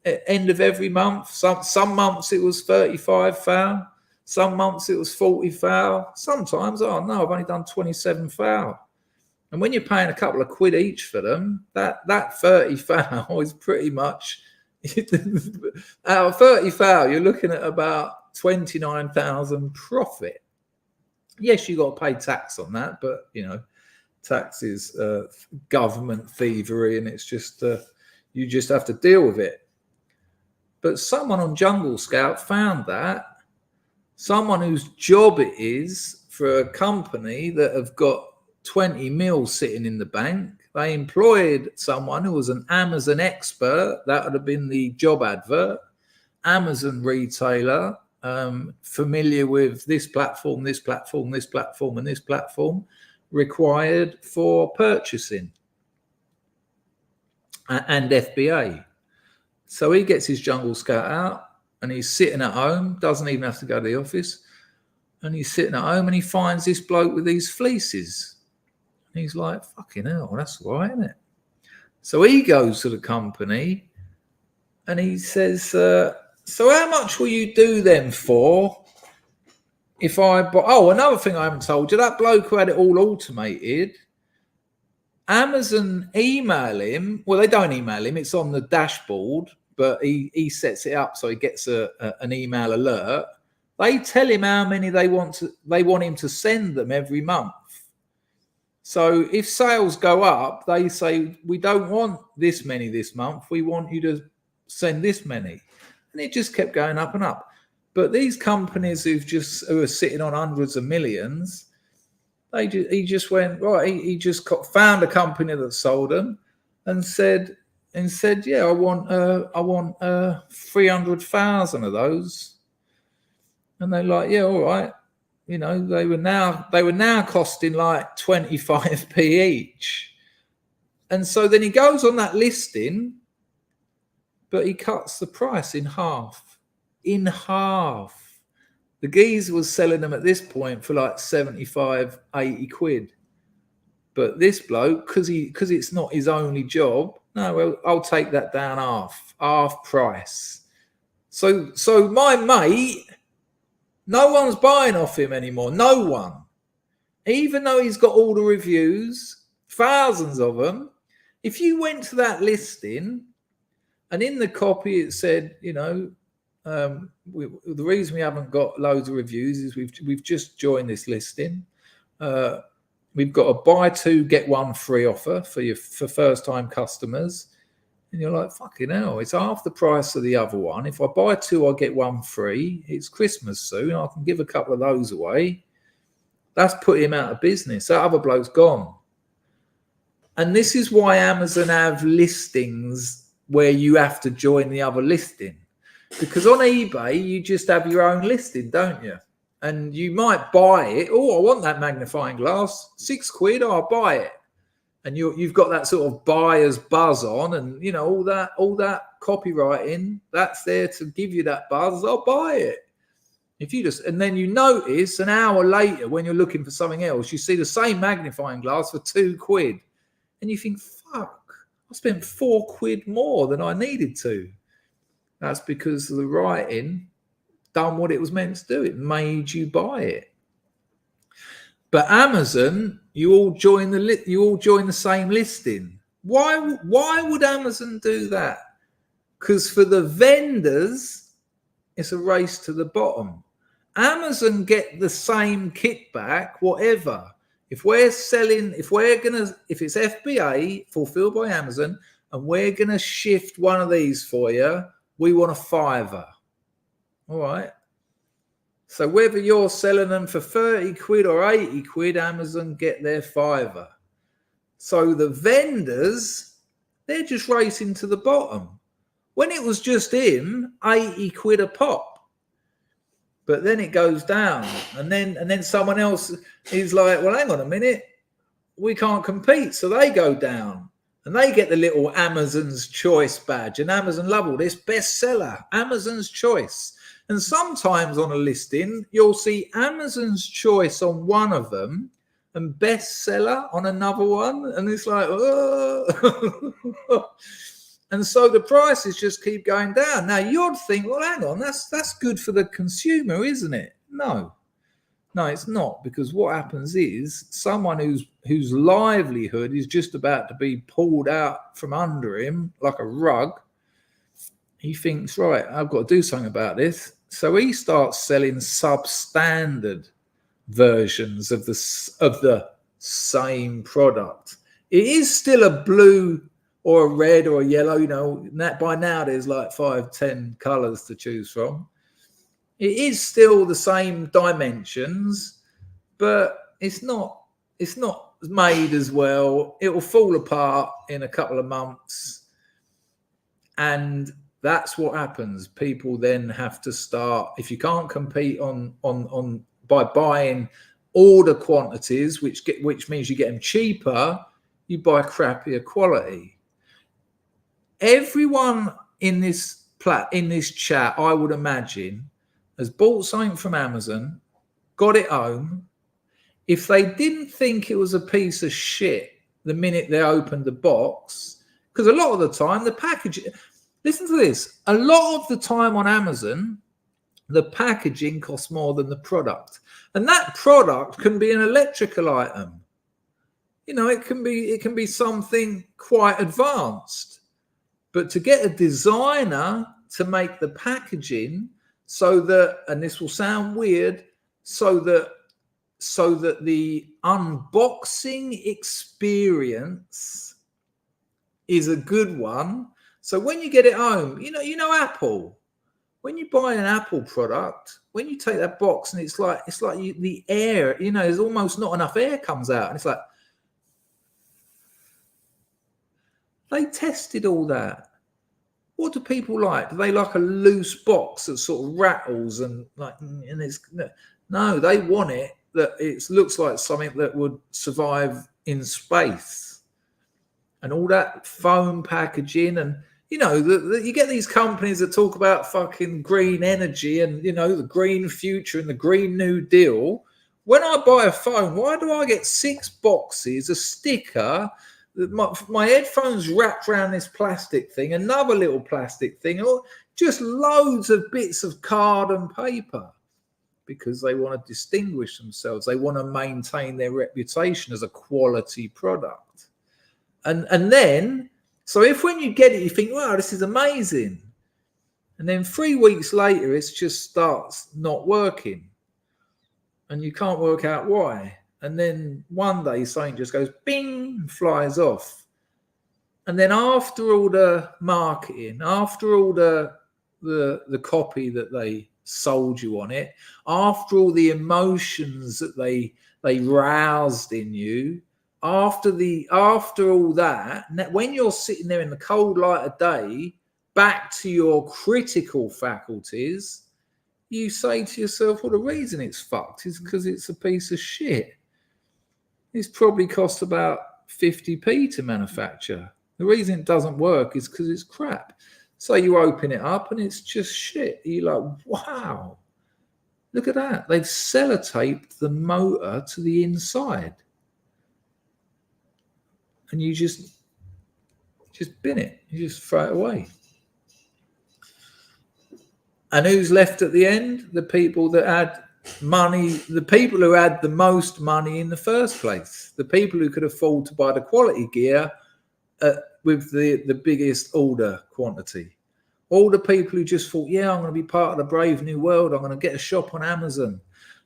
at end of every month. Some months it was 35 foul. Some months it was 40 foul. Sometimes, I've only done 27 foul. And when you're paying a couple of quid each for them, that 30 foul is pretty much, out of 30 foul, you're looking at about 29,000 profit. Yes, you got to pay tax on that, but, tax is government thievery, and it's just, you just have to deal with it. But someone on Jungle Scout found that, someone whose job it is for a company that have got 20 mil sitting in the bank. They employed someone who was an Amazon expert. That would have been the job advert. Amazon retailer, familiar with this platform, this platform, this platform, and this platform, required for purchasing and FBA. So he gets his Jungle Scout out and he's sitting at home, doesn't even have to go to the office. And he's sitting at home and he finds this bloke with these fleeces. And he's like, fucking hell, that's all right, isn't it? So he goes to the company and he says, so how much will you do them for if I buy? Oh, another thing I haven't told you, that bloke who had it all automated, Amazon email him. Well, they don't email him. It's on the dashboard, but he sets it up so he gets an email alert. They tell him how many they want him to send them every month. So if sales go up, they say, we don't want this many this month. We want you to send this many. And it just kept going up and up. But these companies who are sitting on hundreds of millions, he just went, right, he just found a company that sold them and said, yeah, I want 300,000 of those. And they're like, yeah, all right. They were now costing like 25p each. And so then he goes on that listing, but he cuts the price in half. In half. The geezer was selling them at this point for like 75, 80 quid. But this bloke, because it's not his only job, no, well, I'll take that down half price. So my mate, no one's buying off him anymore. No one. Even though he's got all the reviews, thousands of them. If you went to that listing and in the copy it said, the reason we haven't got loads of reviews is we've just joined this listing. We've got a buy two, get one free offer for first time customers. And you're like, fucking hell, it's half the price of the other one. If I buy two, I get one free. It's Christmas soon. I can give a couple of those away. That's put him out of business. That other bloke's gone. And this is why Amazon have listings where you have to join the other listing. Because on eBay, you just have your own listing, don't you? And you might buy it. Oh, I want that magnifying glass. £6. I'll buy it. And you've got that sort of buyer's buzz on, and all that copywriting that's there to give you that buzz. I'll buy it. If you just, and then you notice an hour later when you're looking for something else, you see the same magnifying glass for £2, and you think, fuck, I spent £4 more than I needed to. That's because the writing done what it was meant to do. It made you buy it. But Amazon, you all join the same listing. Why would Amazon do that? Because for the vendors, it's a race to the bottom. Amazon get the same kickback, whatever. If it's FBA fulfilled by Amazon, and we're gonna shift one of these for you, we want a £5. All right. So whether you're selling them for £30 or £80, Amazon get their £5. So the vendors, they're just racing to the bottom. When it was just him, £80 a pop. But then it goes down, and then someone else is like, well, hang on a minute, we can't compete, so they go down, and they get the little Amazon's Choice badge, and Amazon love all this bestseller, Amazon's Choice. And sometimes on a listing, you'll see Amazon's Choice on one of them and bestseller on another one, and it's like, oh. And so the prices just keep going down. Now you'd think, well, hang on, that's good for the consumer, isn't it? No, it's not, because what happens is someone whose livelihood is just about to be pulled out from under him like a rug, he thinks, right, I've got to do something about this. So he starts selling substandard versions of the same product. It is still a blue or a red or a yellow, you know, by now there's like 5-10 colors to choose from. It is still the same dimensions, but it's not made as well. It will fall apart in a couple of months, and that's what happens. People then have to start, if you can't compete on by buying order quantities, which means you get them cheaper, you buy crappier quality. Everyone in this chat, I would imagine, has bought something from Amazon, got it home. If they didn't think it was a piece of shit the minute they opened the box, because a lot of the time the packaging, listen to this, a lot of the time on Amazon, the packaging costs more than the product. And that product can be an electrical item. You know, it can be something quite advanced. But to get a designer to make the packaging so that, and this will sound weird, so that the unboxing experience is a good one. So when you get it home, you know Apple. When you buy an Apple product, when you take that box and it's like the air, there's almost not enough air comes out, and it's like, they tested all that. What do people like? Do they like a loose box that sort of rattles and it's no? They want it that it looks like something that would survive in space, and all that foam packaging, and you get these companies that talk about fucking green energy and the green future and the Green New Deal. When I buy a phone, why do I get 6 boxes, a sticker? My headphones wrapped around this plastic thing, another little plastic thing, or just loads of bits of card and paper, because they want to distinguish themselves. They want to maintain their reputation as a quality product. And then, so if when you get it, you think, wow, this is amazing. And then 3 weeks later, it just starts not working. And you can't work out why. And then one day something just goes bing, flies off. And then after all the marketing, after all the copy that they sold you on it, after all the emotions that they roused in you, after all that, when you're sitting there in the cold light of day, back to your critical faculties, you say to yourself, well, the reason it's fucked is because it's a piece of shit. It's probably cost about 50p to manufacture. The reason it doesn't work is because it's crap. So you open it up and it's just shit. You're like, wow. Look at that. They've sellotaped the motor to the inside. And you just bin it. You just throw it away. And who's left at the end? The people that had money, the people who had the most money in the first place, the people who could afford to buy the quality gear with the biggest order quantity. All the people who just thought, yeah, I'm going to be part of the brave new world. I'm going to get a shop on Amazon.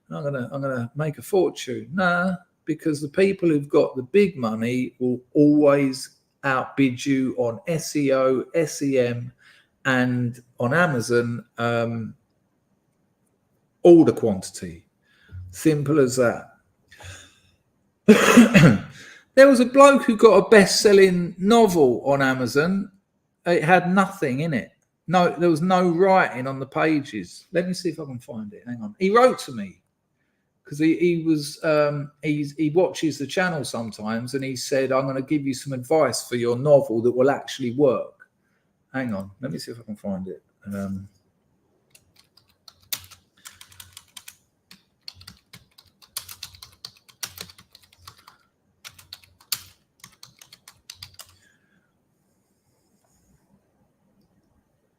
I'm going to make a fortune. Nah, because the people who've got the big money will always outbid you on SEO, SEM, and on Amazon, order quantity. Simple as that. There was a bloke who got a best-selling novel on Amazon. It had nothing in it. No, there was no writing on the pages. Let me see if I can find it. Hang on. He wrote to me because he watches the channel sometimes, and he said, I'm going to give you some advice for your novel that will actually work. Hang on. Let me see if I can find it.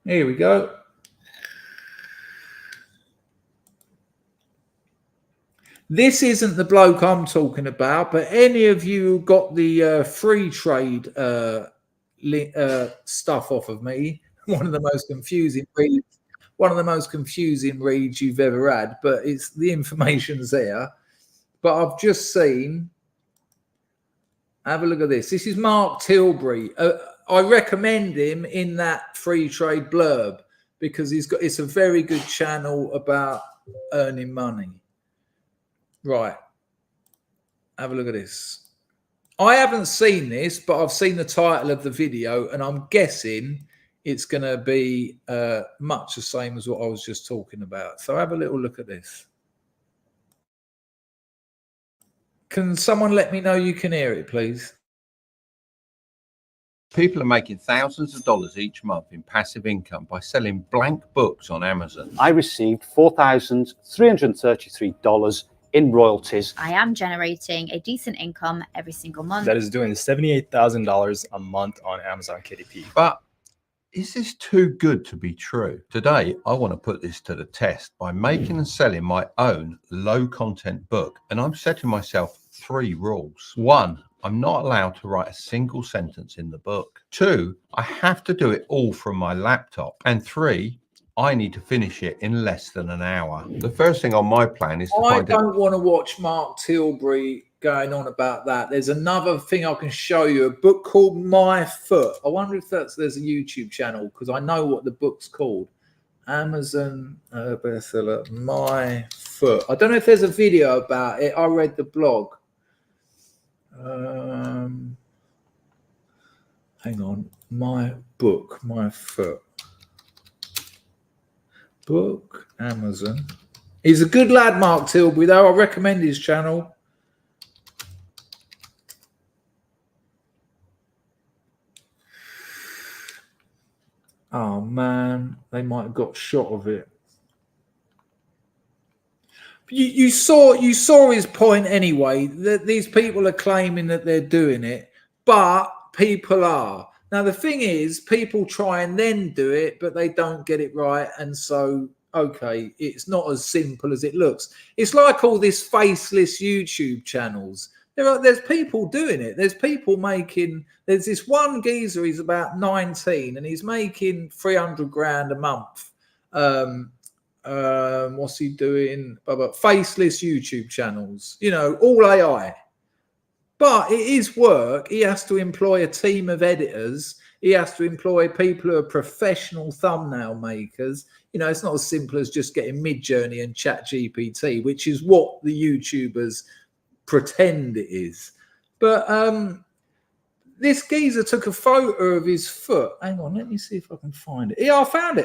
Here we go. This isn't the bloke I'm talking about, but any of you who got the free trade stuff off of me, one of the most confusing reads you've ever had, but it's the information's there. But I've just seen, have a look at this. This is Mark Tilbury. I recommend him in that free trade blurb because it's a very good channel about earning money. Right. Have a look at this. I haven't seen this, but I've seen the title of the video, and I'm guessing it's going to be much the same as what I was just talking about. So have a little look at this. Can someone let me know you can hear it, please? People are making thousands of dollars each month in passive income by selling blank books on Amazon. I received $4,333 in royalties. I am generating a decent income every single month. That is doing $78,000 a month on Amazon KDP. But is this too good to be true? Today, I want to put this to the test by making and selling my own low content book. And I'm setting myself 3 rules. 1, I'm not allowed to write a single sentence in the book. 2, I have to do it all from my laptop. And 3, I need to finish it in less than an hour. The first thing on my plan is to I don't want to watch Mark Tilbury going on about that. There's another thing I can show you, a book called My Foot. I wonder if there's a YouTube channel, because I know what the book's called. Amazon bestseller, My Foot. I don't know if there's a video about it. I read the blog. Hang on. My book, My Foot. Book, Amazon. He's a good lad, Mark Tilbury, though. I recommend his channel. Oh, man. They might have got shot of it. You saw his point anyway, that these people are claiming that they're doing it, but people are. Now, the thing is, people try and then do it, but they don't get it right. And so, okay, it's not as simple as it looks. It's like all this faceless YouTube channels. There's people doing it. There's people making, there's this one geezer, he's about 19 and he's making 300 grand a month. What's he doing? Faceless YouTube channels, you know, all AI. But it is work. He has to employ a team of editors. He has to employ people who are professional thumbnail makers. You know, it's not as simple as just getting Midjourney and ChatGPT, which is what the YouTubers pretend it is. But this geezer took a photo of his foot. Hang on, let me see if I can find it. Yeah, I found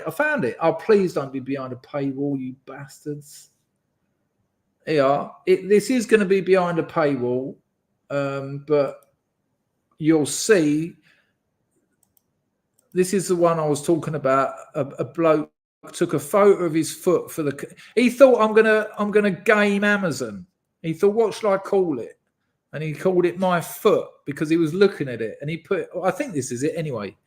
it. Oh, please don't be behind a paywall, you bastards. Yeah, this is going to be behind a paywall. But you'll see, this is the one I was talking about, a bloke took a photo of his foot for the. He thought I'm gonna game Amazon. He thought, what should I call it? And he called it my foot because he was looking at it. And he put, I think this is it anyway.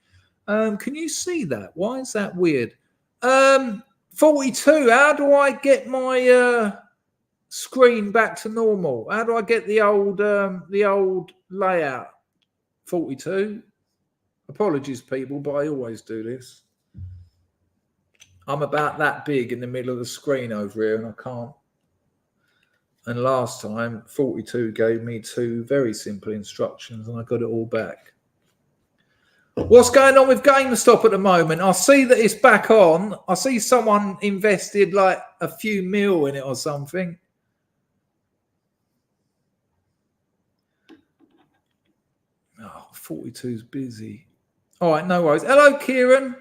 Can you see that? Why is that weird? 42. How do I get my screen back to normal? How do I get the old layout? 42. Apologies, people, but I always do this. I'm about that big in the middle of the screen over here, and I can't. And last time, 42 gave me 2 very simple instructions, and I got it all back. What's going on with GameStop at the moment? I see that it's back on. I see someone invested like a few mil in it or something. Oh, 42's busy. All right, no worries. Hello, Kieran.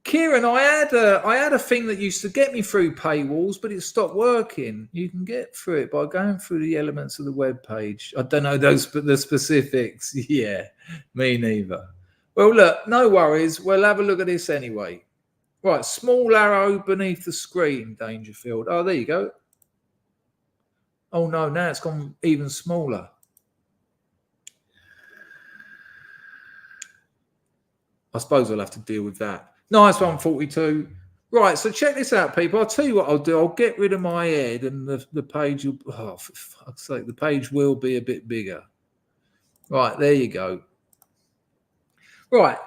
Kieran, I had a thing that used to get me through paywalls, but it stopped working. You can get through it by going through the elements of the web page. I don't know the specifics. Yeah, me neither. Well, look, no worries. We'll have a look at this anyway. Right, small arrow beneath the screen, Dangerfield. Oh, there you go. Oh no, now it's gone even smaller. I suppose I'll have to deal with that. Nice one, 42. Right, so check this out, people. I'll tell you what I'll do. I'll get rid of my head and the page will, oh, for fuck's sake, the page will be a bit bigger. Right, there you go. Right,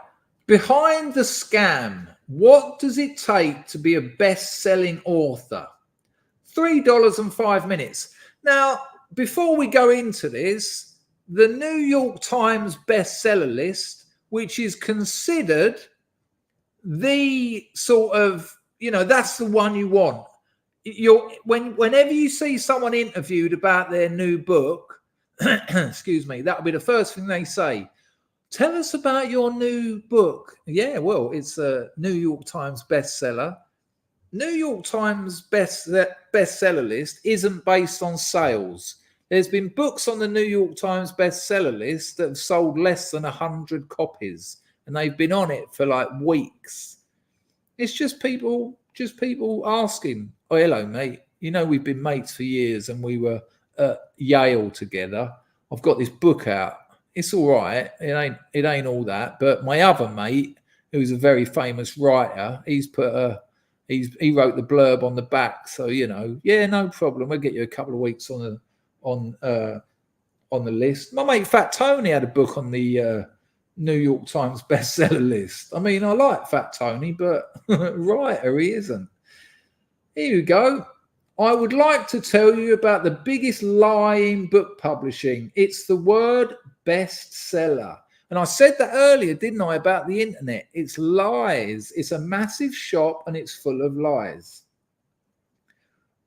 behind the scam, what does it take to be a best-selling author? $3 and 5 minutes. Now, before we go into this, the New York Times bestseller list, which is considered the sort of, that's the one you want. Whenever you see someone interviewed about their new book, excuse me, that'll be the first thing they say. Tell us about your new book. Yeah, well, it's a New York Times bestseller. New York Times bestseller list isn't based on sales. There's been books on the New York Times bestseller list that have sold less than 100 copies. And they've been on it for like weeks. It's just people asking, oh, hello, mate. We've been mates for years and we were at Yale together. I've got this book out. It's all right. It ain't all that. But my other mate, who's a very famous writer, he wrote the blurb on the back. So, yeah, no problem. We'll get you a couple of weeks on the list. My mate Fat Tony had a book on the New York Times bestseller list. I mean, I like Fat Tony, but writer he isn't. Here you go. I would like to tell you about the biggest lie in book publishing. It's the word bestseller. And I said that earlier, didn't I, about the internet? It's lies. It's a massive shop and it's full of lies.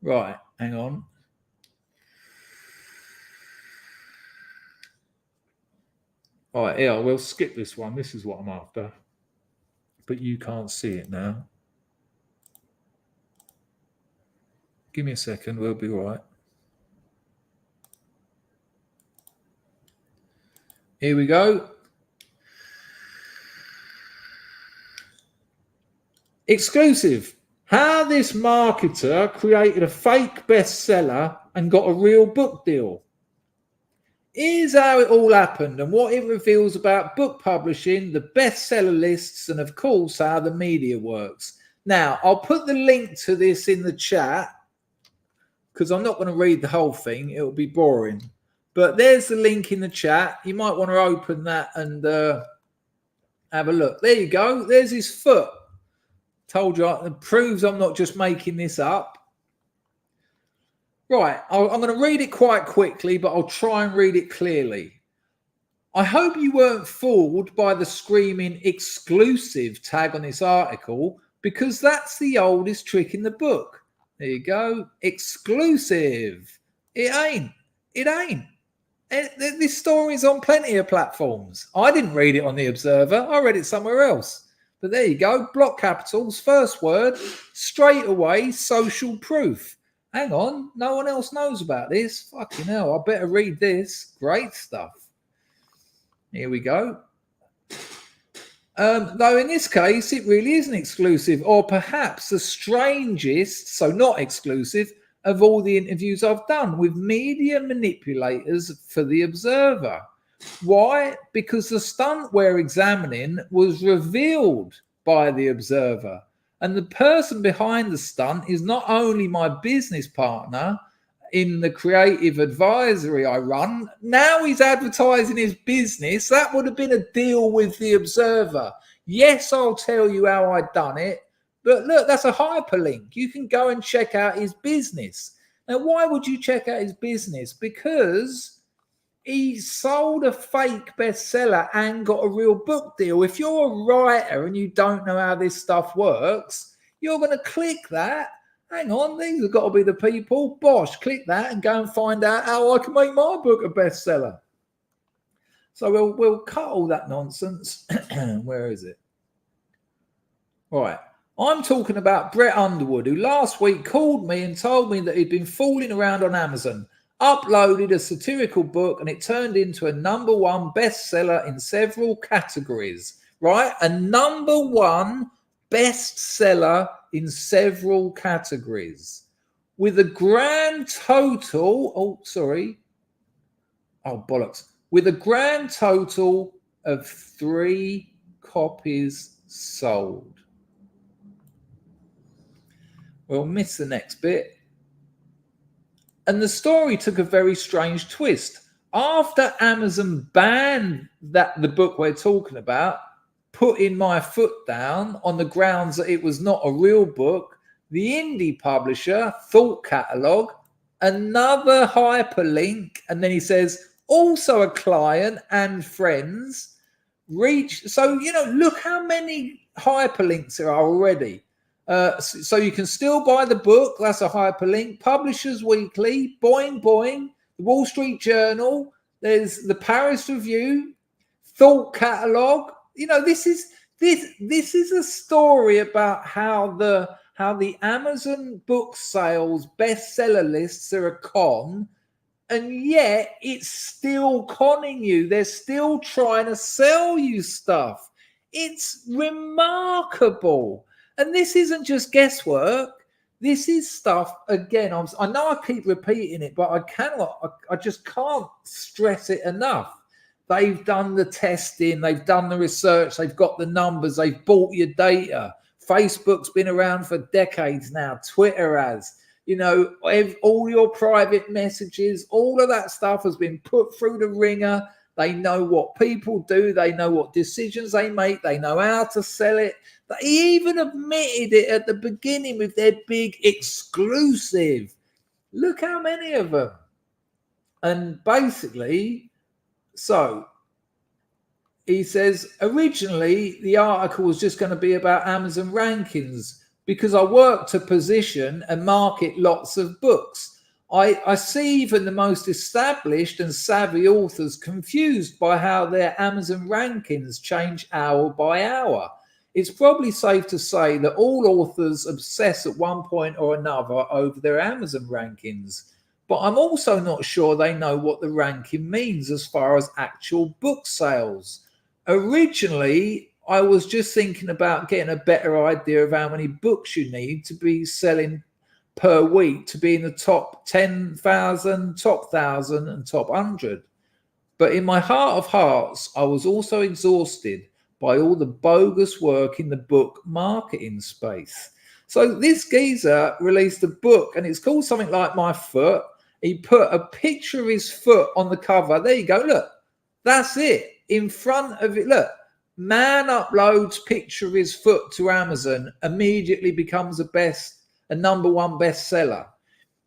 Right, hang on. All right, yeah, we'll skip this one. This is what I'm after. But you can't see it now. Give me a second. We'll be all right. Here we go. Exclusive. How this marketer created a fake bestseller and got a real book deal. Here's how it all happened and what it reveals about book publishing, the bestseller lists, and of course, how the media works. Now, I'll put the link to this in the chat because I'm not going to read the whole thing. It'll be boring. But there's the link in the chat. You might want to open that and have a look. There you go. There's his foot. Told you, it proves I'm not just making this up. Right, I'm going to read it quite quickly, but I'll try and read it clearly. I hope you weren't fooled by the screaming exclusive tag on this article, because that's the oldest trick in the book. There you go. Exclusive. It ain't. This story's on plenty of platforms. I didn't read it on The Observer. I read it somewhere else. But there you go. Block capitals, first word, straight away, social proof. Hang on, no one else knows about this. Fucking hell, I better read this. Great stuff. Here we go. Though in this case, it really isn't exclusive, or perhaps the strangest, so not exclusive, of all the interviews I've done with media manipulators for The Observer. Why? Because the stunt we're examining was revealed by The Observer. And the person behind the stunt is not only my business partner in the creative advisory I run, now he's advertising his business. That would have been a deal with The Observer. Yes, I'll tell you how I done it, but look, that's a hyperlink. You can go and check out his business. Now, why would you check out his business? Because he sold a fake bestseller and got a real book deal. If you're a writer and you don't know how this stuff works, you're going to click that. Hang on, these have got to be the people. Bosh, click that and go and find out how I can make my book a bestseller. So we'll cut all that nonsense. Where is it? Right. I'm talking about Brett Underwood, who last week called me and told me that he'd been fooling around on Amazon, uploaded a satirical book, and it turned into a #1 bestseller in several categories. Right? A #1 bestseller in several categories, with a grand total, with a grand total of 3 copies sold. We'll miss the next bit. And the story took a very strange twist. After Amazon banned the book we're talking about, putting my foot down on the grounds that it was not a real book, the indie publisher, Thought Catalog, another hyperlink, and then he says, also a client and friends, reach. So, look how many hyperlinks there are already. So you can still buy the book. That's a hyperlink. Publishers Weekly, Boing Boing, the Wall Street Journal. There's the Paris Review, Thought Catalog. This is a story about how the Amazon book sales bestseller lists are a con, and yet it's still conning you. They're still trying to sell you stuff. It's remarkable. And this isn't just guesswork. This is stuff, again, I know I keep repeating it, but I just can't stress it enough. They've done the testing, they've done the research, they've got the numbers, they've bought your data. Facebook's been around for decades now. Twitter has. All your private messages, all of that stuff has been put through the ringer. They know what people do. They know what decisions they make. They know how to sell it. They even admitted it at the beginning with their big exclusive. Look how many of them. And basically, so he says, originally, the article was just going to be about Amazon rankings because I work to position and market lots of books. I see even the most established and savvy authors confused by how their Amazon rankings change hour by hour. It's probably safe to say that all authors obsess at one point or another over their Amazon rankings. But I'm also not sure they know what the ranking means as far as actual book sales. Originally, I was just thinking about getting a better idea of how many books you need to be selling per week to be in the top 10,000, top 1,000 and top 100. But in my heart of hearts, I was also exhausted by all the bogus work in the book marketing space. So this geezer released a book and it's called something like My Foot. He put a picture of his foot on the cover. There you go. Look, that's it. In front of it, look, man uploads picture of his foot to Amazon, immediately becomes a #1 bestseller.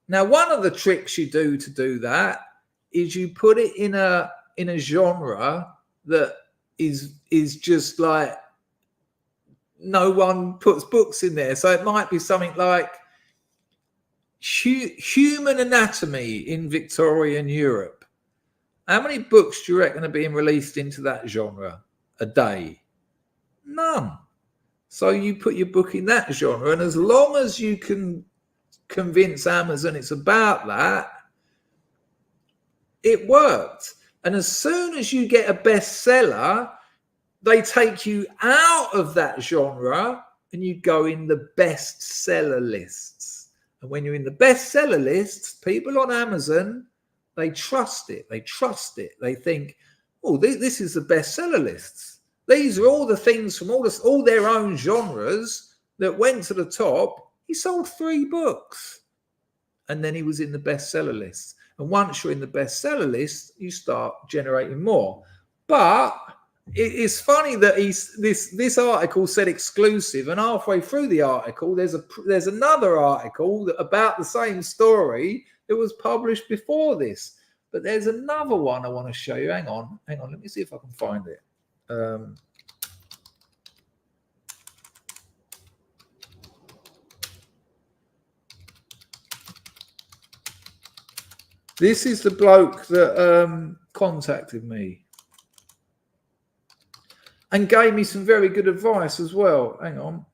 Now, one of the tricks you do to do that is you put it in a genre that is just like no one puts books in there. So it might be something like human anatomy in Victorian Europe. How many books do you reckon are being released into that genre a day? None. So you put your book in that genre, and as long as you can convince Amazon it's about that, it worked. And as soon as you get a bestseller, they take you out of that genre and you go in the bestseller lists. And when you're in the bestseller lists, people on Amazon, they trust it. They trust it. They think, oh, this is the bestseller lists. These are all the things from all their own genres that went to the top. He sold 3 books. And then he was in the bestseller list. And once you're in the bestseller list, you start generating more. But it's funny that this article said exclusive, and halfway through the article, there's another article about the same story that was published before this. But there's another one I want to show you. Hang on. Let me see if I can find it. This is the bloke that contacted me and gave me some very good advice as well. Hang on.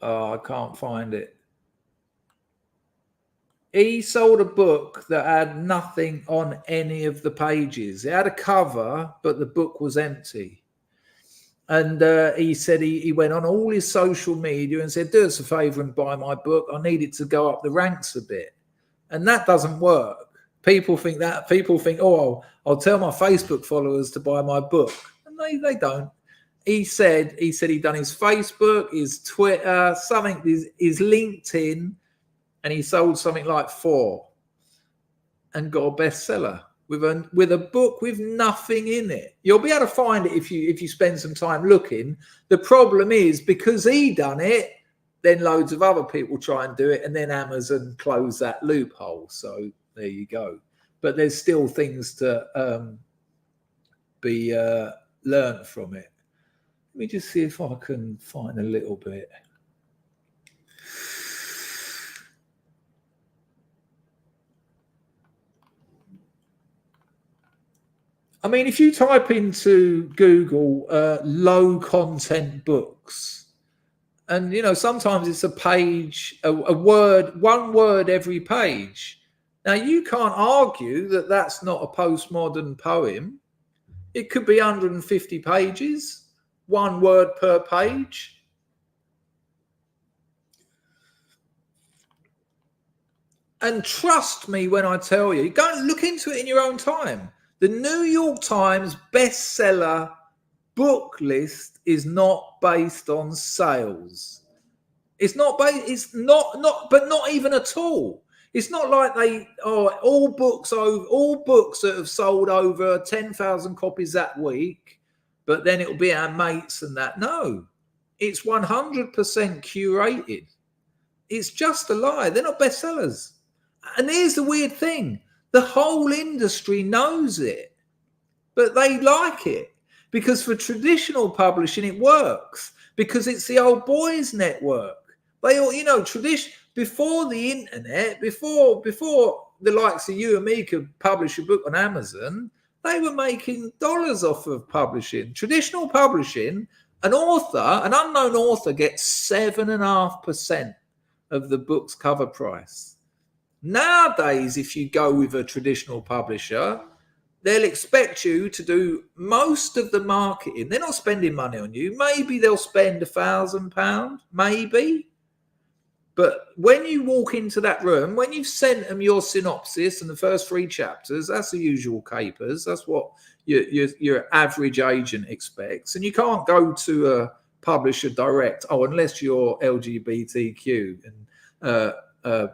Oh, I can't find it. He sold a book that had nothing on any of the pages. It had a cover, but the book was empty. And he said he went on all his social media and said, do us a favor and buy my book. I need it to go up the ranks a bit. And that doesn't work. People think, oh, I'll tell my Facebook followers to buy my book. And they don't. He said he'd done his Facebook, his Twitter, his LinkedIn, and he sold something like 4 and got a bestseller with a book with nothing in it. You'll be able to find it if you spend some time looking. The problem is because he done it, then loads of other people try and do it, and then Amazon close that loophole. So there you go. But there's still things to be learned from it. Let me just see if I can find a little bit. I mean, if you type into Google low content books, and, you know, sometimes it's a page, a word, one word every page. Now, you can't argue that that's not a postmodern poem. It could be 150 pages, 1 word per page. And trust me when I tell you, go and look into it in your own time. The New York Times bestseller book list is not based on sales. It's not but not even at all. It's not like all books that have sold over 10,000 copies that week, but then it'll be our mates and that. No, it's 100% curated. It's just a lie. They're not bestsellers. And here's the weird thing. The whole industry knows it, but they like it because for traditional publishing, it works because it's the old boys network. They all, you know, before the internet, before the likes of you and me could publish a book on Amazon, they were making dollars off of publishing. Traditional publishing, an unknown author gets 7.5% of the book's cover price. Nowadays, if you go with a traditional publisher, they'll expect you to do most of the marketing. They're not spending money on you. Maybe they'll spend £1,000, maybe. But when you walk into that room, when you've sent them your synopsis and the first 3 chapters, that's the usual capers. That's what your average agent expects. And you can't go to a publisher direct, unless you're LGBTQ. And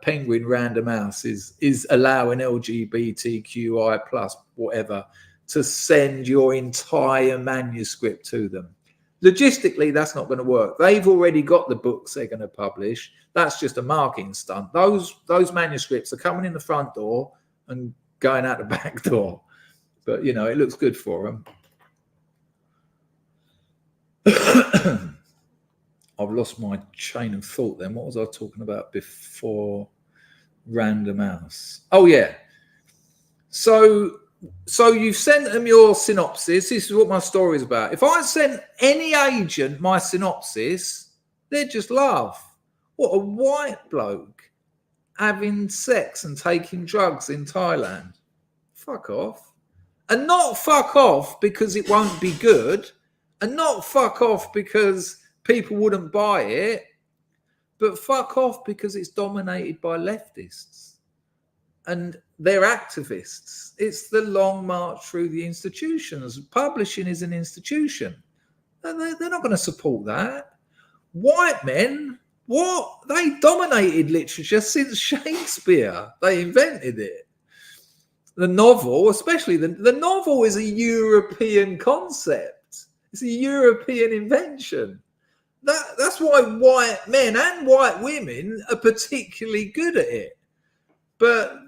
Penguin Random House is allowing LGBTQI plus whatever to send your entire manuscript to them. Logistically, that's not going to work. They've already got the books they're going to publish. That's just a marketing stunt. Those manuscripts are coming in the front door and going out the back door. But, you know, it looks good for them. I've lost my chain of thought then. What was I talking about before Random House? Oh, yeah. So you've sent them your synopsis. This is what my story is about. If I sent any agent my synopsis, They just laugh. What, a white bloke having sex and taking drugs in Thailand? Fuck off. And not fuck off because it won't be good, and not fuck off because people wouldn't buy it, but fuck off because it's dominated by leftists and they're activists. It's the long march through the institutions. Publishing is an institution. They're not going to support that. White men, what? They dominated literature since Shakespeare. They invented it. The novel, especially the novel, is a European concept. It's a European invention. That's why white men and white women are particularly good at it. But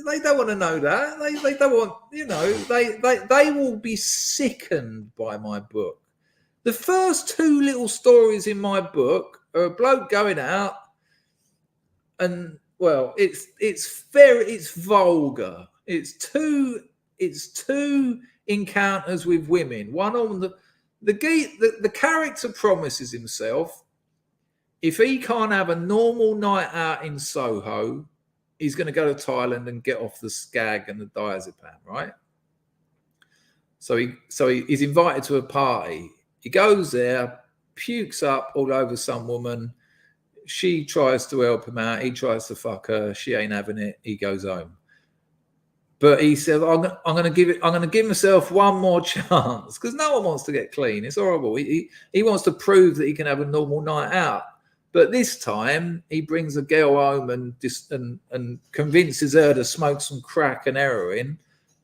they don't want to know that. They don't want, they will be sickened by my book. The first two little stories in my book are a bloke going out and, well, it's vulgar. It's two encounters with women. One on the character promises himself, if he can't have a normal night out in Soho, he's going to go to Thailand and get off the skag and the diazepam, right? So he's invited to a party. He goes there, pukes up all over some woman. She tries to help him out. He tries to fuck her. She ain't having it. He goes home. But he said, I'm going to give myself one more chance, because no one wants to get clean. It's horrible. He wants to prove that he can have a normal night out. But this time he brings a girl home and convinces her to smoke some crack and heroin.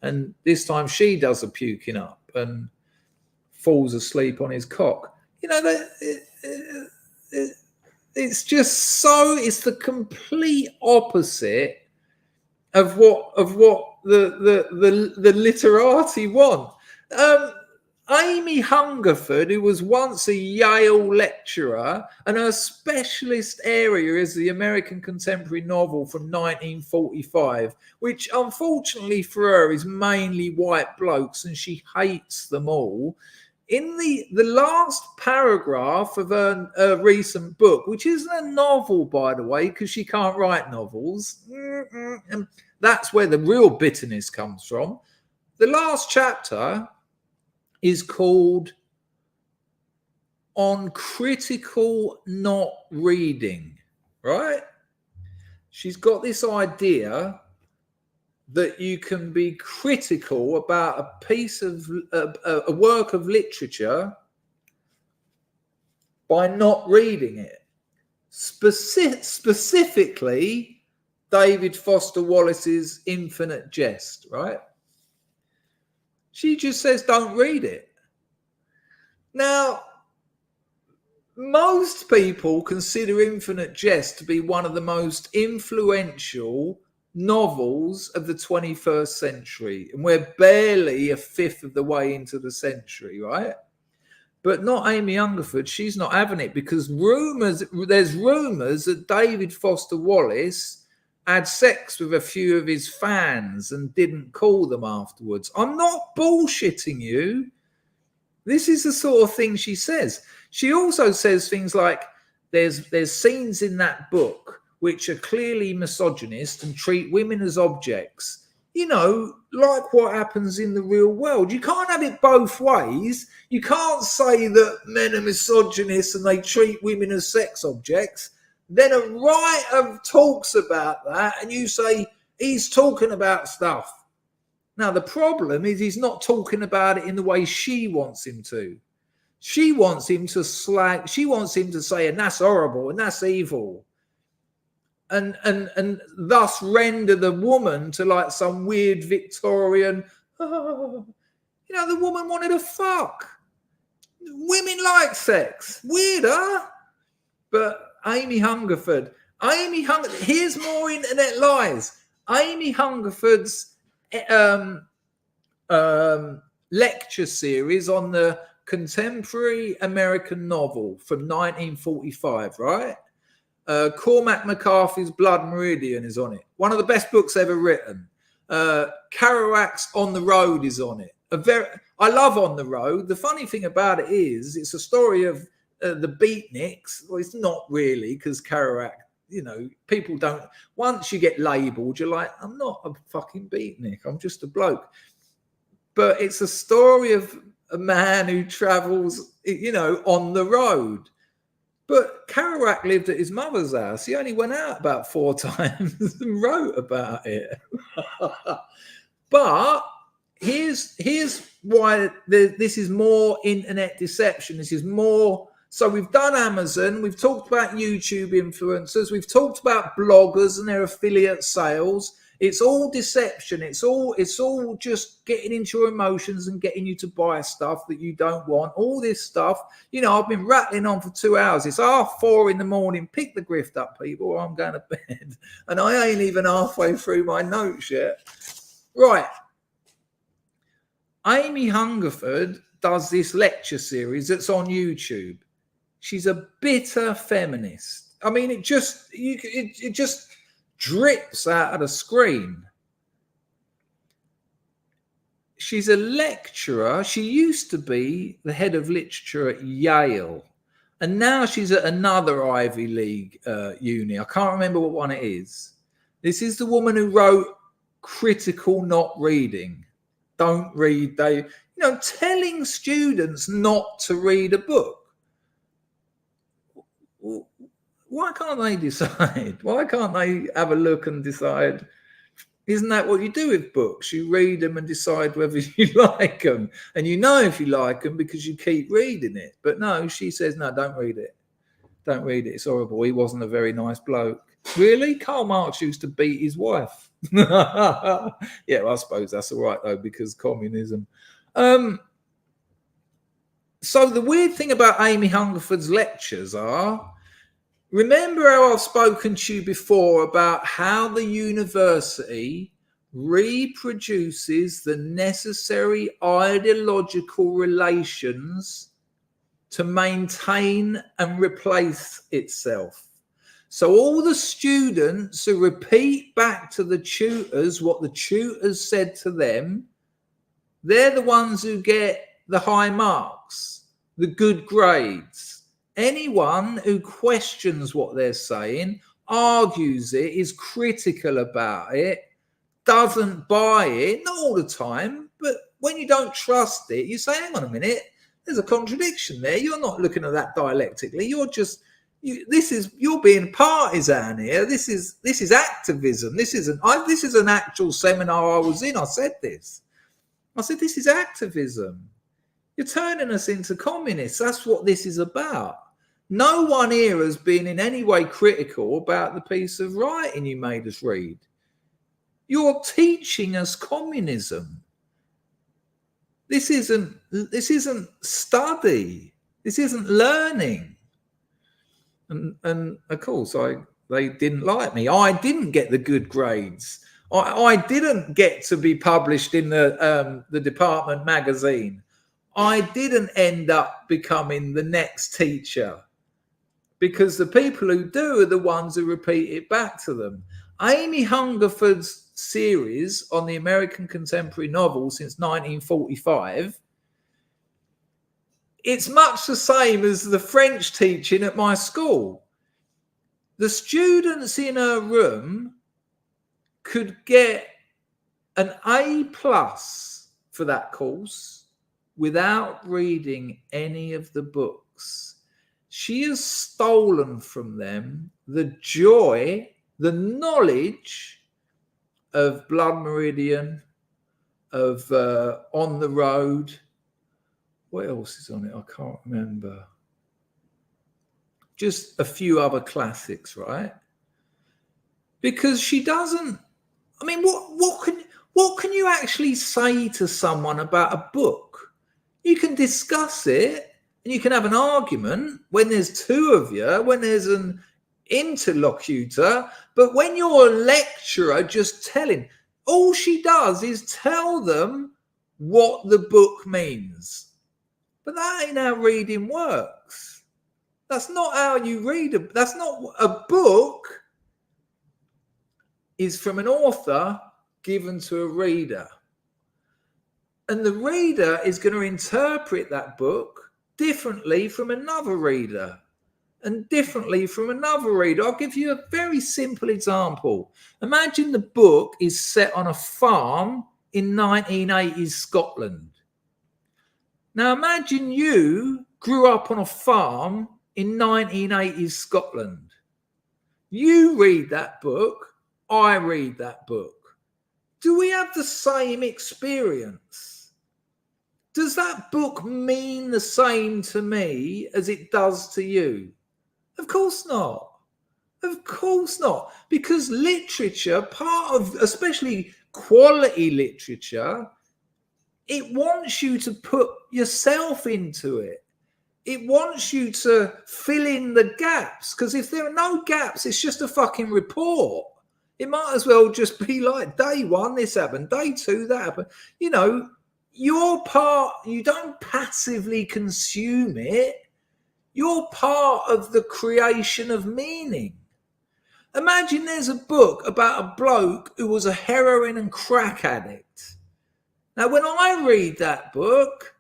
And this time she does the puking up and falls asleep on his cock. It's just so, it's the complete opposite of what the literati want. Amy Hungerford, who was once a Yale lecturer, and her specialist area is the American contemporary novel from 1945, which unfortunately for her is mainly white blokes, and she hates them all. In the last paragraph of her recent book, which isn't a novel, by the way, because she can't write novels, and that's where the real bitterness comes from. The last chapter is called On Critical Not Reading, right? She's got this idea that you can be critical about a piece of a work of literature by not reading it. Specifically, David Foster Wallace's Infinite Jest, right? She just says, don't read it. Now, most people consider Infinite Jest to be one of the most influential novels of the 21st century. And we're barely a fifth of the way into the century, right? But not Amy Hungerford. She's not having it because there's rumours that David Foster Wallace had sex with a few of his fans and didn't call them afterwards. I'm not bullshitting you. This is the sort of thing she says. She also says things like, there's scenes in that book which are clearly misogynist and treat women as objects. Like what happens in the real world. You can't have it both ways. You can't say that men are misogynists and they treat women as sex objects. Then a writer talks about that and you say he's talking about stuff. Now, the problem is he's not talking about it in the way she wants him to. She wants him to she wants him to say, and that's horrible and that's evil. And thus render the woman to like some weird Victorian, the woman wanted to fuck. Women like sex. Weird, huh? But Amy Hungerford, here's more internet lies. Amy Hungerford's lecture series on the contemporary American novel from 1945, right? Cormac McCarthy's Blood Meridian is on it. One of the best books ever written. Kerouac's On the Road is on it. I love On the Road. The funny thing about it is it's a story of the beatniks. Well, it's not really, because Kerouac, people don't, once you get labelled, you're like, I'm not a fucking beatnik, I'm just a bloke. But it's a story of a man who travels, on the road. But Kerouac lived at his mother's house. He only went out about 4 times and wrote about it. But here's why this is more internet deception. This is more. So we've done Amazon. We've talked about YouTube influencers. We've talked about bloggers and their affiliate sales. It's all deception. It's all just getting into your emotions and getting you to buy stuff that you don't want. All this stuff. I've been rattling on for 2 hours. It's 4:30 in the morning. Pick the grift up, people, or I'm going to bed. And I ain't even halfway through my notes yet. Right. Amy Hungerford does this lecture series that's on YouTube. She's a bitter feminist. I mean, it just drips out of the screen. She's a lecturer. She used to be the head of literature at Yale, and now she's at another Ivy League uni. I can't remember what one it is. This is the woman who wrote Critical Not Reading. Don't read. Telling students not to read a book. Why can't they decide? Why can't they have a look and decide? Isn't that what you do with books? You read them and decide whether you like them. And if you like them because you keep reading it. But no, she says, no, don't read it. Don't read it. It's horrible. He wasn't a very nice bloke. Really? Karl Marx used to beat his wife. Yeah, well, I suppose that's all right, though, because communism. So the weird thing about Amy Hungerford's lectures are, remember how I've spoken to you before about how the university reproduces the necessary ideological relations to maintain and replace itself. So all the students who repeat back to the tutors what the tutors said to them, they're the ones who get the high marks, the good grades. Anyone who questions what they're saying, argues it, is critical about it, doesn't buy it, not all the time, but when you don't trust it, you say, hang on a minute, there's a contradiction there. You're not looking at that dialectically. You're being partisan here. This is activism. This is an actual seminar I was in. I said this is activism. You're turning us into communists. That's what this is about. No one here has been in any way critical about the piece of writing you made us read. You're teaching us communism. This isn't study. This isn't learning. And of course, they didn't like me. I didn't get the good grades. I didn't get to be published in the department magazine. I didn't end up becoming the next teacher, because the people who do are the ones who repeat it back to them. Amy Hungerford's series on the American contemporary novel since 1945, it's much the same as the French teaching at my school. The students in her room could get an A+ for that course without reading any of the books. She has stolen from them the joy, the knowledge of Blood Meridian, of On the Road. What else is on it? I can't remember. Just a few other classics, right? Because she doesn't. I mean, what can you actually say to someone about a book? You can discuss it and you can have an argument when there's two of you, when there's an interlocutor, but when you're a lecturer just telling, all she does is tell them what the book means. But that ain't how reading works. That's not how you read. That's not a book. Is from an author given to a reader. And the reader is going to interpret that book differently from another reader, and differently from another reader. I'll give you a very simple example. Imagine the book is set on a farm in 1980s Scotland. Now imagine you grew up on a farm in 1980s Scotland. You read that book, I read that book. Do we have the same experience? Does that book mean the same to me as it does to you? Of course not. Of course not. Because literature, part of, especially quality literature, it wants you to put yourself into it. It wants you to fill in the gaps. Because if there are no gaps, it's just a fucking report. It might as well just be like, day one, this happened. Day two, that happened. You know, you're part, you don't passively consume it. You're part of the creation of meaning. Imagine there's a book about a bloke who was a heroin and crack addict. Now, when I read that book,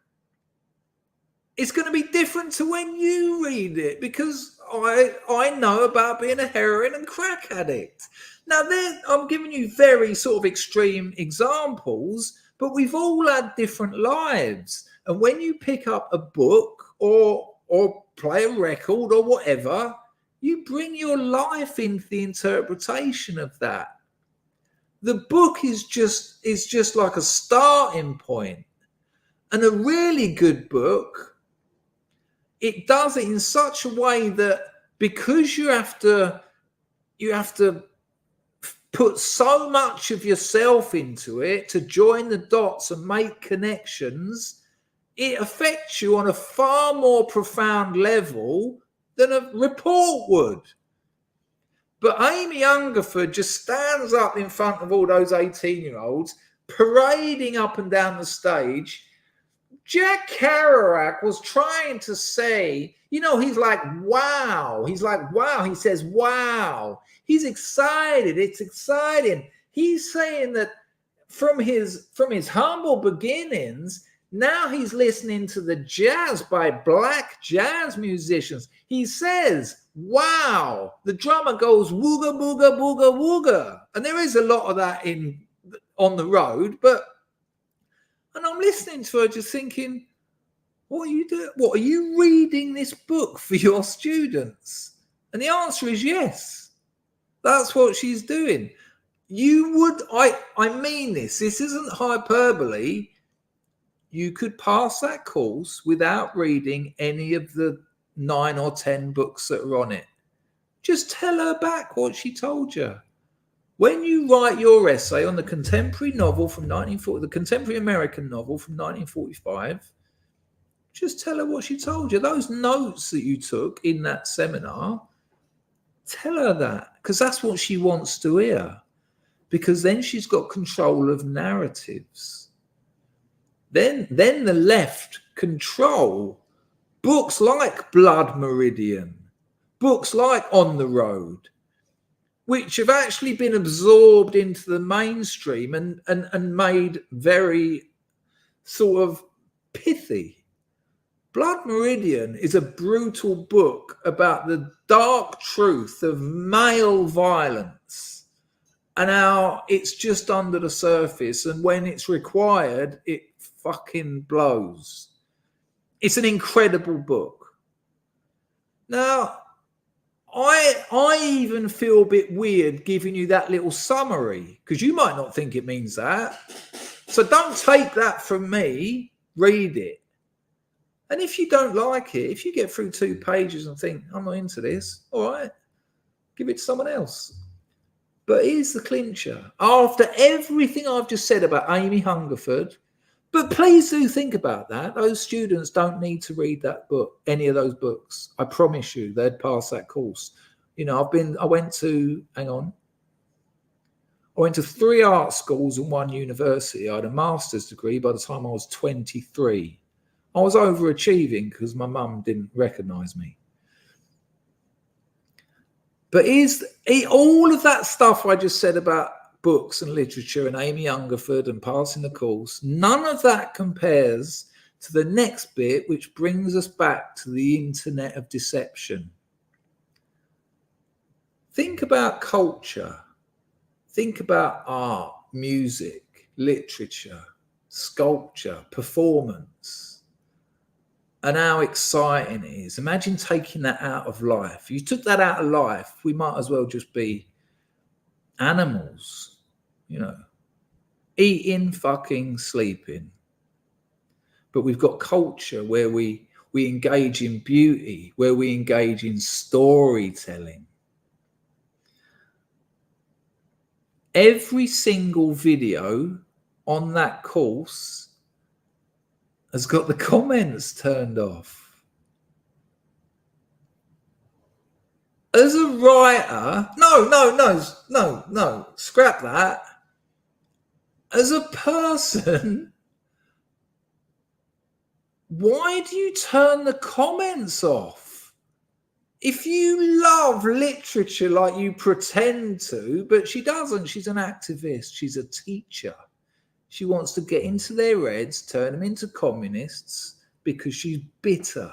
it's going to be different to when you read it, because I know about being a heroin and crack addict. Now, I'm giving you very sort of extreme examples, but we've all had different lives. And when you pick up a book or play a record or whatever, you bring your life into the interpretation of that. The book is just like a starting point. And a really good book, it does it in such a way that because you have to put so much of yourself into it to join the dots and make connections, it affects you on a far more profound level than a report would. But Amy Hungerford just stands up in front of all those 18-year-olds, parading up and down the stage. Jack Kerouac was trying to say, you know, he's like, wow. He's like, wow. He says, wow. He's excited. It's exciting. He's saying that from his humble beginnings, now he's listening to the jazz by black jazz musicians. He says, wow. The drummer goes, wooga, booga, booga, wooga. And there is a lot of that on the road. And I'm listening to her just thinking, what are you doing? What, are you reading this book for your students? And the answer is yes. That's what she's doing. I mean this isn't hyperbole. You could pass that course without reading any of the 9 or 10 books that are on it. Just tell her back what she told you. When you write your essay on the contemporary novel from 1940, the contemporary American novel from 1945, just tell her what she told you. Those notes that you took in that seminar, tell her that, because that's what she wants to hear. Because then she's got control of narratives. Then the left control books like Blood Meridian, books like On the Road, which have actually been absorbed into the mainstream and made very sort of pithy. Blood Meridian is a brutal book about the dark truth of male violence and how it's just under the surface, and when it's required, it fucking blows. It's an incredible book. Now, I even feel a bit weird giving you that little summary, because you might not think it means that. So don't take that from me. Read it. And if you don't like it, if you get through 2 pages and think, I'm not into this, all right, give it to someone else. But here's the clincher. After everything I've just said about Amy Hungerford, but please do think about that. Those students don't need to read that book, any of those books. I promise you, they'd pass that course. You know, I went to 3 art schools and 1 university. I had a master's degree by the time I was 23. I was overachieving because my mum didn't recognize me. But all of that stuff I just said about books and literature and Amy Hungerford and passing the course, none of that compares to the next bit, which brings us back to the internet of deception. Think about culture. Think about art, music, literature, sculpture, performance, and how exciting it is. Imagine taking that out of life. If you took that out of life, we might as well just be animals, you know, eating, fucking, sleeping. But we've got culture where we engage in beauty, where we engage in storytelling. Every single video on that course has got the comments turned off. As a writer, no, scrap that. As a person, why do you turn the comments off? If you love literature like you pretend to, but she doesn't, she's an activist, she's a teacher. She wants to get into their heads, turn them into communists because she's bitter.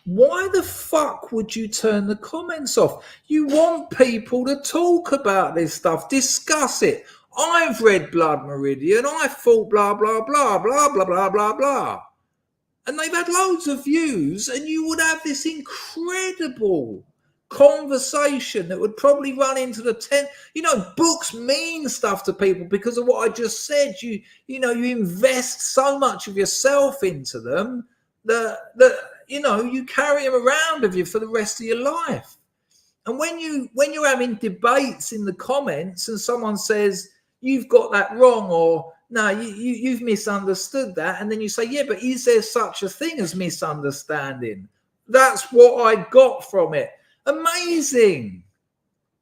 Why the fuck would you turn the comments off? You want people to talk about this stuff, discuss it. I've read Blood Meridian, I thought blah, blah, blah, blah, blah, blah, blah, blah. And they've had loads of views, and you would have this incredible conversation that would probably run into the 10. You know, books mean stuff to people because of what I just said. You invest so much of yourself into them that you carry them around with you for the rest of your life. And when you're having debates in the comments and someone says you've got that wrong, or no, you've misunderstood that, and then you say, yeah, but is there such a thing as misunderstanding? That's what I got from it. Amazing.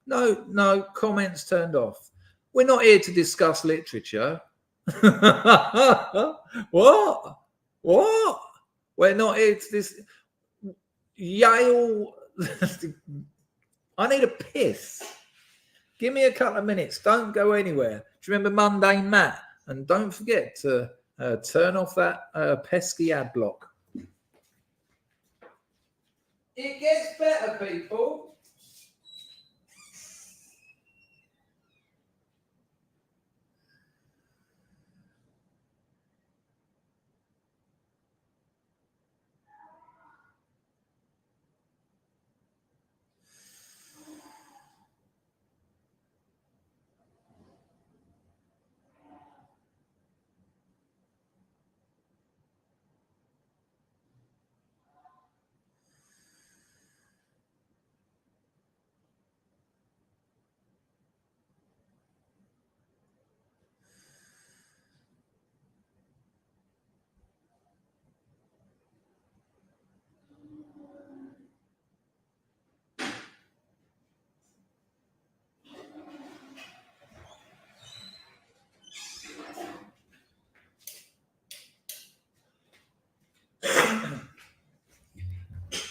No, comments turned off. We're not here to discuss literature. What? We're not here to this. Yale. I need a piss. Give me a couple of minutes. Don't go anywhere. Do you remember Mundane Matt? And don't forget to turn off that pesky ad block. It gets better, people.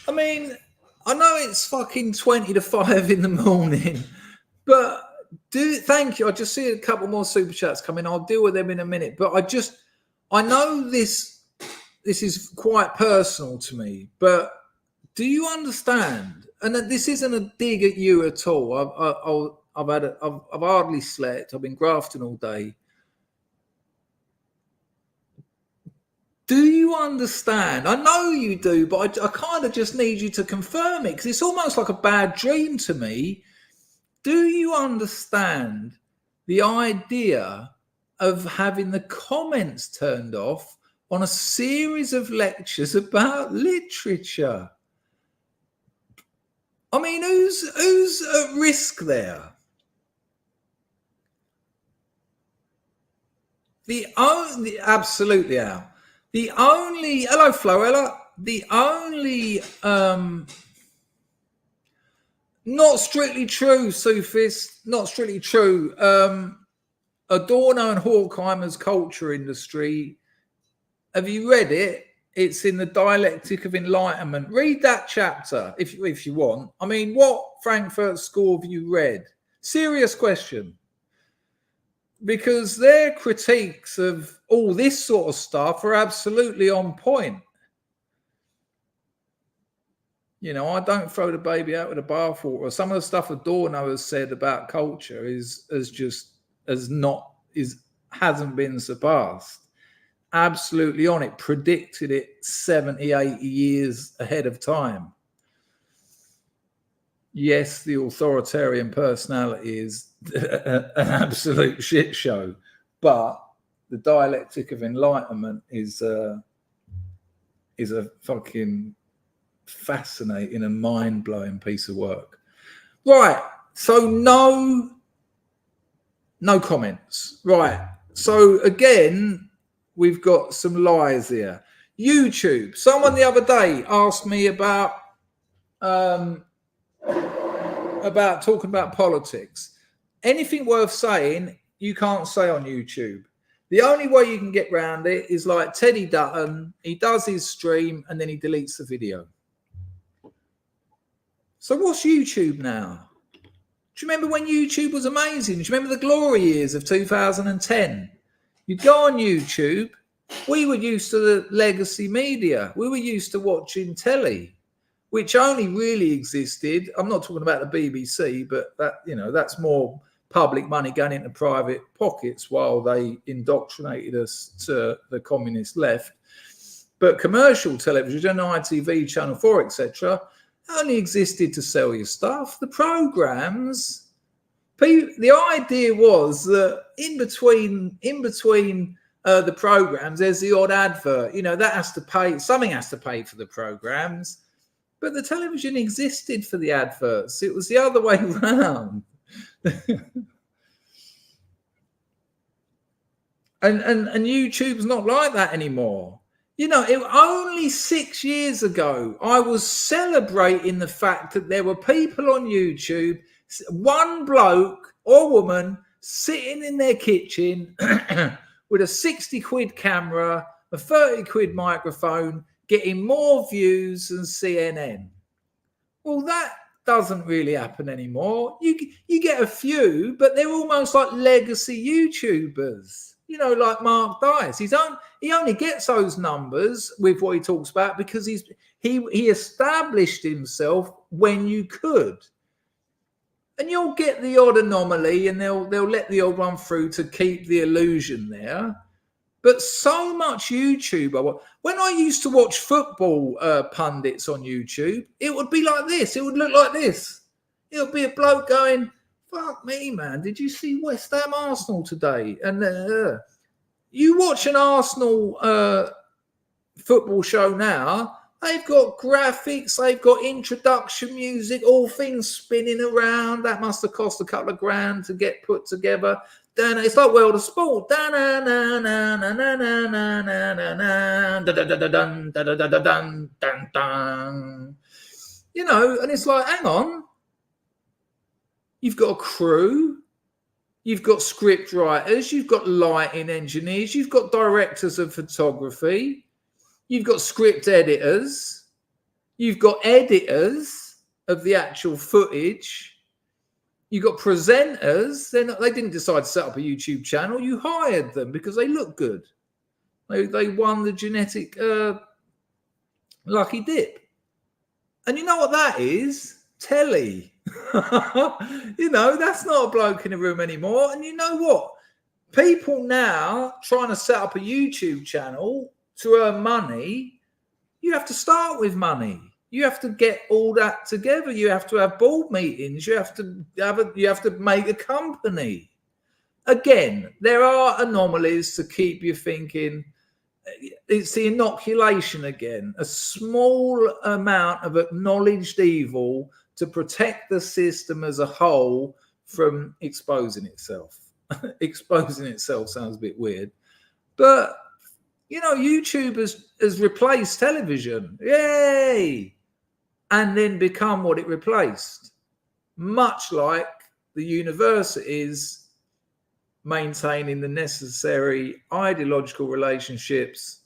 I mean, I know it's fucking 20 to 5 in the morning, but thank you. I just see a couple more super chats coming. I'll deal with them in a minute, but I know this is quite personal to me, but do you understand? And this isn't a dig at you at all. I've hardly slept. I've been grafting all day. Do you understand? I know you do, but I kind of just need you to confirm it because it's almost like a bad dream to me. Do you understand the idea of having the comments turned off on a series of lectures about literature? I mean, who's at risk there? Absolutely out. Hello, Floella. The only, not strictly true, Sufis, not strictly true. Adorno and Horkheimer's Culture Industry. Have you read it? It's in the Dialectic of Enlightenment. Read that chapter if you want. I mean, what Frankfurt School have you read? Serious question. Because their critiques of all this sort of stuff are absolutely on point. You know, I don't throw the baby out with the bathwater. Some of the stuff Adorno has said about culture hasn't been surpassed. Absolutely on it. Predicted it 70, 80 years ahead of time. Yes, the authoritarian personality is an absolute shit show, but the dialectic of enlightenment is a fucking fascinating and mind-blowing piece of work. Right, so no comments. Right, so again, we've got some lies here. YouTube. Someone the other day asked me about talking about politics. Anything worth saying, you can't say on YouTube. The only way you can get around it is like Teddy Dutton. He does his stream and then he deletes the video. So what's YouTube now? Do you remember when YouTube was amazing? Do you remember the glory years of 2010? You'd go on YouTube. We were used to the legacy media. We were used to watching telly, which only really existed. I'm not talking about the BBC, but that, you know, that's more public money going into private pockets while they indoctrinated us to the communist left. But commercial television, ITV, Channel 4, etc., only existed to sell you stuff. The programs, the idea was that in between the programs, there's the odd advert. You know, that has to pay. Something has to pay for the programs. But the television existed for the adverts. It was the other way around. and YouTube's not like that anymore. You know, only 6 years ago, I was celebrating the fact that there were people on YouTube, one bloke or woman sitting in their kitchen with a 60 quid camera, a 30 quid microphone, getting more views than CNN. Well, that doesn't really happen anymore. You get a few, but they're almost like legacy YouTubers. You know, like Mark Dice. He only gets those numbers with what he talks about because he established himself when you could. And you'll get the odd anomaly and they'll let the odd one through to keep the illusion there. But so much YouTube. When I used to watch football pundits on YouTube, it would be like this. It would look like this. It would be a bloke going, fuck me, man. Did you see West Ham Arsenal today? And you watch an Arsenal football show now, they've got graphics, they've got introduction music, all things spinning around. That must have cost a couple of grand to get put together. It's like World of Sport. You know, and it's like, hang on. You've got a crew. You've got script writers. You've got lighting engineers. You've got directors of photography. You've got script editors. You've got editors of the actual footage. You've got presenters. They didn't decide to set up a YouTube channel. You hired them because they look good. They won the genetic lucky dip. And you know what that is? Telly. You know, that's not a bloke in a room anymore. And you know what? People now trying to set up a YouTube channel to earn money, you have to start with money. You have to get all that together. You have to have board meetings. You have to make a company. Again, there are anomalies to keep you thinking. It's the inoculation again. A small amount of acknowledged evil to protect the system as a whole from exposing itself. Exposing itself sounds a bit weird. But, you know, YouTube has replaced television. Yay! And then become what it replaced. Much like the universities maintaining the necessary ideological relationships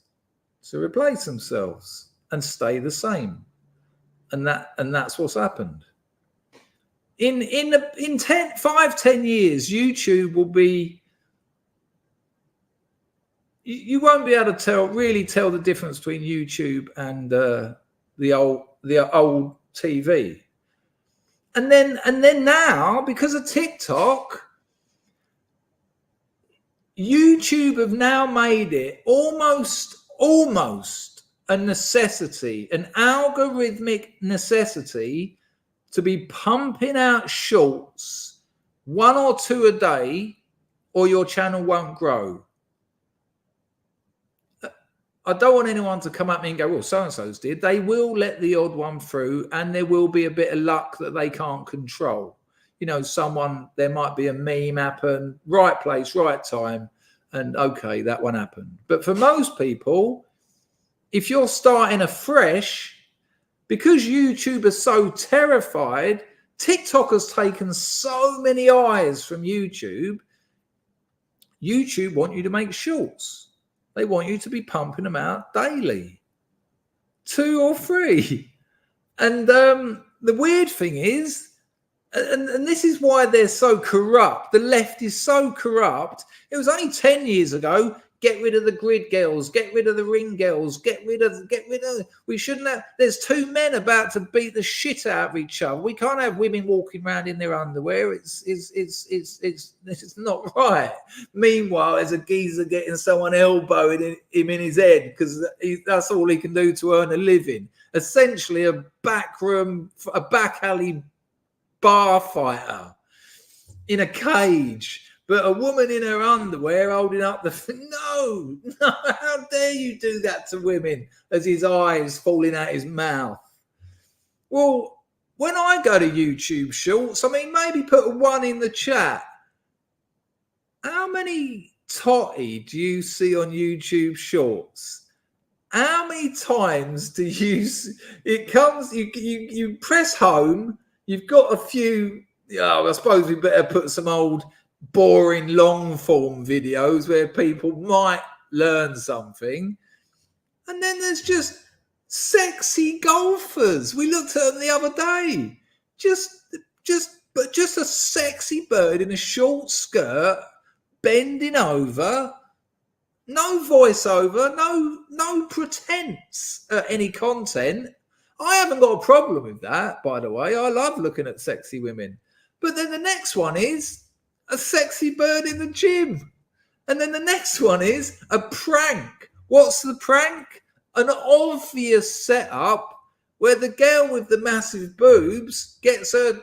to replace themselves and stay the same. And that's what's happened. In 5-10 years, YouTube will be, you won't be able to really tell the difference between YouTube and the old TV. And then now, because of TikTok, YouTube have now made it almost a necessity, an algorithmic necessity, to be pumping out shorts, 1 or 2 a day, or your channel won't grow. I don't want anyone to come at me and go, well, so-and-so's did. They will let the odd one through, and there will be a bit of luck that they can't control. You know, there might be a meme happen, right place, right time, and okay, that one happened. But for most people, if you're starting afresh, because YouTube is so terrified, TikTok has taken so many eyes from YouTube. YouTube want you to make shorts. They want you to be pumping them out daily, 2 or 3. And the weird thing is, and this is why they're so corrupt, the left is so corrupt. It was only 10 years ago, get rid of the grid girls, get rid of the ring girls, get rid of, we shouldn't have, there's 2 men about to beat the shit out of each other. We can't have women walking around in their underwear. It's not right. Meanwhile, there's a geezer getting someone elbowing him in his head because that's all he can do to earn a living. Essentially a back alley bar fighter in a cage. But a woman in her underwear holding up no, how dare you do that to women, as his eyes falling out his mouth. Well, when I go to YouTube Shorts, I mean, maybe put a 1 in the chat. How many totty do you see on YouTube Shorts? How many times do it comes, you press home, you've got a few, I suppose we better put some old boring long form videos where people might learn something, and then there's just sexy golfers. We looked at them the other day, just a sexy bird in a short skirt bending over, no voiceover, no pretense at any content. I haven't got a problem with that, by the way. I love looking at sexy women. But then the next one is a sexy bird in the gym. And then the next one is a prank. What's the prank? An obvious setup where the girl with the massive boobs gets a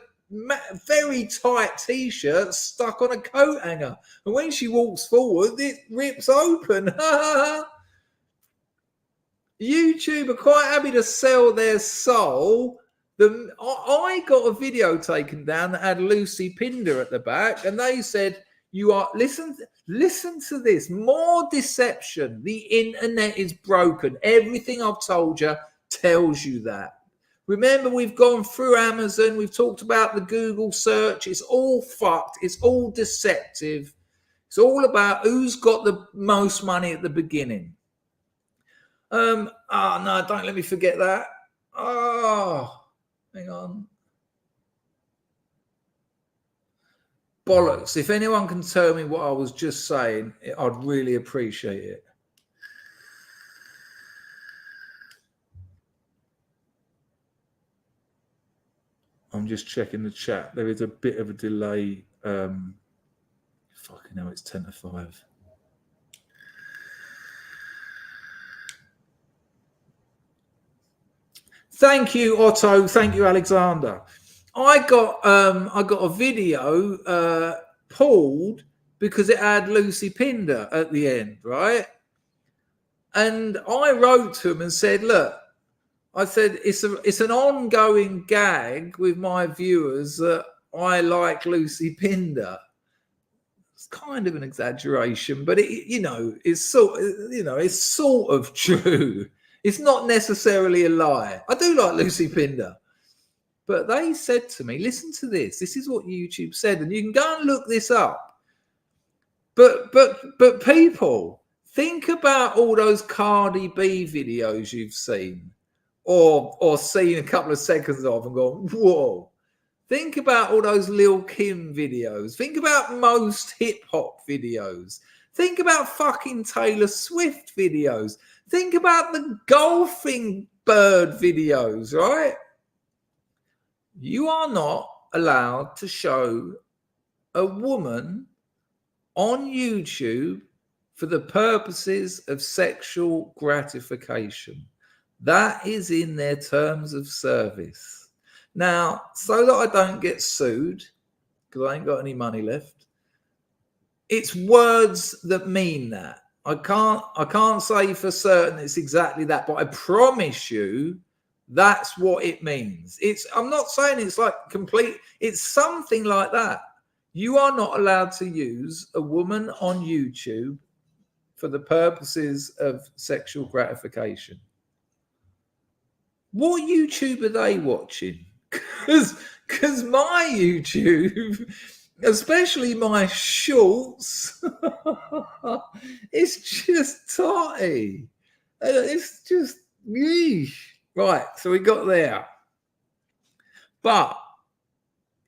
very tight t-shirt stuck on a coat hanger. And when she walks forward, it rips open. YouTube are quite happy to sell their soul. I got a video taken down that had Lucy Pinder at the back, and they said, listen to this, more deception. The internet is broken. Everything I've told you tells you that. Remember, we've gone through Amazon. We've talked about the Google search. It's all fucked. It's all deceptive. It's all about who's got the most money at the beginning. No, don't let me forget that. Hang on. Bollocks. If anyone can tell me what I was just saying, I'd really appreciate it. I'm just checking the chat. There is a bit of a delay. Fucking hell, it's 10 to 5. Thank you, Otto. Thank you, Alexander. I got a video pulled because it had Lucy Pinder at the end, right? And I wrote to him and said, look, I said, it's an ongoing gag with my viewers that I like Lucy Pinder. It's kind of an exaggeration, but it's sort of true. It's not necessarily a lie. I do like Lucy Pinder. But they said to me, listen to this. This is what YouTube said. And you can go and look this up. But people, think about all those Cardi B videos you've seen or seen a couple of seconds of and gone, whoa. Think about all those Lil Kim videos. Think about most hip-hop videos. Think about fucking Taylor Swift videos. Think about the golfing bird videos, right? You are not allowed to show a woman on YouTube for the purposes of sexual gratification. That is in their terms of service. Now, so that I don't get sued, because I ain't got any money left, it's words that mean that. I can't say for certain it's exactly that, but I promise you that's what it means. I'm not saying it's like complete, it's something like that. You are not allowed to use a woman on YouTube for the purposes of sexual gratification. What YouTube are they watching? Because my YouTube, especially my shorts, it's just totty. It's just, yeesh. Right, so we got there. But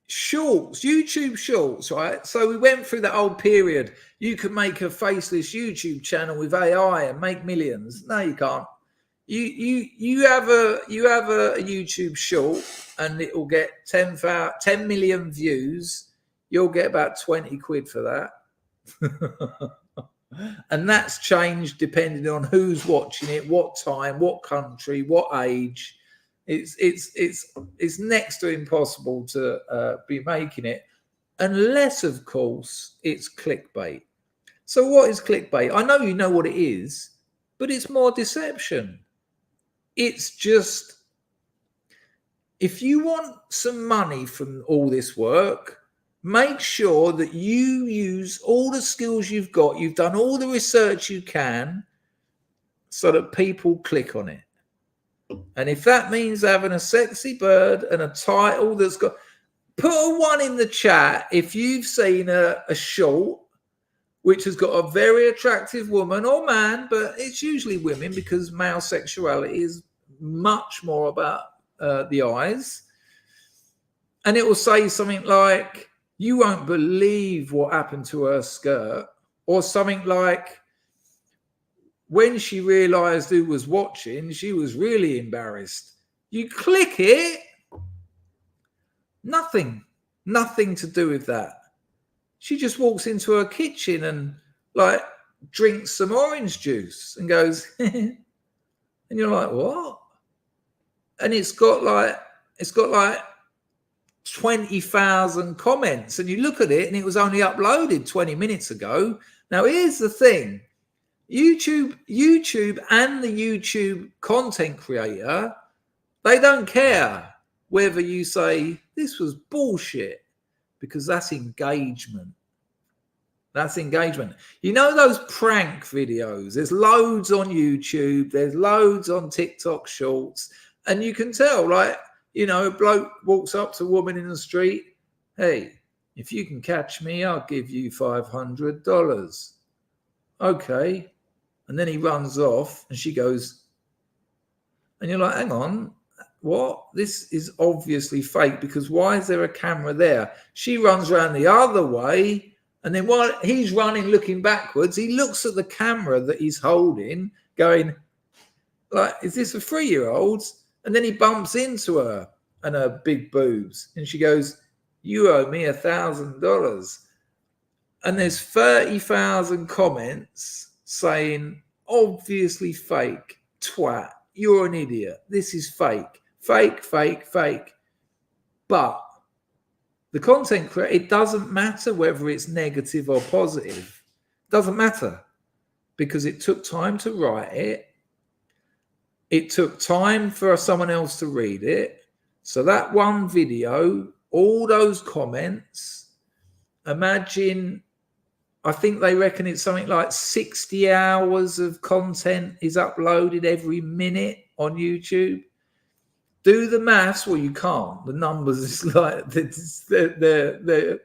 shorts, YouTube shorts, right? So we went through that old period. You could make a faceless YouTube channel with AI and make millions. No, you can't. You have a YouTube short and it will get 10 million views. You'll get about 20 quid for that. And that's changed depending on who's watching it, what time, what country, what age. It's next to impossible to be making it, unless, of course, it's clickbait. So what is clickbait? I know you know what it is, but it's more deception. It's just, if you want some money from all this work, make sure that you use all the skills you've got. You've done all the research you can so that people click on it. And if that means having a sexy bird and a title that's got, put a 1 in the chat if you've seen a short which has got a very attractive woman or man, but it's usually women because male sexuality is much more about the eyes. And it will say something like, you won't believe what happened to her skirt, or something like, when she realized who was watching, she was really embarrassed. You click it, nothing to do with that. She just walks into her kitchen and like drinks some orange juice and goes, and you're like, what? And it's got like 20,000 comments, and you look at it and it was only uploaded 20 minutes ago. Now, here's the thing. YouTube and the YouTube content creator, they don't care whether you say this was bullshit, because that's engagement. That's engagement. You know those prank videos? There's loads on YouTube. There's loads on TikTok shorts. And you can tell, like, you know, a bloke walks up to a woman in the street. Hey, if you can catch me, I'll give you $500. Okay. And then he runs off and she goes, and you're like, hang on, what? This is obviously fake, because why is there a camera there? She runs around the other way, and then while he's running, looking backwards, he looks at the camera that he's holding, going, like, is this a 3-year-old? And then he bumps into her and her big boobs, and she goes, you owe me $1,000. And there's 30,000 comments saying, obviously fake, twat, you're an idiot, this is fake. But the content creator, it doesn't matter whether it's negative or positive. It doesn't matter, because it took time to write it. It took time for someone else to read it. So that one video, all those comments, imagine, I think they reckon it's something like 60 hours of content is uploaded every minute on YouTube. Do the maths. Well, you can't. The numbers is like, they're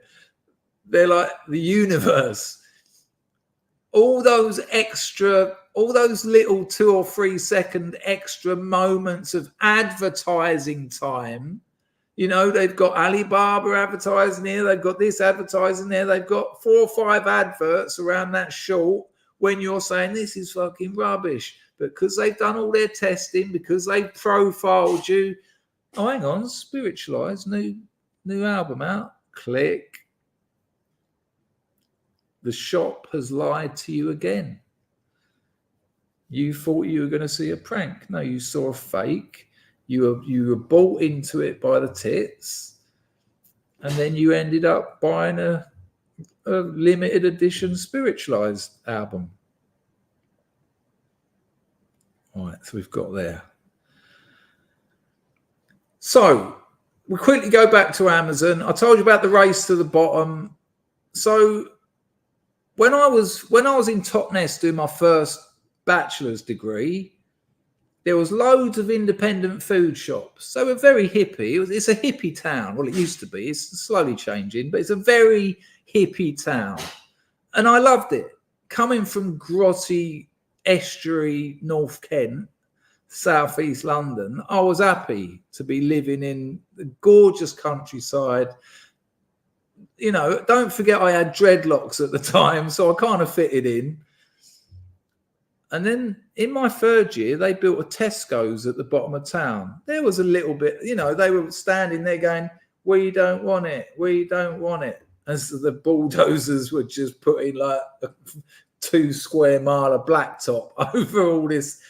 like the universe. All those little 2 or 3 second extra moments of advertising time You know, they've got Alibaba advertising here. They've got this advertising there. They've got 4 or 5 adverts around that short when you're saying this is fucking rubbish. But because they've done all their testing, because they've profiled you. Oh, hang on. Spiritualized. New album out. Click. The shop has lied to you again. You thought you were going to see a prank. No, you saw a fake. You were bought into it by the tits, and then you ended up buying a limited edition spiritualized album. All right, so we've got there. So we quickly go back to Amazon. I told you about the race to the bottom. So when I was in Totnes doing my first bachelor's degree, there was loads of independent food shops. So we're very hippie. It's a hippie town. Well, it used to be. It's slowly changing, but it's a very hippie town. And I loved it. Coming from grotty estuary North Kent, southeast London, I was happy to be living in the gorgeous countryside. You know, don't forget I had dreadlocks at the time, so I kind of fitted in. And then in my third year, they built a Tesco's at the bottom of town. There was a little bit, you know, they were standing there going, we don't want it. We don't want it. As the bulldozers were just putting like a 2 square mile of blacktop over all this,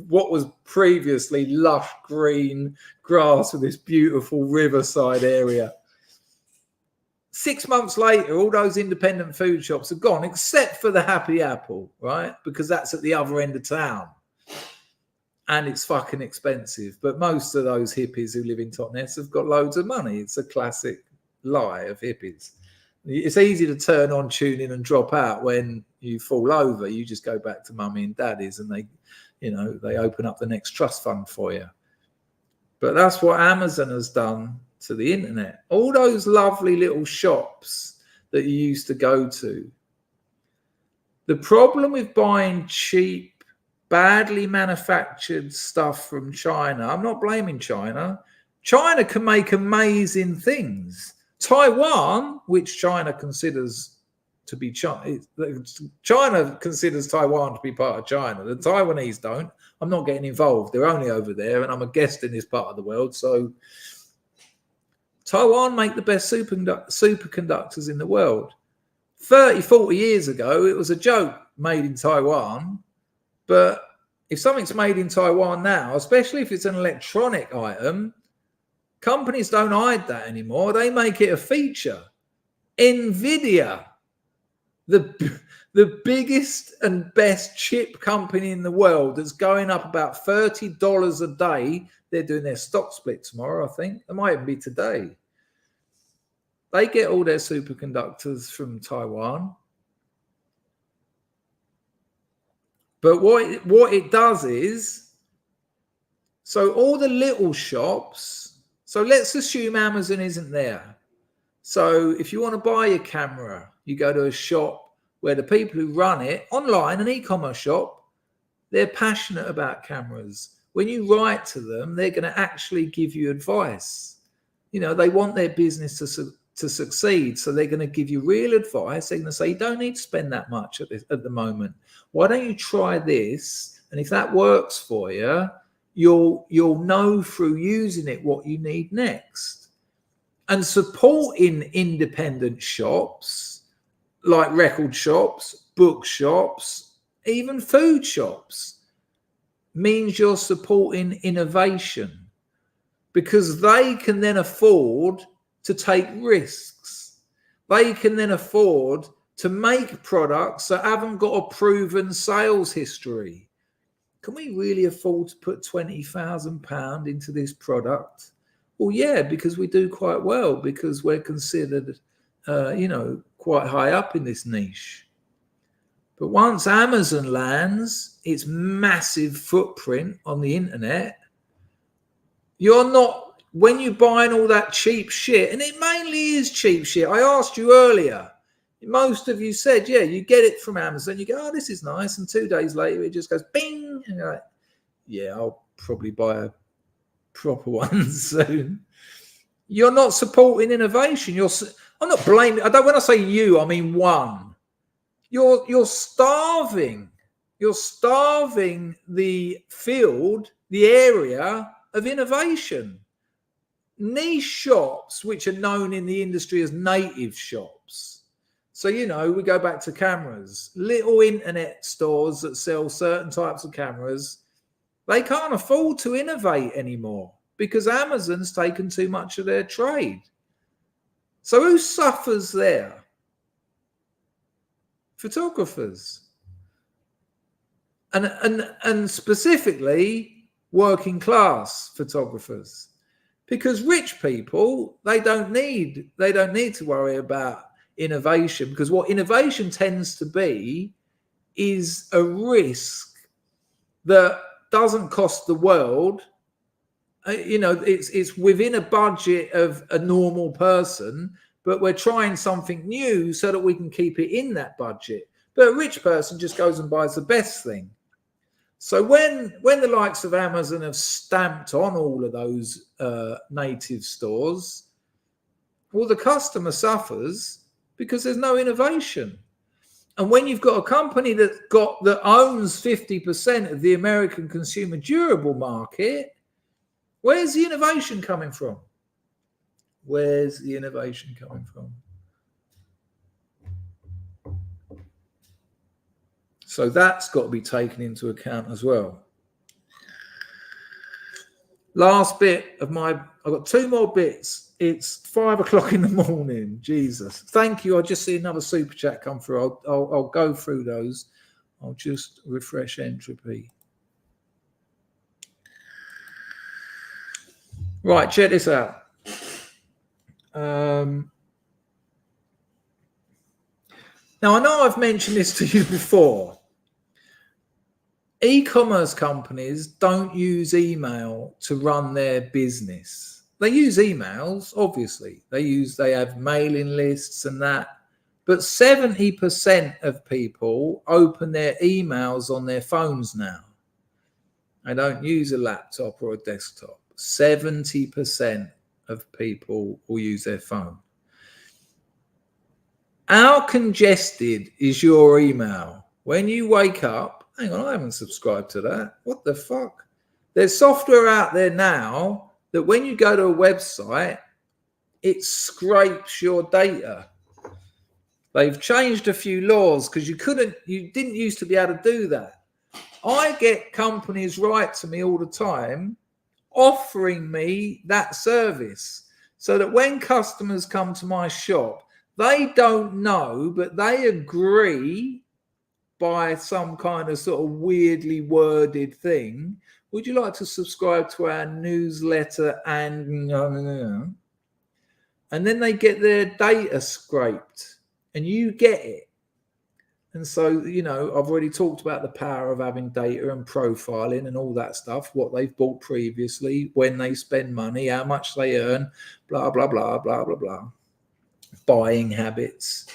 what was previously lush green grass with this beautiful riverside area. 6 months later, all those independent food shops are gone, except for the Happy Apple, right? Because that's at the other end of town. And it's fucking expensive. But most of those hippies who live in Totnes have got loads of money. It's a classic lie of hippies. It's easy to turn on, tune in and drop out when you fall over. You just go back to mummy and daddy's and they open up the next trust fund for you. But that's what Amazon has done to the internet. All those lovely little shops that you used to go to. The problem with buying cheap, badly manufactured stuff from China, I'm not blaming China. China can make amazing things. Taiwan, which China considers to be China considers Taiwan to be part of China. The Taiwanese don't. I'm not getting involved. They're only over there, and I'm a guest in this part of the world. So Taiwan make the best superconductors in the world. 30, 40 years ago, it was a joke made in Taiwan. But if something's made in Taiwan now, especially if it's an electronic item, companies don't hide that anymore. They make it a feature. NVIDIA, the biggest and best chip company in the world, that's going up about $30 a day. They're doing their stock split tomorrow, I think. It might even be today. They get all their superconductors from Taiwan. But what it does is, so all the little shops, so let's assume Amazon isn't there. So if you want to buy your camera, you go to a shop where the people who run it, online, an e-commerce shop, they're passionate about cameras. When you write to them, they're going to actually give you advice. You know, they want their business to succeed. So they're going to give you real advice. They're going to say, you don't need to spend that much at the moment. Why don't you try this? And if that works for you, you'll know through using it what you need next. And supporting independent shops, like record shops, book shops, even food shops, means you're supporting innovation, because they can then afford to take risks. They can then afford to make products that haven't got a proven sales history. Can we really afford to put £20,000 into this product? Well, yeah, because we do quite well, because we're considered, quite high up in this niche. But once Amazon lands its massive footprint on the internet, you're not, when you're buying all that cheap shit, and it mainly is cheap shit. I asked you earlier, most of you said, yeah, you get it from Amazon. You go, oh, this is nice. And 2 days later, it just goes bing. And you're like, yeah, I'll probably buy a proper one soon. You're not supporting innovation. I'm not blaming. When I say you, I mean one. You're starving. You're starving the field, the area of innovation. Niche shops, which are known in the industry as native shops. So, we go back to cameras. Little internet stores that sell certain types of cameras, they can't afford to innovate anymore because Amazon's taken too much of their trade. So who suffers there? Photographers. And specifically working class photographers. Because rich people, they don't need to worry about innovation, because what innovation tends to be is a risk that doesn't cost the world. It's within a budget of a normal person, but we're trying something new so that we can keep it in that budget. But a rich person just goes and buys the best thing. So when the likes of Amazon have stamped on all of those native stores, well, the customer suffers because there's no innovation. And when you've got a company that owns 50% of the American consumer durable market, where's the innovation coming from? Where's the innovation coming from? So that's got to be taken into account as well. Last bit of I've got two more bits. It's 5 o'clock in the morning. Jesus. Thank you. I just see another super chat come through. I'll go through those. I'll just refresh entropy. Right, check this out. Now, I know I've mentioned this to you before. E-commerce companies don't use email to run their business. They use emails, obviously. They have mailing lists and that. But 70% of people open their emails on their phones now. They don't use a laptop or a desktop. 70% of people will use their phone. How congested is your email? When you wake up, hang on, I haven't subscribed to that. What the fuck? There's software out there now that when you go to a website, it scrapes your data. They've changed a few laws because you didn't used to be able to do that. I get companies write to me all the time offering me that service so that when customers come to my shop, they don't know, but they agree by some kind of sort of weirdly worded thing. Would you like to subscribe to our newsletter? And then they get their data scraped and you get it. And so, I've already talked about the power of having data and profiling and all that stuff, what they've bought previously, when they spend money, how much they earn, blah, blah, blah, blah, blah, blah. Buying habits.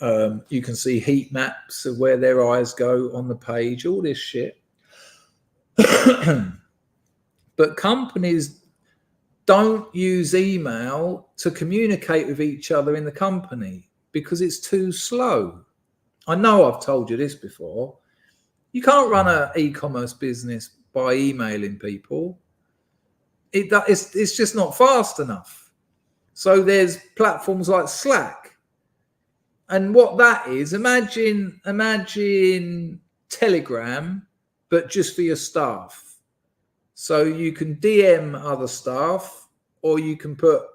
You can see heat maps of where their eyes go on the page, all this shit. But companies don't use email to communicate with each other in the company because it's too slow. I know I've told you this before. You can't run an e-commerce business by emailing people. It's just not fast enough. So there's platforms like Slack. And what that is, imagine Telegram, but just for your staff. So you can DM other staff, or you can put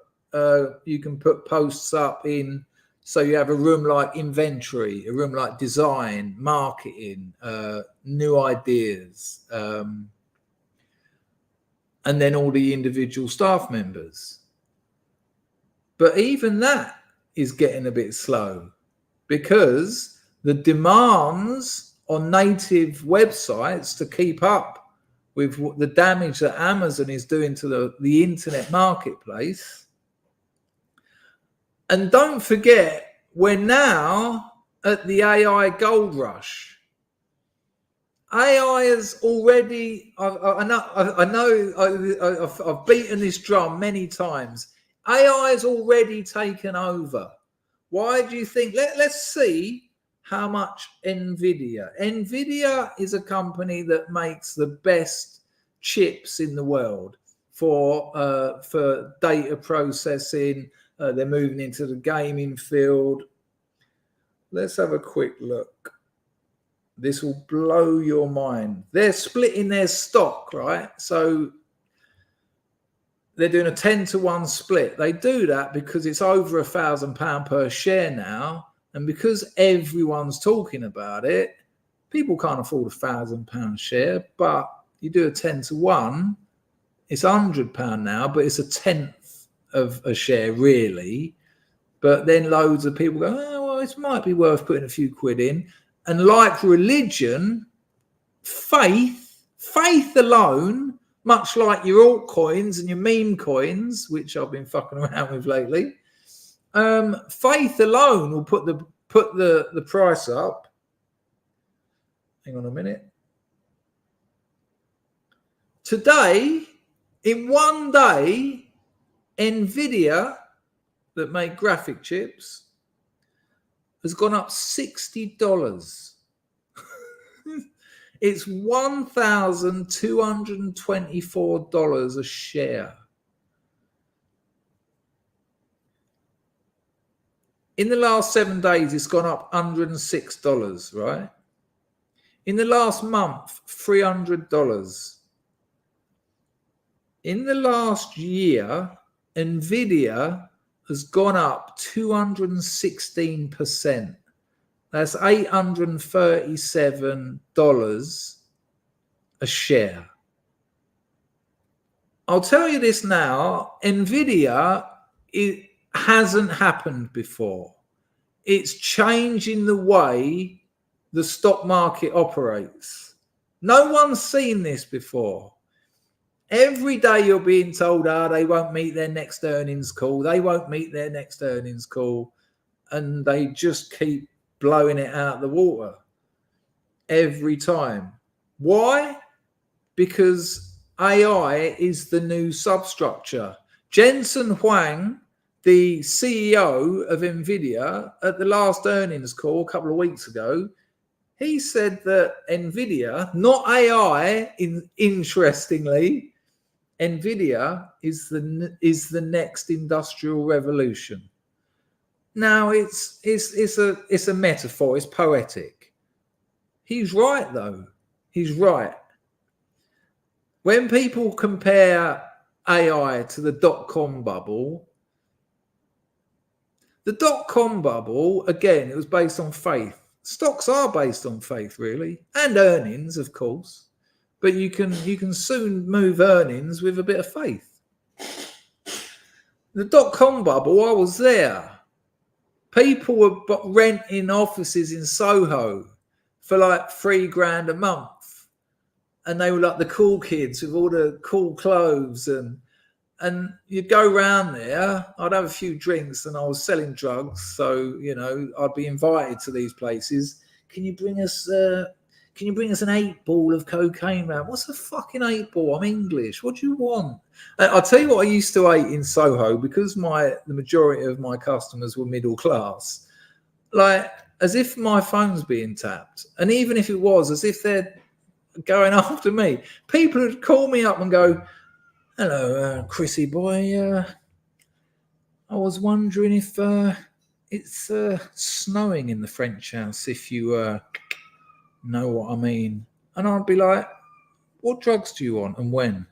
posts up in. So you have a room like inventory, a room like design, marketing, new ideas, and then all the individual staff members. But even that is getting a bit slow because the demands on native websites to keep up with the damage that Amazon is doing to the internet marketplace. And don't forget, we're now at the AI gold rush. AI is already, I know I've beaten this drum many times. AI is already taken over. Why do you think? Let's see how much NVIDIA is a company that makes the best chips in the world for data processing. They're moving into the gaming field. Let's have a quick look. This will blow your mind. They're splitting their stock, right? So they're doing a 10-to-1 split. They do that because it's over £1,000 per share now. And because everyone's talking about it, people can't afford £1,000 share, but you do a 10-to-1, it's £100 now, but it's a tenth of a share really. But then loads of people go, oh, well, it might be worth putting a few quid in. And like religion, faith alone, much like your altcoins and your meme coins, which I've been fucking around with lately, faith alone will put the price up. Hang on a minute. Today, in one day, NVIDIA, that make graphic chips, has gone up $60. It's $1,224 a share. In the last 7 days, it's gone up $106, right? In the last month, $300. In the last year, NVIDIA has gone up 216%. That's $837 a share. I'll tell you this now, NVIDIA, it hasn't happened before. It's changing the way the stock market operates. No one's seen this before. Every day you're being told, they won't meet their next earnings call. They won't meet their next earnings call. And they just keep blowing it out of the water every time. Why? Because AI is the new substructure. Jensen Huang, the CEO of NVIDIA, at the last earnings call a couple of weeks ago, he said that NVIDIA, not AI, interestingly, NVIDIA is the next industrial revolution. Now it's a metaphor. It's poetic. He's right though. He's right. When people compare AI to the dot-com bubble, the dot-com bubble, again, it was based on faith. Stocks are based on faith, really, and earnings, of course. But you can soon move earnings with a bit of faith. The dot-com bubble, I was there. People were renting offices in Soho for like $3,000 a month. And they were like the cool kids with all the cool clothes. And you'd go around there, I'd have a few drinks, and I was selling drugs. So, I'd be invited to these places. Can you bring us an 8-ball of cocaine round? What's a fucking 8-ball? I'm English. What do you want? I'll tell you what I used to hate in Soho, because the majority of my customers were middle class. Like, as if my phone's being tapped. And even if it was, as if they're going after me. People would call me up and go, hello, Chrissy boy. I was wondering if it's snowing in the French house, if you know what I mean. And I'd be like, what drugs do you want and when?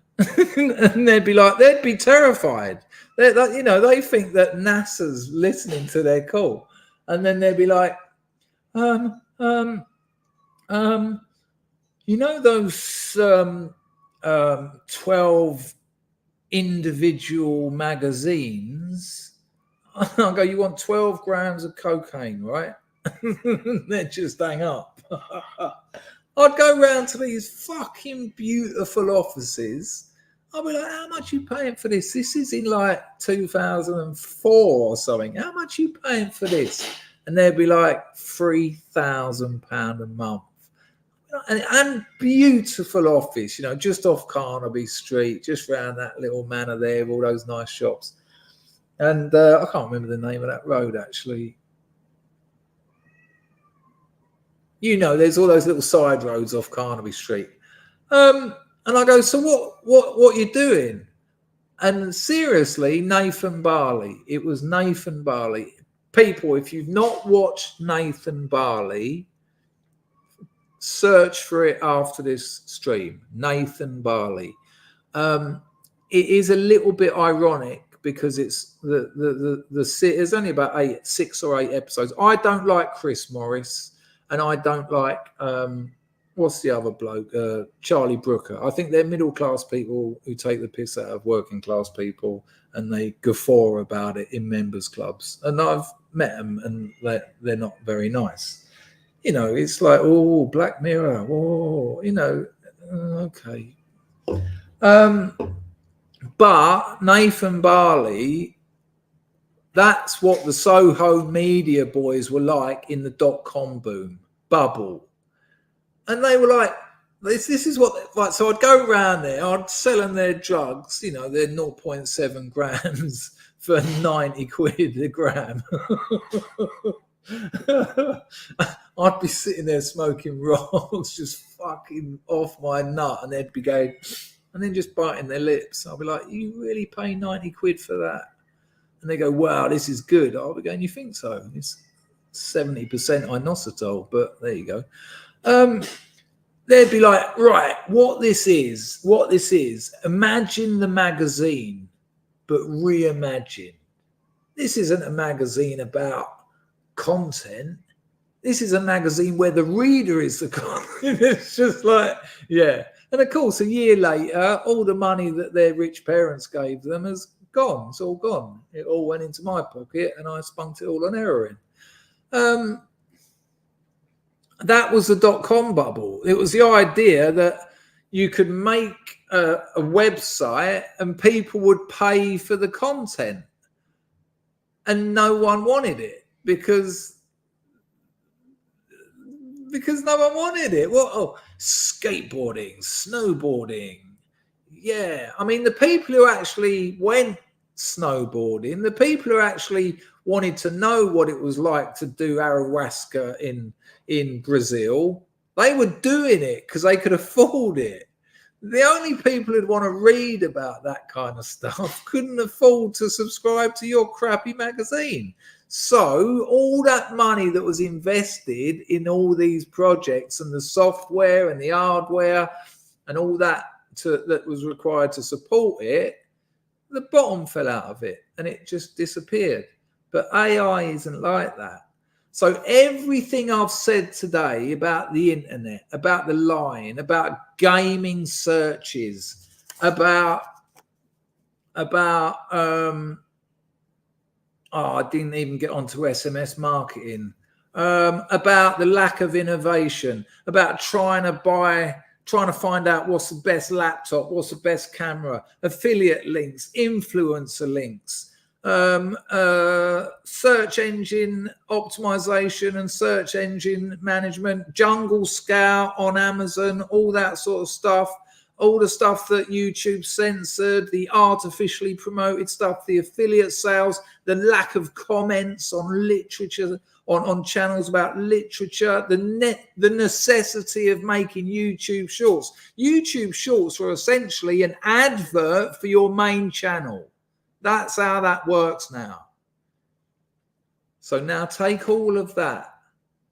And they'd be terrified. They think that NASA's listening to their call. And then they'd be like, those 12 individual magazines? I'll go, you want 12 grams of cocaine, right? They'd just hang up. I'd go round to these fucking beautiful offices. I'd be like, how much are you paying for this? This is in like 2004 or something. How much are you paying for this? And they'd be like £3,000 a month. And beautiful office, just off Carnaby Street, just round that little manor there, all those nice shops. And I can't remember the name of that road, actually. You know, there's all those little side roads off Carnaby Street. And I go, so what you doing? And seriously, Nathan Barley. It was Nathan Barley. People, if you've not watched Nathan Barley, search for it after this stream. Nathan Barley. It is a little bit ironic because it's there's only about 6 or 8 episodes. I don't like Chris Morris, and I don't like what's the other bloke? Charlie Brooker. I think they're middle class people who take the piss out of working class people, and they guffaw about it in members clubs. And I've met them, and they're not very nice. You know, it's like, oh, Black Mirror, oh, you know, okay. But Nathan Barley, that's what the Soho media boys were like in the .com boom bubble. And they were like, this is what, like, so I'd go around there, I'd sell them their drugs, you know, they're 0.7 grams for 90 quid a gram. I'd be sitting there smoking rolls, just fucking off my nut, and they'd be going, and then just biting their lips. I'll be like, you really pay 90 quid for that? And they go, wow, this is good. I'll be going, you think so? It's 70% inositol, but there you go. They'd be like, right, what this is, imagine the magazine, but reimagine. This isn't a magazine about content. This is a magazine where the reader is the content. It's just like, yeah. And of course, a year later, all the money that their rich parents gave them has gone. It's all gone. It all went into my pocket, and I spunked it all on heroin. That was the .com bubble. It was the idea that you could make a website and people would pay for the content, and no one wanted it because no one wanted it. Well, oh, skateboarding, snowboarding. Yeah. I mean, the people who actually went snowboarding, the people who actually wanted to know what it was like to do ayahuasca in Brazil, they were doing it because they could afford it. The only people who'd want to read about that kind of stuff couldn't afford to subscribe to your crappy magazine. So all that money that was invested in all these projects and the software and the hardware and all that that was required to support it, the bottom fell out of it and it just disappeared. But AI isn't like that. So everything I've said today about the internet, about the lying, about gaming searches, about I didn't even get onto SMS marketing, about the lack of innovation, about trying to find out what's the best laptop, what's the best camera, affiliate links, influencer links, search engine optimization and search engine management, Jungle Scout on Amazon, all that sort of stuff, all the stuff that YouTube censored, the artificially promoted stuff, the affiliate sales, the lack of comments on literature, on channels about literature, the necessity of making YouTube shorts. YouTube shorts are essentially an advert for your main channel. That's how that works now. So now take all of that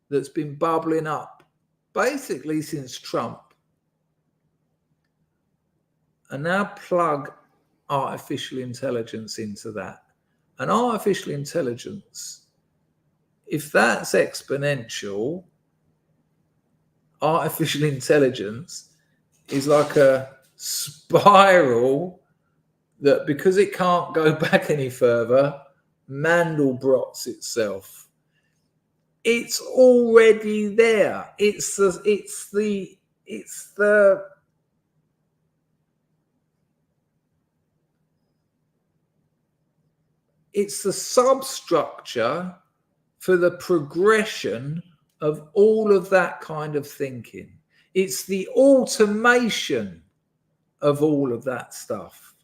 that's been bubbling up basically since Trump, and now plug artificial intelligence into that. And artificial intelligence, if that's exponential, artificial intelligence is like a spiral that, because it can't go back any further, Mandelbrot's itself. It's already there. It's the substructure for the progression of all of that kind of thinking. It's the automation of all of that stuff.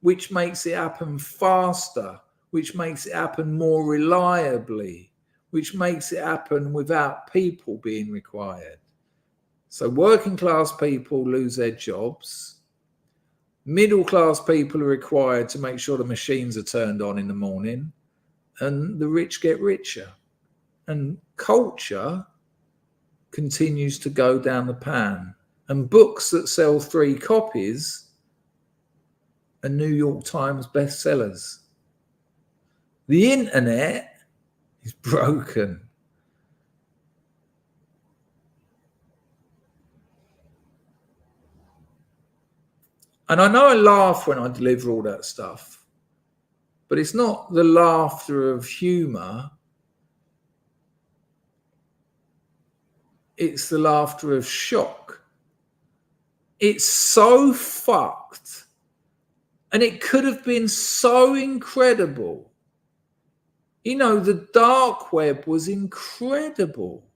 which makes it happen faster, which makes it happen more reliably, which makes it happen without people being required. So working class people lose their jobs. Middle class people are required to make sure the machines are turned on in the morning, and the rich get richer. And culture continues to go down the pan. And books that sell 3 copies are New York Times bestsellers. The internet is broken. And I know I laugh when I deliver all that stuff, but it's not the laughter of humour. It's the laughter of shock. It's so fucked. And it could have been so incredible. You know, the dark web was incredible.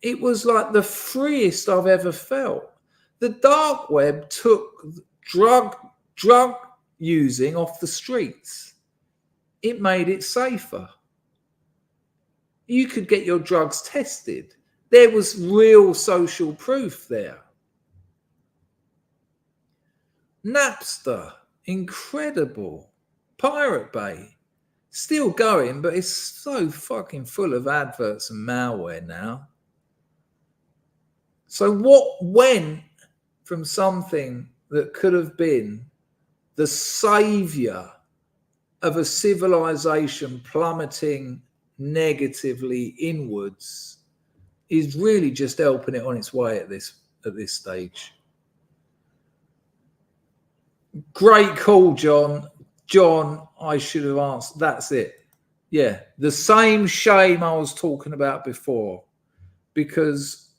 It was like the freest I've ever felt. The dark web took drug using off the streets. It made it safer. You could get your drugs tested. There was real social proof there. Napster, incredible. Pirate Bay, still going, but it's so fucking full of adverts and malware now. So what went from something that could have been the savior of a civilization plummeting negatively inwards is really just helping it on its way at this stage. Great call, John. John, I should have asked. That's it. Yeah, the same shame I was talking about before, because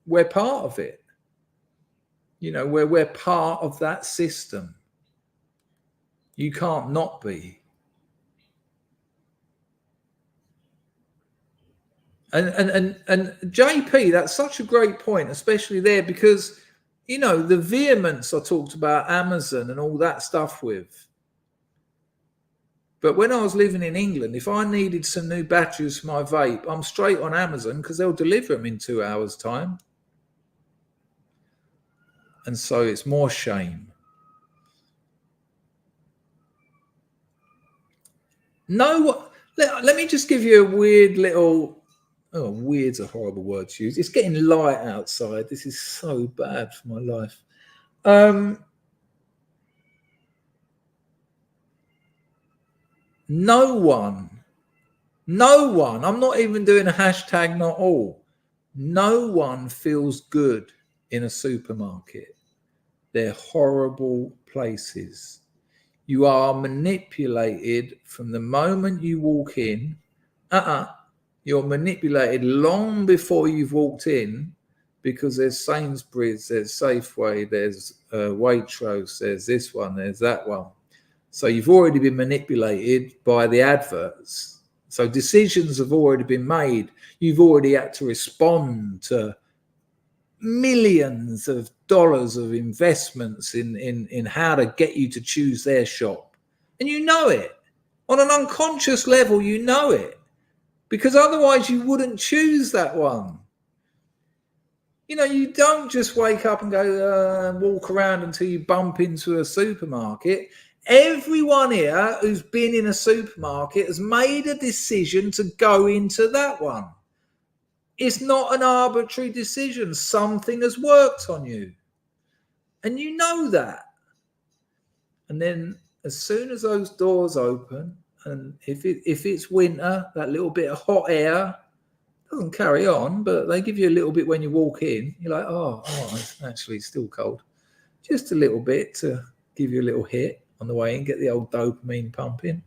we're part of it. You know, we're part of that system. You can't not be. And JP, that's such a great point, especially there, because, you know, the vehemence I talked about Amazon and all that stuff with. But when I was living in England, if I needed some new batteries for my vape, I'm straight on Amazon because they'll deliver them in 2 hours' time. And so it's more shame. No, let me just give you a weird little, oh, weird's a horrible word to use. It's getting light outside. This is so bad for my life. No one, I'm not even doing a hashtag not all. No one feels good in a supermarket. They're horrible places. You are manipulated from the moment you walk in. You're manipulated long before you've walked in, because there's Sainsbury's, there's Safeway, there's Waitrose, there's this one, there's that one. So you've already been manipulated by the adverts. So decisions have already been made. You've already had to respond to millions of dollars of investments in how to get you to choose their shop. And you know it. On an unconscious level, you know it. Because otherwise you wouldn't choose that one. You know, you don't just wake up and go and walk around until you bump into a supermarket. Everyone here who's been in a supermarket has made a decision to go into that one. It's not an arbitrary decision. Something has worked on you. And you know that. And then as soon as those doors open, and if it's winter, that little bit of hot air doesn't carry on, but they give you a little bit when you walk in. You're like, oh, it's actually still cold. Just a little bit to give you a little hit on the way in, get the old dopamine pumping.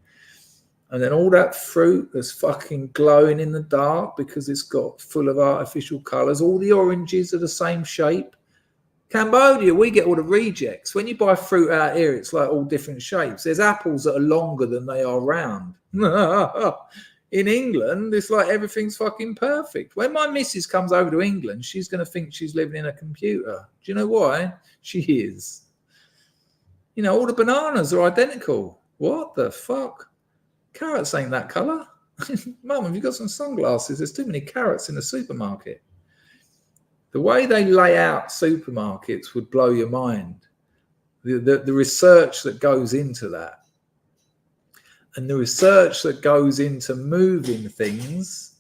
And then all that fruit that's fucking glowing in the dark because it's got full of artificial colours. All the oranges are the same shape. Cambodia, we get all the rejects. When you buy fruit out here, it's like all different shapes. There's apples that are longer than they are round. In England, it's like everything's fucking perfect. When my missus comes over to England, she's going to think she's living in a computer. Do you know why? She is. You know, all the bananas are identical. What the fuck? Carrots ain't that colour. Mum, have you got some sunglasses? There's too many carrots in the supermarket. The way they lay out supermarkets would blow your mind. The research that goes into that, and the research that goes into moving things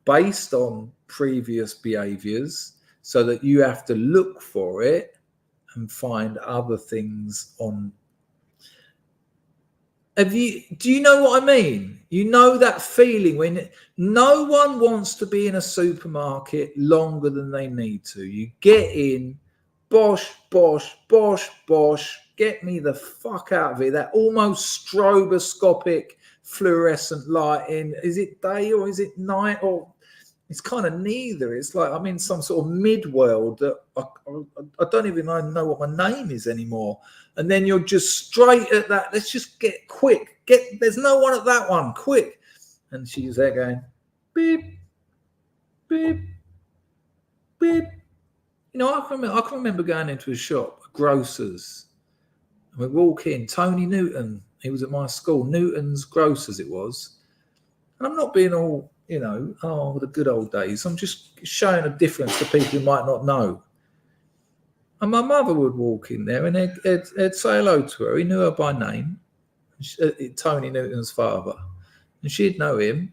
based on previous behaviours, so that you have to look for it and find other things on. Do you know what I mean? You know that feeling when no one wants to be in a supermarket longer than they need to. You get in, bosh, bosh, bosh, bosh, get me the fuck out of here. That almost stroboscopic fluorescent lighting. Is it day or is it night? Or it's kind of neither. It's like I'm in some sort of mid-world that I don't even know what my name is anymore. And then you're just straight at that. Let's just get quick. There's no one at that one. Quick. And she's there going, beep, beep, beep. You know, I can remember going into a shop, a grocer's. And we walk in. Tony Newton. He was at my school. Newton's Grocers it was. And I'm not being all, you know, oh, the good old days. I'm just showing a difference to people who might not know. And my mother would walk in there and he'd say hello to her. He knew her by name, Tony Newton's father. And she'd know him.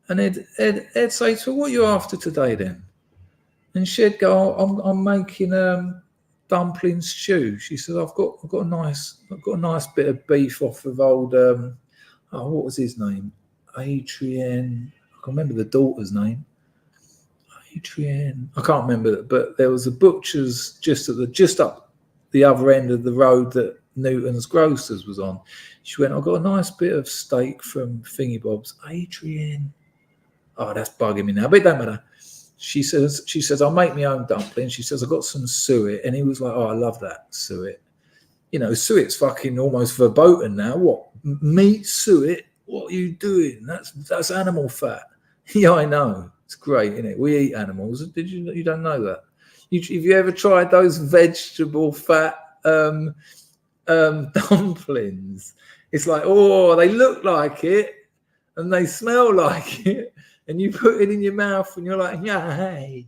And he'd say to her, what are you after today then? And she'd go, I'm making dumpling stew. She said, I've got a nice bit of beef off of old, what was his name? Adrian. I can remember the daughter's name. Adrian. I can't remember, but there was a butcher's just up the other end of the road that Newton's Grocers was on. She went, I've got a nice bit of steak from Thingy Bob's. Adrian. Oh, that's bugging me now, but it don't matter. She says, I'll make my own dumpling. She says, I've got some suet. And he was like, oh, I love that suet. You know, suet's fucking almost verboten now. What? Meat suet? What are you doing? That's animal fat. Yeah, I know. It's great, isn't it? We eat animals. You don't know that? Have you ever tried those vegetable fat dumplings? It's like, oh, they look like it and they smell like it, and you put it in your mouth and you're like, yay.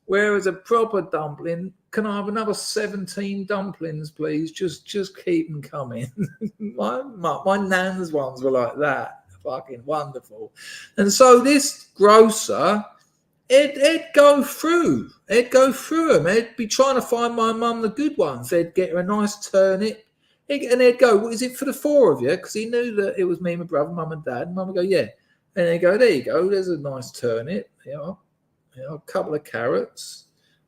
Whereas a proper dumpling, can I have another 17 dumplings, please? Just keep them coming. my nan's ones were like that. Fucking wonderful. And so this grocer, he'd go through them. He'd be trying to find my mum the good ones. They'd get her a nice turnip. And they'd go, what is it for the four of you? Because he knew that it was me, my brother, mum and dad. And mum would go, yeah. And they'd go, there you go. There's a nice turnip. You know, a couple of carrots.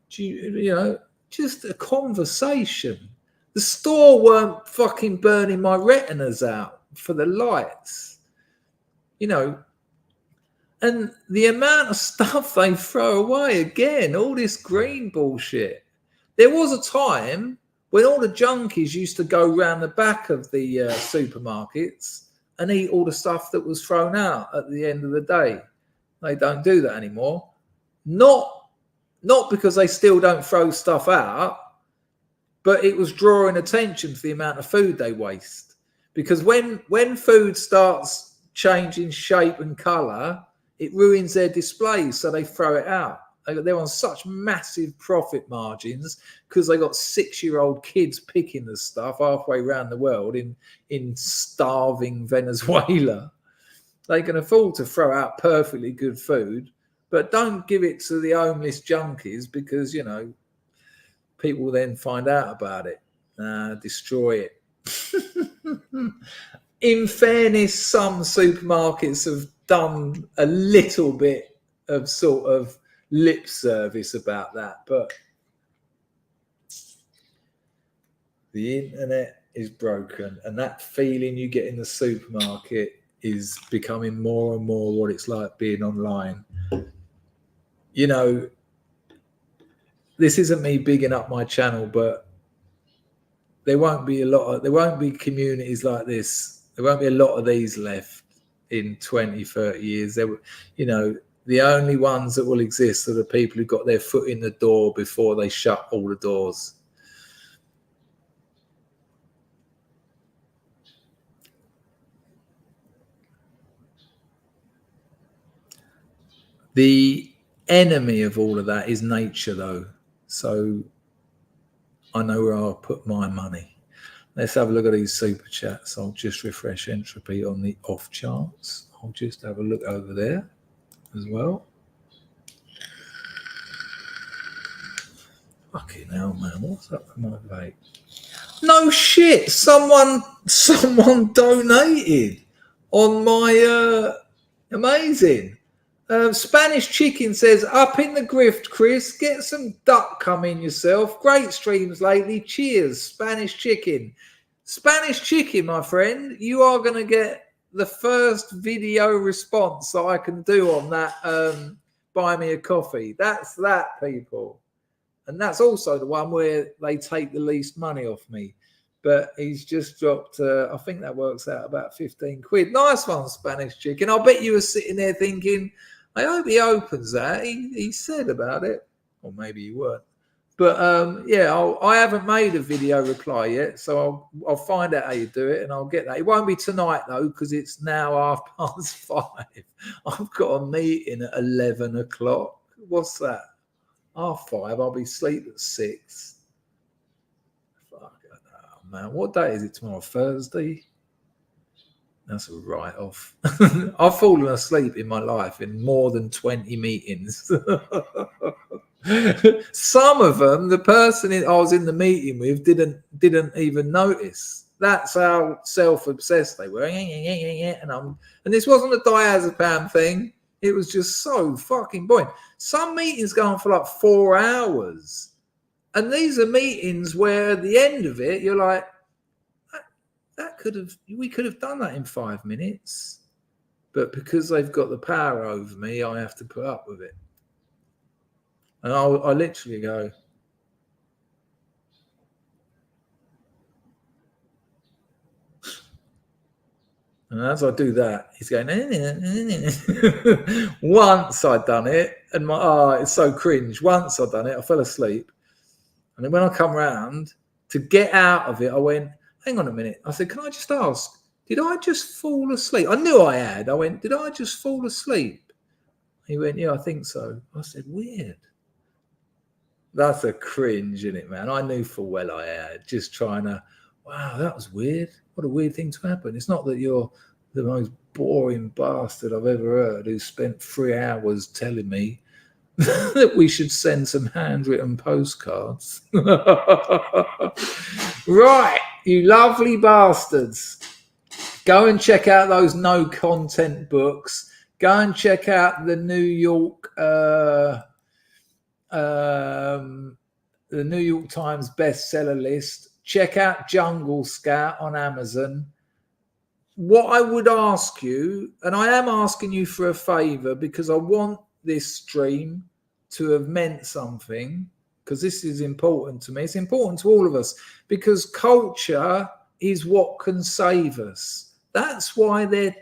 You know, just a conversation. The store weren't fucking burning my retinas out for the lights. You know, and the amount of stuff they throw away, again, all this green bullshit. There was a time when all the junkies used to go round the back of the supermarkets and eat all the stuff that was thrown out at the end of the day. They don't do that anymore. Not because they still don't throw stuff out, but it was drawing attention to the amount of food they waste. Because when food starts changing shape and colour, it ruins their displays, so they throw it out. They're on such massive profit margins because they got 6-year-old kids picking the stuff halfway around the world in starving Venezuela. They can afford to throw out perfectly good food, but don't give it to the homeless junkies because, you know, people then find out about it, destroy it. In fairness, some supermarkets have done a little bit of sort of lip service about that, but the internet is broken, and that feeling you get in the supermarket is becoming more and more what it's like being online. You know, this isn't me bigging up my channel, but there won't be communities like this. There won't be a lot of these left in 20, 30 years. You know, the only ones that will exist are the people who got their foot in the door before they shut all the doors. The enemy of all of that is nature, though. So I know where I'll put my money. Let's have a look at these super chats. I'll just refresh entropy on the off charts. I'll just have a look over there as well. Fucking hell, man. What's up with my vape? No shit. Someone donated on my amazing. Spanish Chicken says, up in the grift, Chris. Get some duck coming yourself. Great streams lately. Cheers, Spanish Chicken. Spanish Chicken, my friend. You are going to get the first video response that I can do on that Buy Me a Coffee. That's that, people. And that's also the one where they take the least money off me. But he's just dropped, I think that works out about 15 quid. Nice one, Spanish Chicken. I'll bet you were sitting there thinking, I hope he opens that. He said about it. Or maybe he weren't. But yeah, I haven't made a video reply yet. So I'll find out how you do it and I'll get that. It won't be tonight, though, because it's now 5:30. I've got a meeting at 11 o'clock. What's that? 5:30. I'll be asleep at 6. Fuck, oh, man. What day is it tomorrow? Thursday? That's a write-off. I've fallen asleep in my life in more than 20 meetings. Some of them, the person I was in the meeting with didn't even notice. That's how self-obsessed they were. And this wasn't a diazepam thing. It was just so fucking boring. Some meetings go on for like 4 hours. And these are meetings where at the end of it, you're like, we could have done that in 5 minutes. But because they've got the power over me, I have to put up with it. And I literally go, and as I do that, he's going, once I'd done it, and it's so cringe. Once I'd done it, I fell asleep. And then when I come round to get out of it, I went, hang on a minute. I said, can I just ask, did I just fall asleep? I knew I had. I went, did I just fall asleep? He went, yeah, I think so. I said, weird. That's a cringe, isn't it, man? I knew full well I had. Just trying to, wow, that was weird. What a weird thing to happen. It's not that you're the most boring bastard I've ever heard who spent 3 hours telling me that we should send some handwritten postcards. Right, you lovely bastards. Go and check out those no content books. Go and check out the New York Times bestseller list. Check out Jungle Scout on Amazon. What I would ask you, and I am asking you for a favor because I want this stream to have meant something, because this is important to me. It's important to all of us because culture is what can save us. That's why the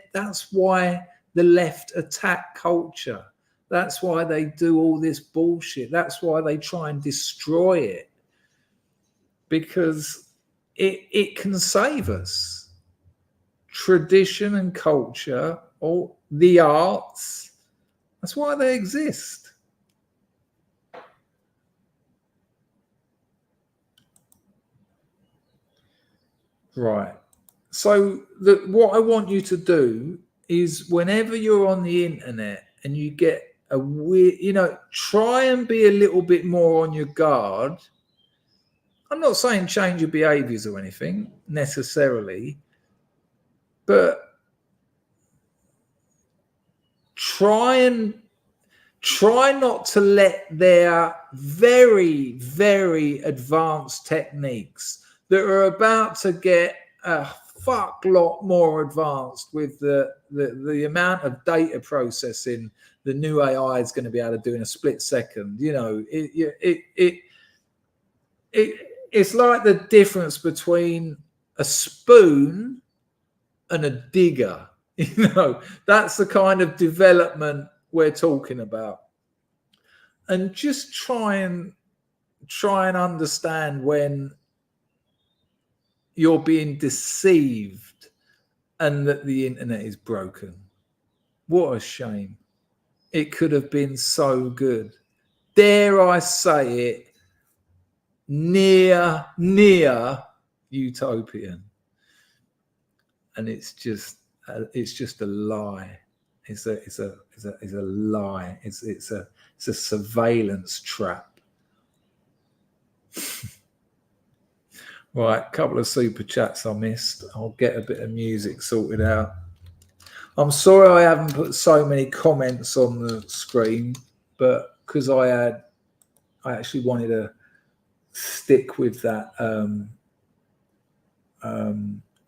left attack culture. That's why they do all this bullshit. That's why they try and destroy it, because it can save us. Tradition and culture, or the arts, that's why they exist. Right. So what I want you to do is whenever you're on the internet and you get a weird, try and be a little bit more on your guard. I'm not saying change your behaviors or anything necessarily, but try not to let their very, very advanced techniques that are about to get a fuck lot more advanced with the amount of data processing the new AI is going to be able to do in a split second. It's like the difference between a spoon and a digger. That's the kind of development we're talking about. And just try and understand when you're being deceived and that the internet is broken. What a shame. it could have been so good. Dare I say it, near utopian. And it's just a lie. It's a lie. It's a surveillance trap. Right, a couple of super chats I missed. I'll get a bit of music sorted out. I'm sorry I haven't put so many comments on the screen, but because I actually wanted to stick with that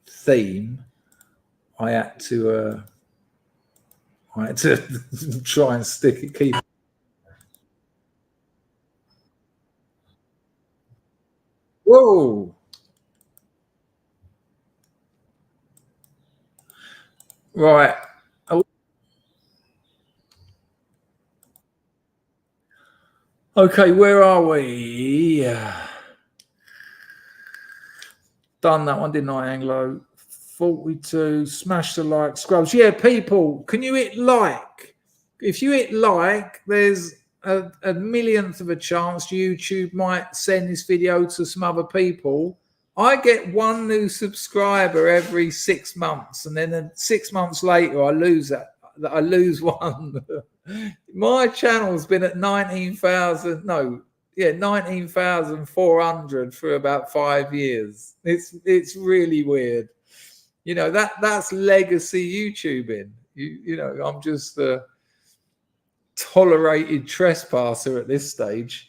theme, I had to try and keep. Whoa. Right. Okay, where are we? Done that one, didn't I, Anglo? 42. Smash the like, scrubs. Yeah, people, can you hit like? If you hit like, there's a millionth of a chance YouTube might send this video to some other people. I get one new subscriber every 6 months, and then 6 months later, I lose one. My channel's been at 19,400 for about 5 years. It's really weird. You know, that's legacy YouTubing. You know, I'm just a tolerated trespasser at this stage,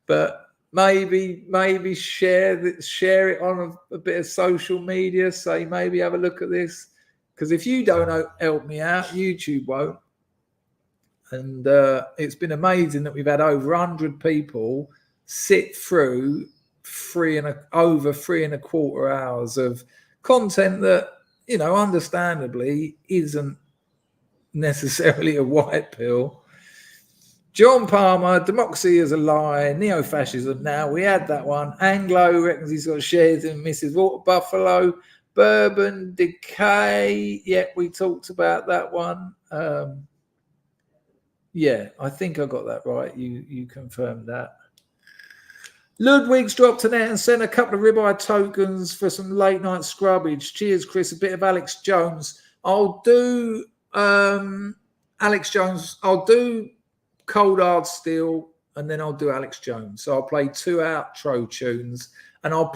but maybe share it on a bit of social media. Say, maybe have a look at this, because if you don't help me out, YouTube won't. And it's been amazing that we've had over 100 people sit through over 3.25 hours of content that, you know, understandably isn't necessarily a white pill. John Palmer, democracy is a lie, neo-fascism now. We had that one. Anglo reckons he's got shares in Mrs. Water Buffalo. Bourbon Decay. Yeah, we talked about that one. Yeah, I think I got that right. You confirmed that. Ludwig's dropped an net and sent a couple of ribeye tokens for some late night scrubbage. Cheers, Chris. A bit of Alex Jones. I'll do Alex Jones. I'll do Cold Hard Steel, and then I'll do Alex Jones. So I'll play 2 outro tunes, and I'll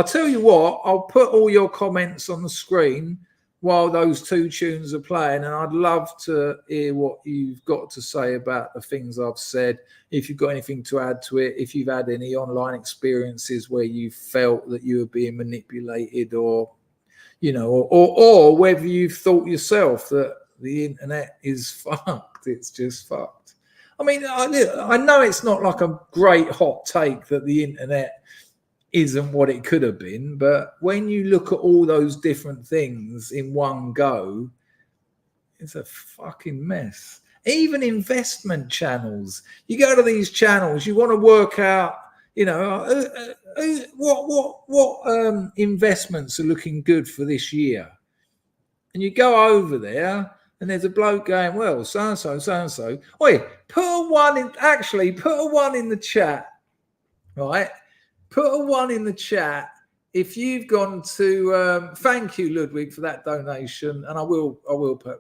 tell you what, I'll put all your comments on the screen while those 2 tunes are playing, and I'd love to hear what you've got to say about the things I've said. If you've got anything to add to it, if you've had any online experiences where you felt that you were being manipulated, or, you know, or whether you've thought yourself that the internet is fucked. It's just fucked. I mean, I know it's not like a great hot take that the internet isn't what it could have been, but when you look at all those different things in one go, it's a fucking mess. Even investment channels. You go to these channels, you want to work out, you know, what investments are looking good for this year, and you go over there, and there's a bloke going, well, so. Oi, put a 1 in. Actually, put a 1 in the chat, right? Put a 1 in the chat if you've gone to. Thank you, Ludwig, for that donation, and I will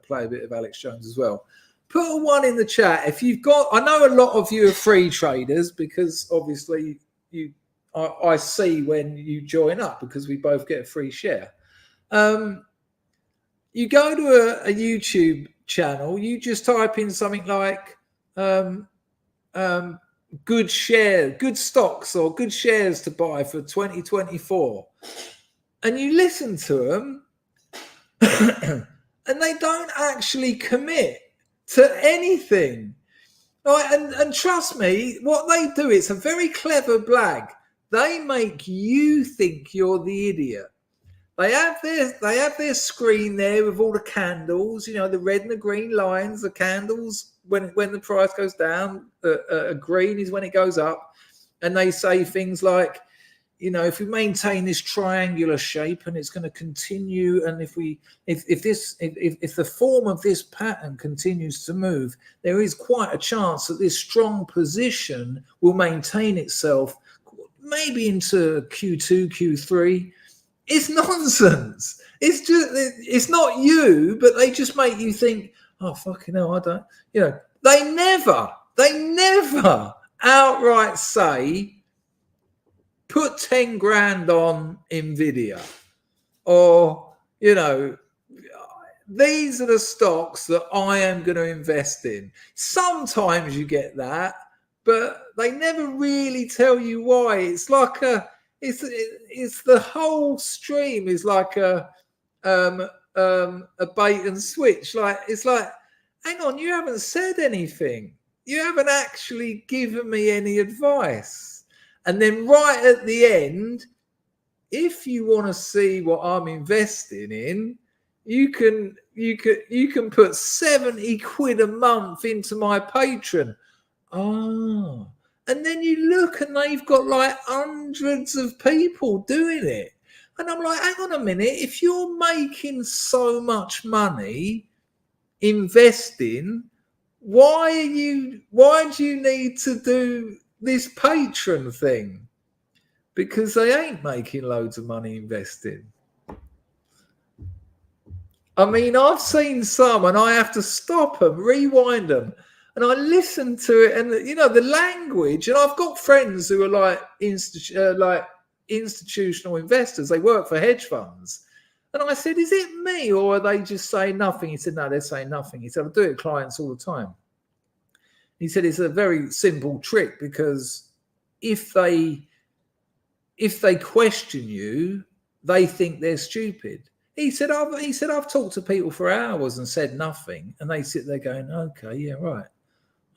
play a bit of Alex Jones as well. Put a 1 in the chat if you've got. I know a lot of you are free traders, because obviously I see when you join up, because we both get a free share. You go to a YouTube channel, you just type in something like good stocks or good shares to buy for 2024. And you listen to them and they don't actually commit to anything. Right? And trust me, what they do, it's a very clever blag. They make you think you're the idiot. They have their screen there with all the candles, you know, the red and the green lines, the candles when the price goes down, green is when it goes up, and they say things like, you know, if we maintain this triangular shape and it's going to continue, and if the form of this pattern continues to move, there is quite a chance that this strong position will maintain itself maybe into Q2, Q3. It's nonsense. It's just, it's not you, but they just make you think, oh, fucking hell, I don't, you know, they never outright say, put 10 grand on Nvidia, or, you know, these are the stocks that I am going to invest in. Sometimes you get that, but they never really tell you why. It's like it's the whole stream is like a bait and switch. Like, it's like, hang on, you haven't said anything. You haven't actually given me any advice. And then right at the end, if you want to see what I'm investing in, you can put 70 quid a month into my Patreon. Oh, and then you look and they've got like hundreds of people doing it. And I'm like, hang on a minute, if you're making so much money investing, why do you need to do this patron thing? Because they ain't making loads of money investing. I mean, I've seen some and I have to stop them, rewind them, and I listen to it, and you know, the language, and I've got friends who are like institutional investors. They work for hedge funds. And I said, is it me, or are they just saying nothing? He said, no, they're saying nothing. He said, I do it with clients all the time. He said, it's a very simple trick, because if they question you, they think they're stupid. He said, I've talked to people for hours and said nothing, and they sit there going, okay, yeah, right,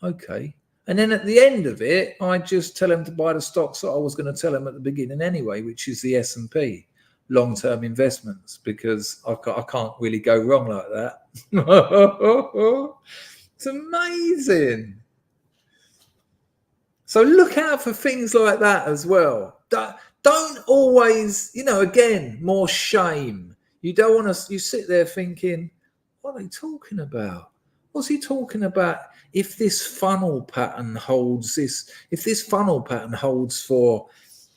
okay. And then at the end of it, I just tell them to buy the stocks that I was going to tell them at the beginning anyway, which is the S&P, long-term investments, because I can't really go wrong like that. It's amazing. So look out for things like that as well. Don't always, you know, again, more shame. You don't want to, you sit there thinking, what are they talking about? What's he talking about? If this funnel pattern holds for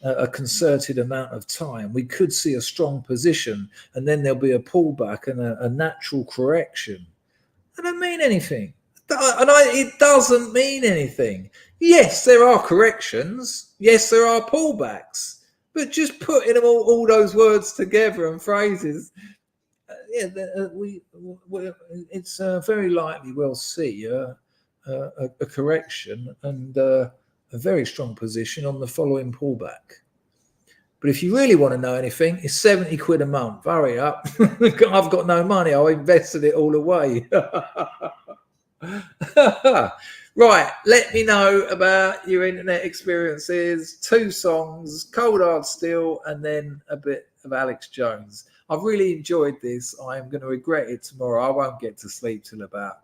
a concerted amount of time, we could see a strong position, and then there'll be a pullback and a natural correction. That doesn't mean anything. It doesn't mean anything. Yes, there are corrections. Yes, there are pullbacks. But just putting them all those words together and phrases, it's very likely we'll see a correction and a very strong position on the following pullback. But if you really want to know anything, it's 70 quid a month. Hurry up. I've got no money. I invested it all away. Right, let me know about your internet experiences. 2 songs, Cold Hard Steel, and then a bit of Alex Jones. I've really enjoyed this. I'm going to regret it tomorrow. I won't get to sleep till about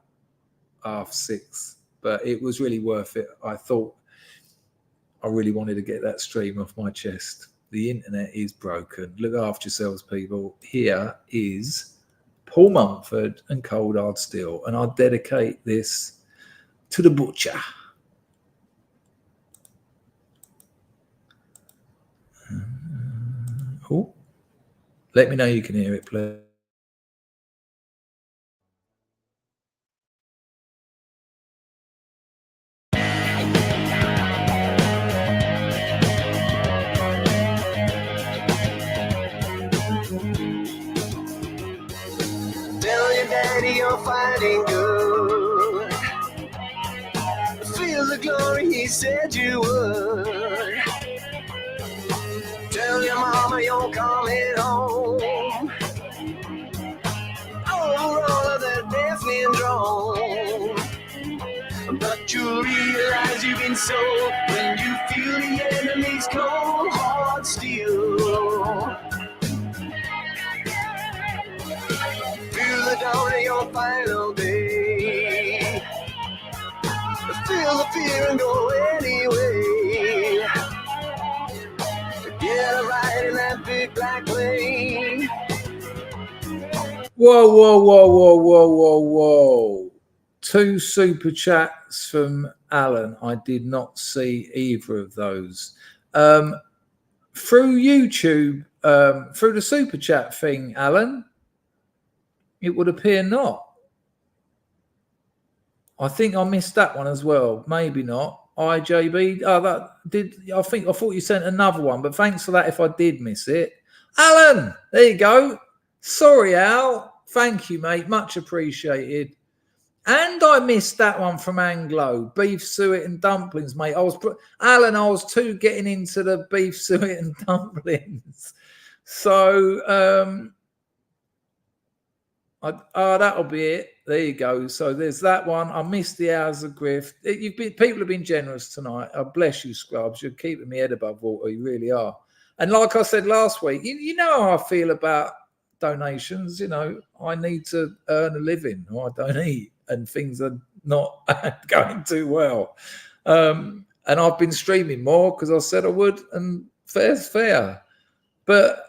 6:30, but it was really worth it. I thought I really wanted to get that stream off my chest. The internet is broken. Look after yourselves, people. Here is Paul Mumford and Cold Hard Steel, and I'll dedicate this to the butcher. Oh, let me know you can hear it, please. Tell your daddy you're fighting good. Feel the glory he said you would. Tell your mama you're coming home over all of that deafening drone. But you'll realize you've been sold when you feel the enemy's cold hard steel. Feel the dawn of your final day. Feel the fear and go anyway. Get Whoa. 2 super chats from Alan. I did not see either of those. Through YouTube, through the super chat thing, Alan, it would appear not. I think I missed that one as well. Maybe not. IJB. Oh, that did. I thought you sent another one, but thanks for that if I did miss it. Alan, there you go. Sorry, Al. Thank you, mate. Much appreciated. And I missed that one from Anglo. Beef suet and dumplings, mate. Alan, I was too getting into the beef suet and dumplings. So that'll be it. There you go. So there's that one. I missed the hours of grift. People have been generous tonight. I bless you, Scrubs. You're keeping me head above water. You really are. And like I said last week, you know how I feel about donations. You know, I need to earn a living, or I don't eat, and things are not going too well. And I've been streaming more because I said I would, and fair's fair. But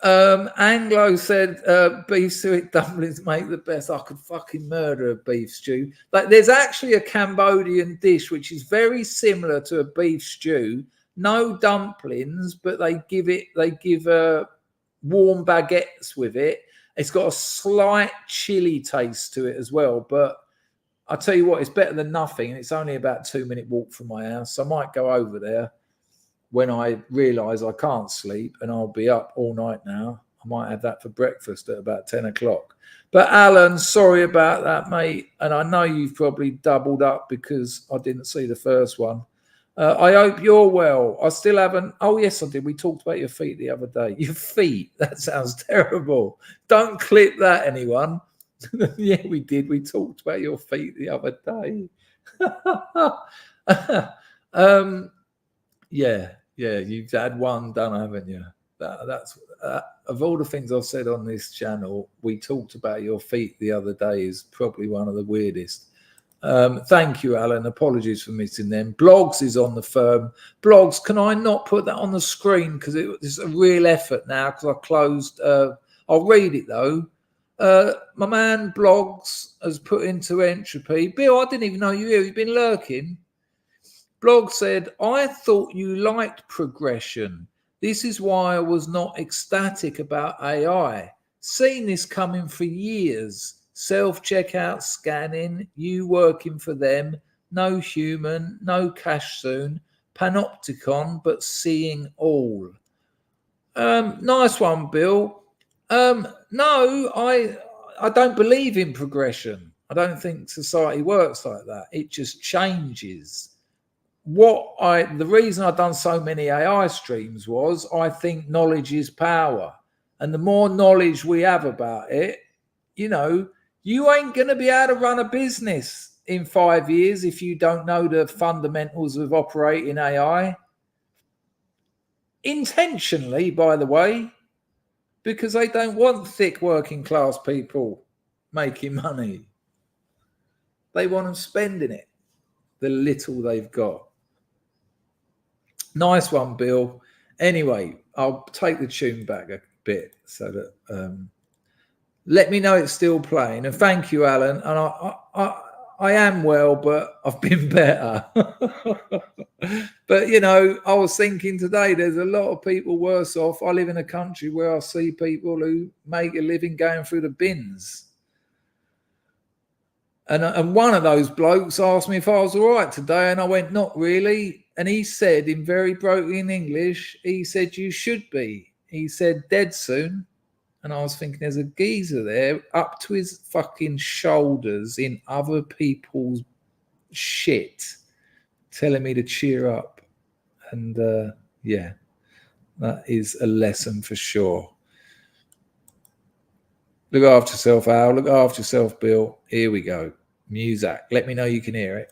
Anglo said beef suet dumplings make the best. I could fucking murder a beef stew. Like, there's actually a Cambodian dish which is very similar to a beef stew. No dumplings, but they give warm baguettes with it. It's got a slight chili taste to it as well. But I'll tell you what, it's better than nothing. And it's only about 2-minute walk from my house. So I might go over there when I realise I can't sleep and I'll be up all night now. I might have that for breakfast at about 10 o'clock. But Alan, sorry about that, mate. And I know you've probably doubled up because I didn't see the first one. I hope you're well. I still haven't. Oh, yes, I did. We talked about your feet the other day. Your feet? That sounds terrible. Don't clip that, anyone. Yeah, we did. We talked about your feet the other day. Yeah, you've had one done, haven't you? That's of all the things I've said on this channel, we talked about your feet the other day is probably one of the weirdest. Thank you, Alan. Apologies for missing them. Blogs is on the firm. Blogs, can I not put that on the screen because it's a real effort now because I closed. I'll read it though. My man Blogs has put into entropy. Bill, I didn't even know you were here. You've been lurking. Blog said, I thought you liked progression. This is why I was not ecstatic about AI. Seen this coming for years. Self-checkout scanning, you working for them, no human, no cash soon, panopticon, but seeing all. Nice one, Bill. No, I don't believe in progression. I don't think society works like that. It just changes. The reason I've done so many AI streams was I think knowledge is power. And the more knowledge we have about it, you ain't going to be able to run a business in 5 years if you don't know the fundamentals of operating AI. Intentionally, by the way, because they don't want thick working class people making money. They want them spending it, the little they've got. Nice one, Bill. Anyway, I'll take the tune back a bit so that let me know it's still playing. And thank you, Alan. And I am well, but I've been better. But, I was thinking today, there's a lot of people worse off. I live in a country where I see people who make a living going through the bins. And one of those blokes asked me if I was all right today. And I went, not really. And he said in very broken English, he said, you should be. He said, dead soon. And I was thinking, there's a geezer there up to his fucking shoulders in other people's shit telling me to cheer up. And yeah, that is a lesson for sure. Look after yourself, Al. Look after yourself, Bill. Here we go. Music. Let me know you can hear it.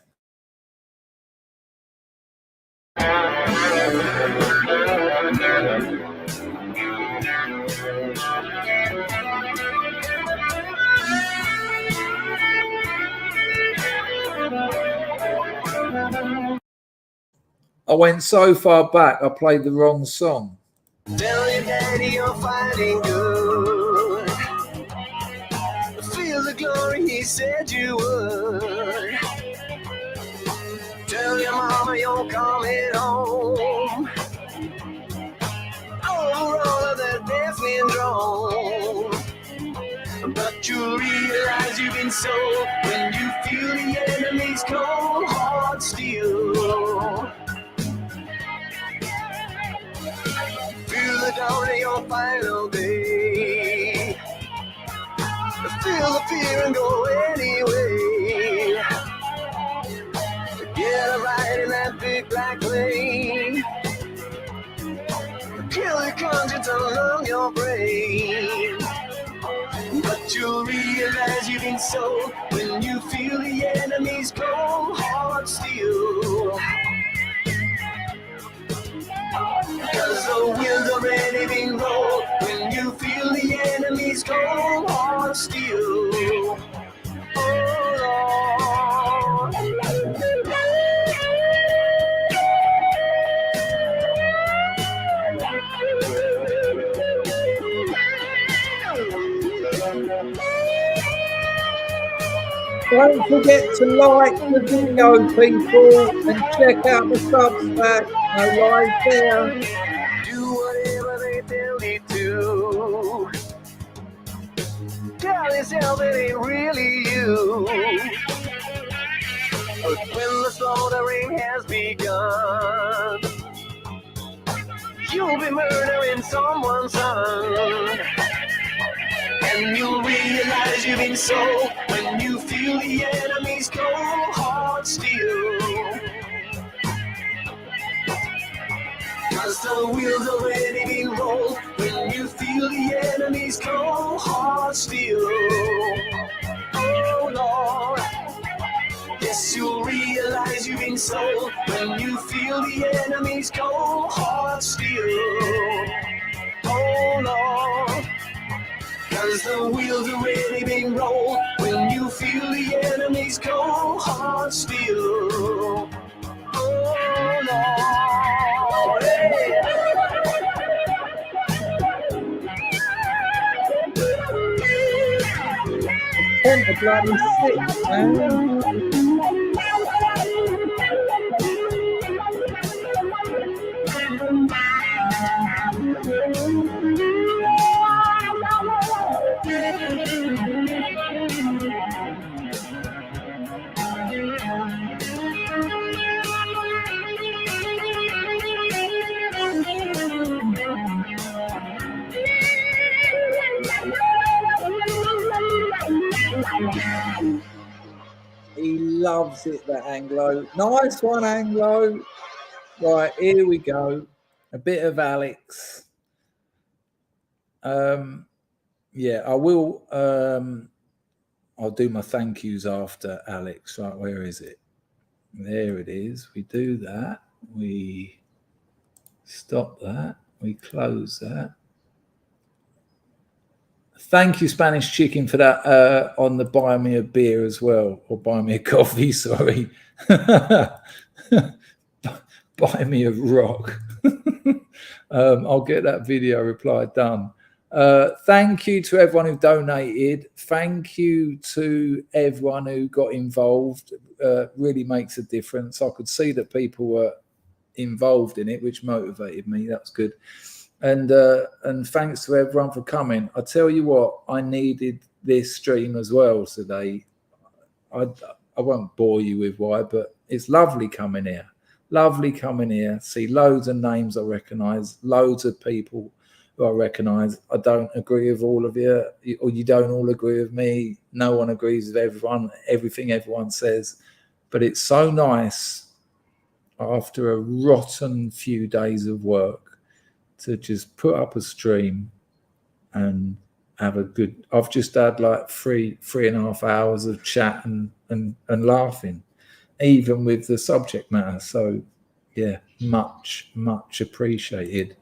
I went so far back, I played the wrong song. Tell your daddy you're fighting good. the glory he said you would. Tell your mama you're coming home. Over all of that deafening drone. But you realize you've been sold when you feel the enemy's cold hard steel. Feel the dawn of your final day. Feel the fear and go anyway. Get a ride in that big black plane. Kill your conscience along your brain. But you'll realize you've been sold when you feel the enemy's cold hard steel. Cause the wheels already been rolled when you feel the enemy's cold hard steel. Oh Lord. Don't forget to like the video, people, and check out the Substack. No lies there. Do whatever they tell you to. Tell yourself it ain't really you. But when the slaughtering has begun, you'll be murdering someone's son. And you'll realize you've been sold when you feel the enemy's cold hard steel. Cause the wheels already been rolled when you feel the enemy's cold hard steel. Oh Lord. Yes, you'll realize you've been sold when you feel the enemy's cold hard steel. Oh Lord. Cause the wheels already been rolled when you feel the enemy's cold hard steel. Oh Lord. Hey. The bloody sick, man. He loves it, that Anglo. Nice one, Anglo. Right, here we go. A bit of Alex. Yeah, I will. I'll do my thank yous after Alex. Right, where is it? There it is. We do that. We stop that. We close that. Thank you, Spanish Chicken, for that on the buy me a beer as well, or buy me a coffee, sorry. Buy me a rock. I'll get that video reply done. Thank you to everyone who donated. Thank you to everyone who got involved. Really makes a difference. I could see that people were involved in it, which motivated me. That's good. And thanks to everyone for coming. I tell you what, I needed this stream as well today. I won't bore you with why, but it's lovely coming here. Lovely coming here. See loads of names I recognise, loads of people who I recognise. I don't agree with all of you, or you don't all agree with me. No one agrees with everyone, everything everyone says. But it's so nice after a rotten few days of work to just put up a stream and have a good. I've just had like three and a half hours of chat and laughing, even with the subject matter. So yeah, much appreciated.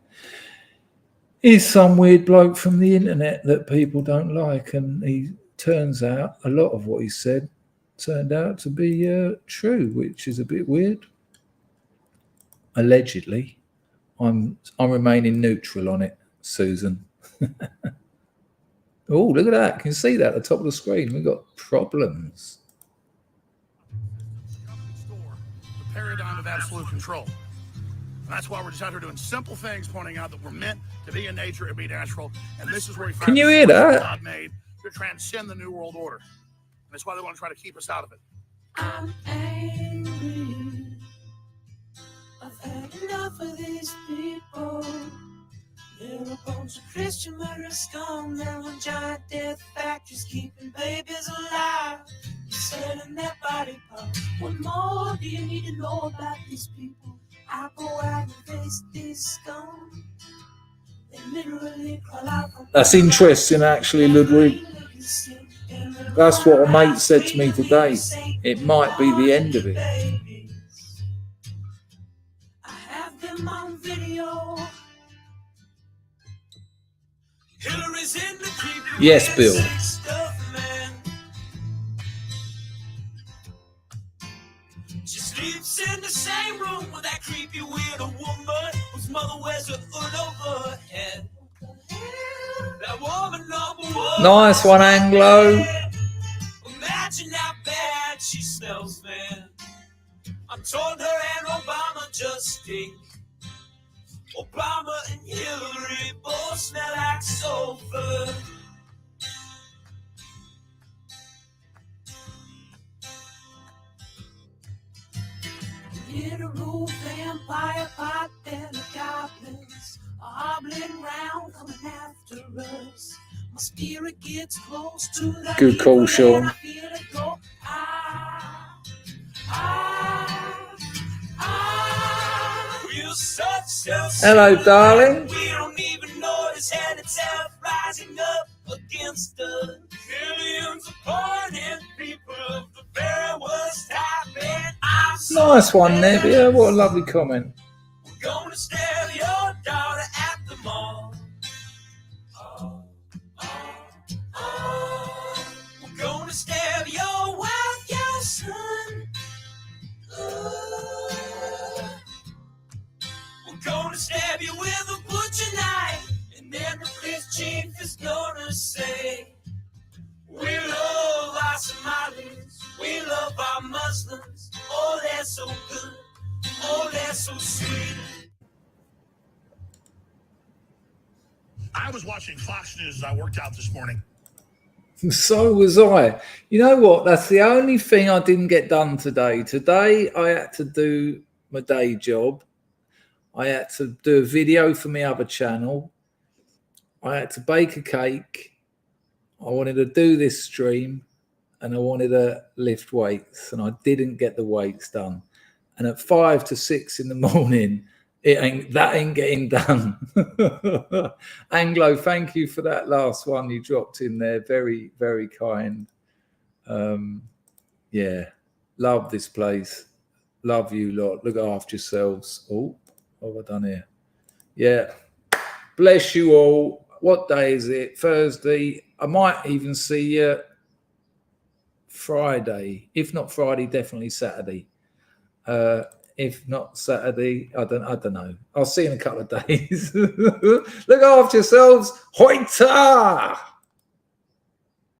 He's some weird bloke from the internet that people don't like, and he turns out a lot of what he said turned out to be true, which is a bit weird. Allegedly. I'm remaining neutral on it, Susan. Oh, look at that. Can you see that at the top of the screen? We've got problems. The paradigm of absolute control. And that's why we're just out here doing simple things, pointing out that we're meant to be in nature and be natural. And this is where we find Can you hear that? God made to transcend the New World Order. And that's why they want to try to keep us out of it. I'm angry. I've had enough of these people. They're a bunch of Christian murderers, scum. They're on giant death factories, keeping babies alive, selling their body parts. What more do you need to know about these people? I go out and face these scum. They literally crawl out from. That's interesting, actually, Ludwig. That's what a mate said to me today. It might be the end of it. I have them on video. Hillary's in the creepy. Yes, Bill. Stuff, man. She sleeps in the same room with that creepy weirdo woman whose mother wears a hood over her head. That woman number one. Nice one, Anglo. Imagine how bad she smells, man. I'm told her and Obama just stink. Obama and Hillary both smell like sulfur. In a roof vampire pot, then the goblins are hobbling round, coming after us. My spirit gets close to the Good call, Sean. I feel it go. We're such Hello, darling. we don't even notice and itself rising up against us. Millions upon it, people of the very worst type. And I'm so Nice one, glad Nebia. What a lovely comment. we're gonna stab your daughter at the mall. Oh, we're gonna stab your wife, your son. We're gonna stab you with a butcher knife, and then the police chief is gonna say, we love our Somalis, we love our Muslims. Oh, they're so good, oh, they're so sweet. I was watching Fox News as I worked out this morning. So was I. You know what? That's the only thing I didn't get done today. Today, I had to do my day job. I had to do a video for my other channel. I had to bake a cake. I wanted to do this stream, and I wanted to lift weights, and I didn't get the weights done. And at 5 to 6 in the morning, that ain't getting done. Anglo, thank you for that last one you dropped in there. Very, very kind. Yeah, love this place. Love you lot. Look after yourselves. Oh, what have I done here? Yeah. Bless you all. What day is it? Thursday. I might even see you Friday. If not Friday, definitely Saturday. If not Saturday, I don't know. I'll see you in a couple of days. Look after yourselves. Hoita!